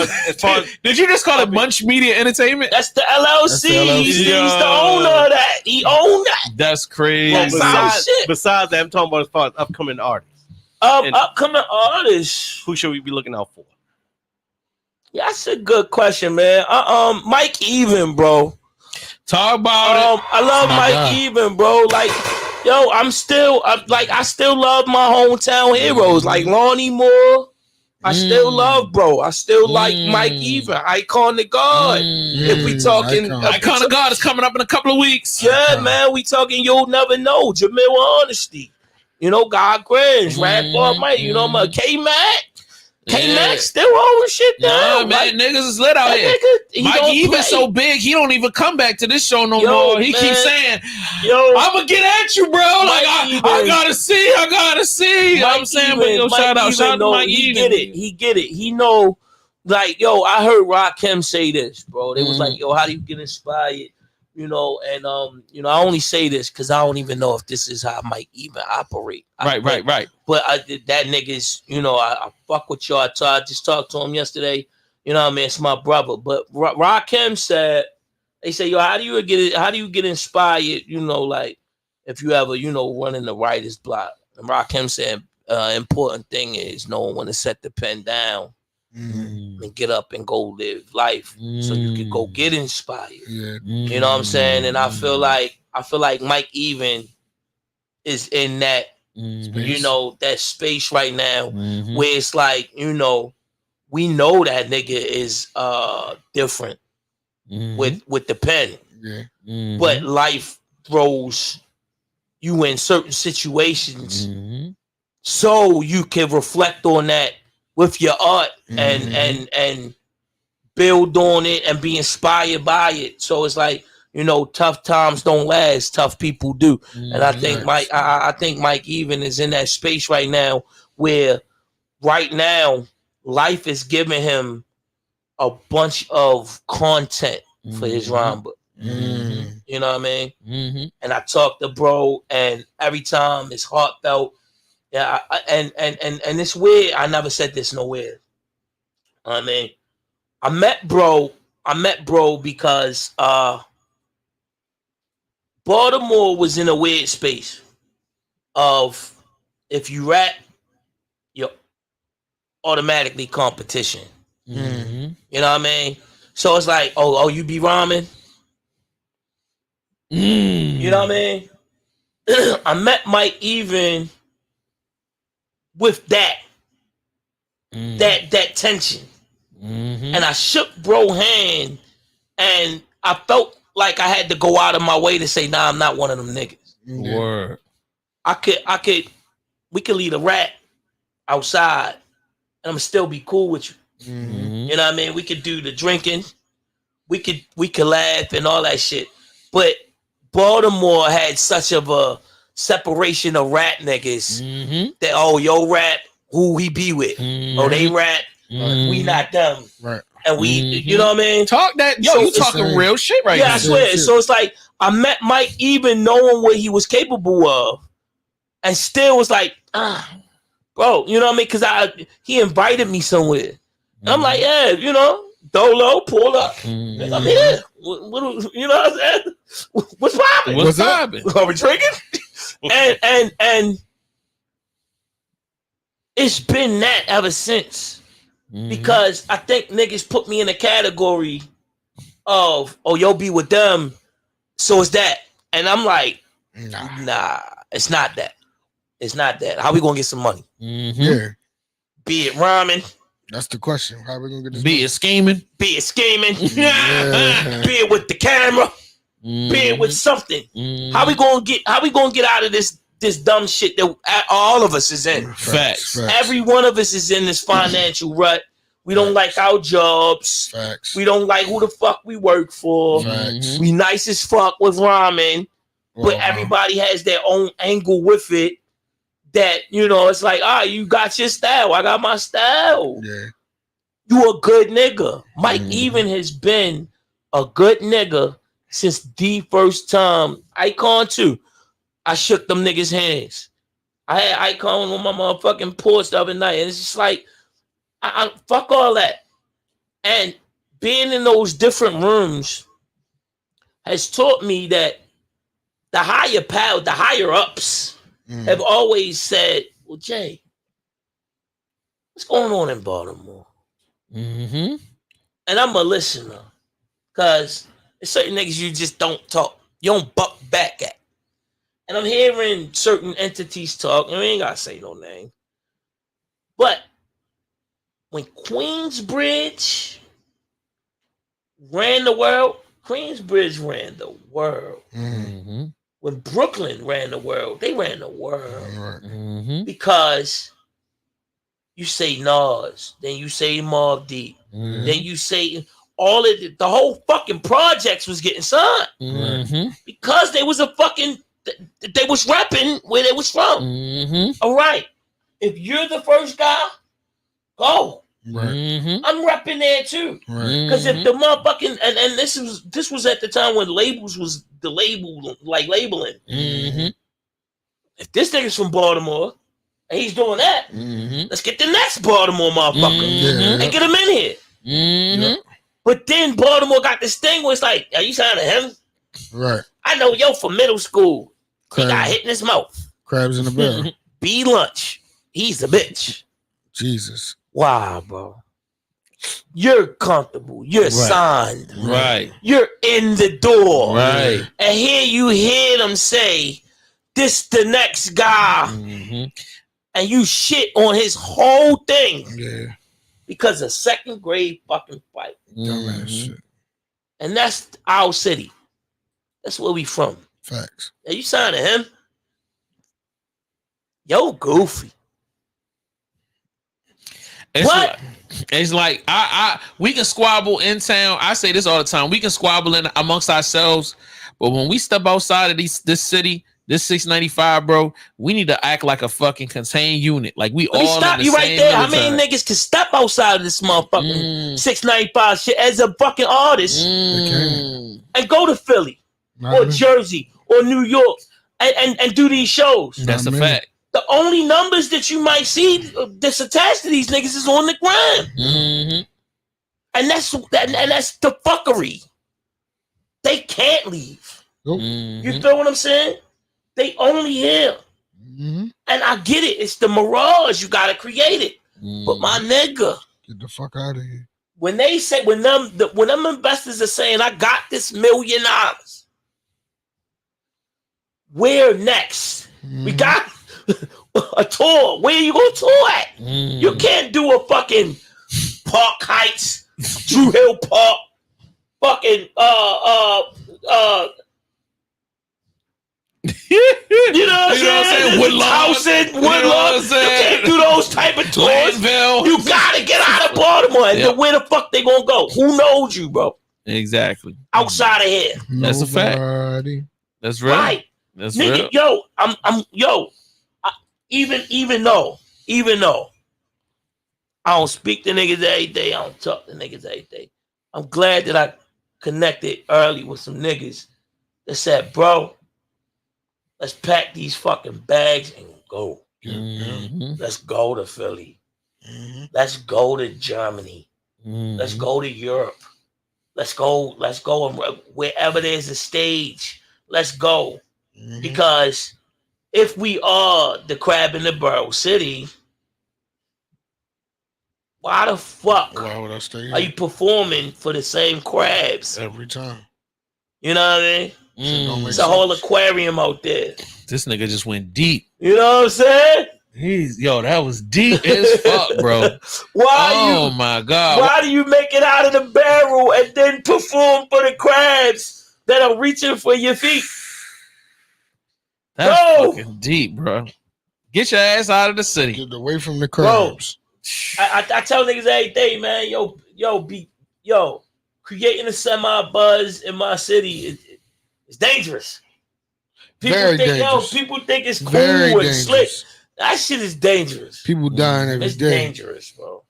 as Did you just call it Munch Media Entertainment? That's the LLC. He's the owner of that. He owned that. That's crazy. Besides that, I'm talking about as far as upcoming artists. Upcoming artists. Who should we be looking out for? Yeah, that's a good question, man. Mike Even, bro. Talk about it. I love Mike Even, bro. Like, yo, I still love my hometown heroes, like Lonnie Moore. I still love, bro. I still like Mike Even, Icon the God. If we talking Icon the God is coming up in a couple of weeks. Yeah, man, we talking You'll Never Know, Jamil Honesty. You know, God Grinch, Rap Boy Mike, you know, my K-Mac. K-Mac still holding shit down. Man, niggas is lit out here. Mike Even so big, he don't even come back to this show no more. He keeps saying, I'm going to get at you, bro. Like, I got to see. You know what I'm saying? But shout out to Mike Even. He get it. He know, like, yo, I heard Rakim say this, bro. They was like, yo, how do you get inspired? You know, and I only say this because I don't even know if this is how Mike Even operate. Right. But that nigga's, you know, I fuck with y'all. I just talked to him yesterday. You know what I mean? It's my brother. But Rakim said, they say, yo, how do you get inspired? You know, like, if you ever, running the writer's block. And Rakim said, important thing is knowing when to set the pen down and get up and go live life so you can go get inspired. Yeah. You know what I'm saying? And I feel like Mike Even is in that, that space right now where it's like, we know that nigga is different with the pen. Yeah. But life throws you in certain situations so you can reflect on that with your art and build on it and be inspired by it. So it's like, tough times don't last, tough people do. And I think Mike Even is in that space right now where right now life is giving him a bunch of content for his rhyme book. You know what I mean? And I talk to bro, and every time it's heartfelt. Yeah, and it's weird. I never said this nowhere. I mean, I met bro because Baltimore was in a weird space of if you rap, you're automatically competition. You know what I mean? So it's like, oh, you be rhyming? You know what I mean? I met Mike Even with that tension. And I shook bro hand, and I felt like I had to go out of my way to say, nah, I'm not one of them niggas. Word. We could leave a rap outside and I'm still be cool with you. You know what I mean? We could do the drinking, we could laugh and all that shit. But Baltimore had such of a separation of rap niggas that yo rap, who we be with? Oh, they rap, we not them. Right. And we, you know what I mean? Talk that, you talking real shit right now. Yeah, I swear. So it's like I met Mike Even knowing what he was capable of, and still was like, bro, you know what I mean? Because he invited me somewhere, and I'm like, yeah, Dolo, pull up. And I'm here. What, you know what I'm saying? What's popping? What's popping? Are we drinking? and it's been that ever since. Because I think niggas put me in a category of, yo, be with them, so it's that. And I'm like, nah, it's not that. It's not that. How we gonna get some money? Yeah. Be it rhyming. That's the question. How we gonna get this Be money? it scheming. Be it scheming. Yeah. Be it with the camera. Be it with something. How we gonna get out of this dumb shit that all of us is in? Facts. Every one of us is in this financial rut. We don't like our jobs. Facts. We don't like who the fuck we work for. Facts. We nice as fuck with rhyming, but everybody has their own angle with it. That, it's like, you got your style, I got my style. Yeah. You a good nigga. Mike Even has been a good nigga since the first time. Icon too. I shook them niggas' hands. I had Icon on my motherfucking porch the other night, and it's just like, I fuck all that. And being in those different rooms has taught me that the higher power, the higher ups have always said, well, Jay, what's going on in Baltimore? And I'm a listener, because there's certain niggas you just don't talk. You don't buck back at. And I'm hearing certain entities talk, and we ain't gotta say no name. But when Queensbridge ran the world, Queensbridge ran the world. When Brooklyn ran the world, they ran the world. Because you say Nas, then you say Mobb Deep, then you say all of the whole fucking projects was getting signed. Because they was they was rapping where they was from. All right. If you're the first guy, go. Right. I'm repping there too. Because if the motherfucking and this was at the time when labels was the label, like labeling. If this nigga's from Baltimore and he's doing that, let's get the next Baltimore motherfucker and get him in here. But then Baltimore got this thing where it's like, are you signing him? Right. I know yo from middle school. He got hit in his mouth. Crabs in the barrel. B lunch. He's a bitch. Jesus. Wow, bro. You're comfortable. You're signed. Right. You're in the door. Right. And here you hear them say, this the next guy. And you shit on his whole thing. Yeah. Because of second grade fucking fight. Dumbass shit. And that's our city. That's where we from. Facts. And you signed to him? Yo, goofy. It's like we can squabble in town. I say this all the time. We can squabble in amongst ourselves, but when we step outside of this city, this 695, bro, we need to act like a fucking contained unit. Like we all stop you right there. How many niggas can step outside of this motherfucking 695 shit as a fucking artist and go to Philly or Jersey or New York and do these shows? That's a fact. The only numbers that you might see that's attached to these niggas is on the ground. And that's the fuckery. They can't leave. You feel what I'm saying? They only here. And I get it. It's the mirage. You gotta create it. But my nigga, get the fuck out of here. When they say when them investors are saying I got this $1 million, where next? We got a tour. Where you gonna tour at? You can't do a fucking Park Heights, Drew Hill Park, fucking you know what I'm saying? Woodlawn. You can't do those type of tours. You gotta get out of Baltimore. And where the fuck they gonna go? Who knows you, bro? Exactly. Outside of here. That's a fact. That's right. That's nigga, real. Even though I don't speak to niggas every day, I don't talk to niggas every day, I'm glad that I connected early with some niggas that said, bro, let's pack these fucking bags and go. Let's go to Philly. Let's go to Germany. Let's go to Europe. Let's go wherever there's a stage. Let's go. Because if we are the crab in the barrel city, why the fuck would I stay are you performing for the same crabs every time? You know what I mean? It's a whole aquarium out there. This nigga just went deep. You know what I'm saying? That was deep as fuck, bro. My God. Why do you make it out of the barrel and then perform for the crabs that are reaching for your feet? That's fucking deep, bro. Get your ass out of the city. Get away from the crabs. I tell niggas every day, man, creating a semi-buzz in my city is dangerous. People think it's cool and slick. That shit is dangerous. People dying every day. It's dangerous, bro.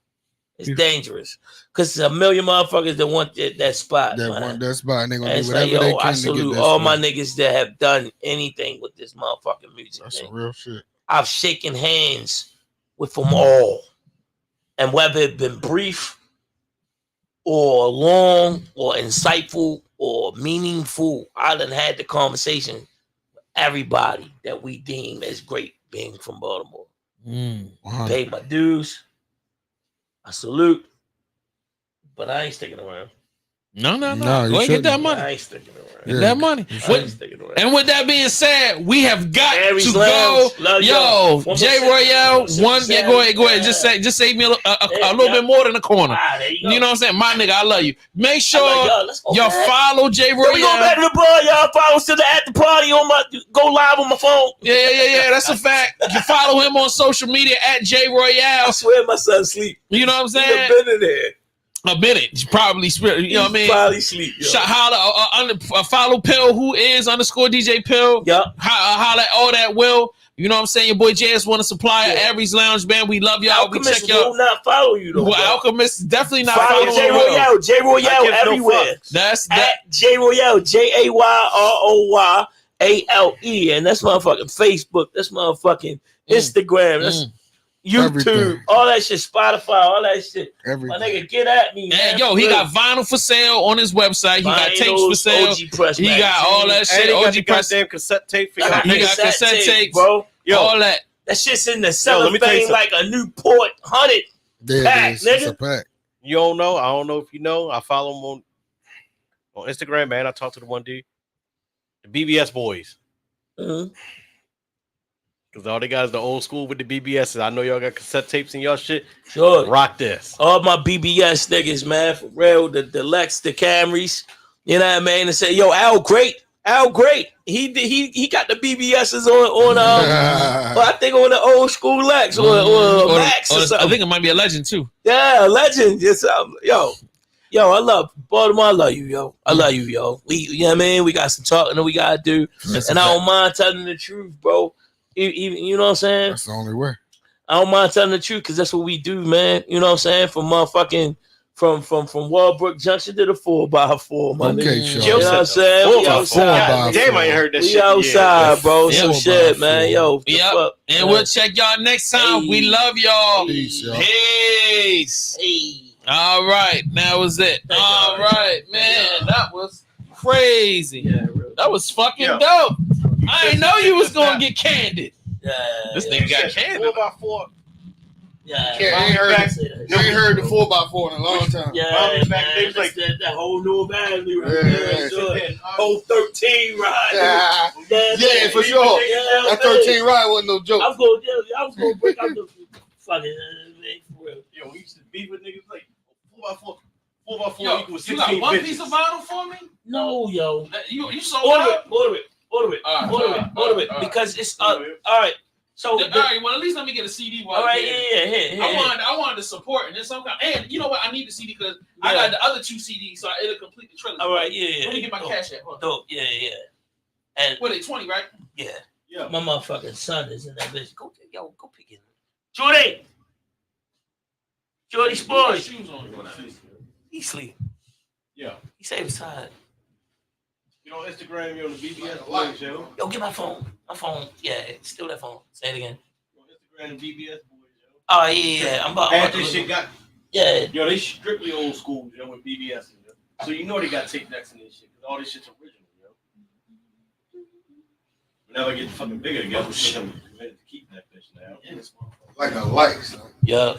It's dangerous. Because there's a million motherfuckers that want that spot. Want that spot, and they're going to do whatever they can I salute all my niggas that have done anything with this motherfucking music. That's some real shit. I've shaken hands with them all. And whether it's been brief or long or insightful or meaningful, I done had the conversation with everybody that we deem as great being from Baltimore. Paid my dues. I salute. But I ain't sticking around. No. Go ahead, get that money. I ain't sticking around. Get that money. And with that being said, we have got Aries to Lounge. go. Yo, J Royale, go ahead. Just save me a little bit more than a corner. You know what I'm saying? My nigga, I love you. Make sure y'all follow J Royale. We go back to the bar. Y'all follow us to the after party go live on my phone. Yeah. That's a fact. You follow him on social media at J Royale. I swear my son sleep. You know what I'm saying? He's been in there. A minute, probably. You know what I mean? Probably sleep. Follow Pill, who is _DJ Pill. Yep. Holla all that will. You know what I'm saying? Your boy JS want to supply Aries Lounge Band. We love y'all. Alchemist we check y'all. will not follow you though. Well, Alchemist definitely not follow J Royale. J Royale everywhere. That's at J Royale. JAYROYALE. And that's motherfucking Facebook. That's motherfucking Instagram. That's YouTube, Everything. all that shit, Spotify, all that shit. Everything. My nigga, get at me, man. And yo, he got vinyl for sale on his website. He got tapes for sale. OG press He got all that And shit. he got the OG press. goddamn cassette tape for y'all. He got cassette tapes, bro. Yo, all that. That shit's in the let cellophane me tell you like a Newport 100 There pack, it is. It's a nigga. pack. you don't know. I don't know if you know. I follow him on Instagram, man. I talked to the one dude, the BBS boys. Mhm. Because all they got is the old school with the BBSs. I know y'all got cassette tapes and y'all shit. Sure. Rock this. All my BBS niggas, man, for real. The Lex, the Camrys. You know what I mean? And say, yo, Al Great. He got the BBSs on well, I think on the old school Lex or Max or something. I think it might be a legend too. Yeah, legend. Yes, yo, I love Baltimore. I love you, yo. I love you, yo. You know what I mean? We got some talking that we gotta do, and I don't mind telling the truth, bro. Even you know what I'm saying? That's the only way. I don't mind telling the truth because that's what we do, man. You know what I'm saying? From motherfucking from Walbrook Junction to the 4x4, my Okay, nigga. sure. You know what I'm saying? We 4x4. outside. Damn, I ain't heard that We shit. outside, bro. Some 4x4. shit, man. Yo, the Yep. fuck? And we'll check y'all next time. Hey. We love y'all. Peace, y'all. Peace. Hey. All right, that was it. All right, man, that was crazy. Yeah, bro. That was fucking Yeah. dope. I didn't know you was gonna get candid. Yeah, This yeah, nigga got candid. 4x4. yeah. Yeah, I ain't heard the 4x4 in a long time. Yeah, Mommy man. back there was like- that whole New Avenue right Yeah, there. yeah. Sure. Whole 13 ride. Yeah, for sure. Yeah, That man. 13 ride wasn't no joke. I was gonna break out the fucking for real. Yo, we used to beef with niggas like 4x4. 4x4 Yo, equals you 16 got one bitches. piece of vinyl for me? No, yo. You sold Order out? it. Order it. All right. Because it's All right. all right. So All right, well, at least let me get a CD while all right, you're yeah, there. here. I wanted to support and then some kind. And you know what? I need the CD because I got the other 2 CDs, so it'll complete the trilogy. All right, yeah. Let me get my cash app. Hold on. Dope, yeah. And What, they 20, right? yeah, Yeah. my motherfucking son is in that bitch. Go pick it. Jordy You got Sports. shoes on. He sleep. Yeah. He said he was tired. You know, Instagram, you're on the BBS boys, yo. Yo, get my phone. My phone. Yeah, steal that phone. Say it again. On Instagram, BBS boys, yo. Oh yeah. I'm about After to this shit got, yeah. yo, they strictly old school, yo, with BBS. Yo. So you know they got tape decks in this shit, because all this shit's original, yo. Whenever I get fucking bigger again, I'm committed to keep that bitch now. Like a light, son. Yeah.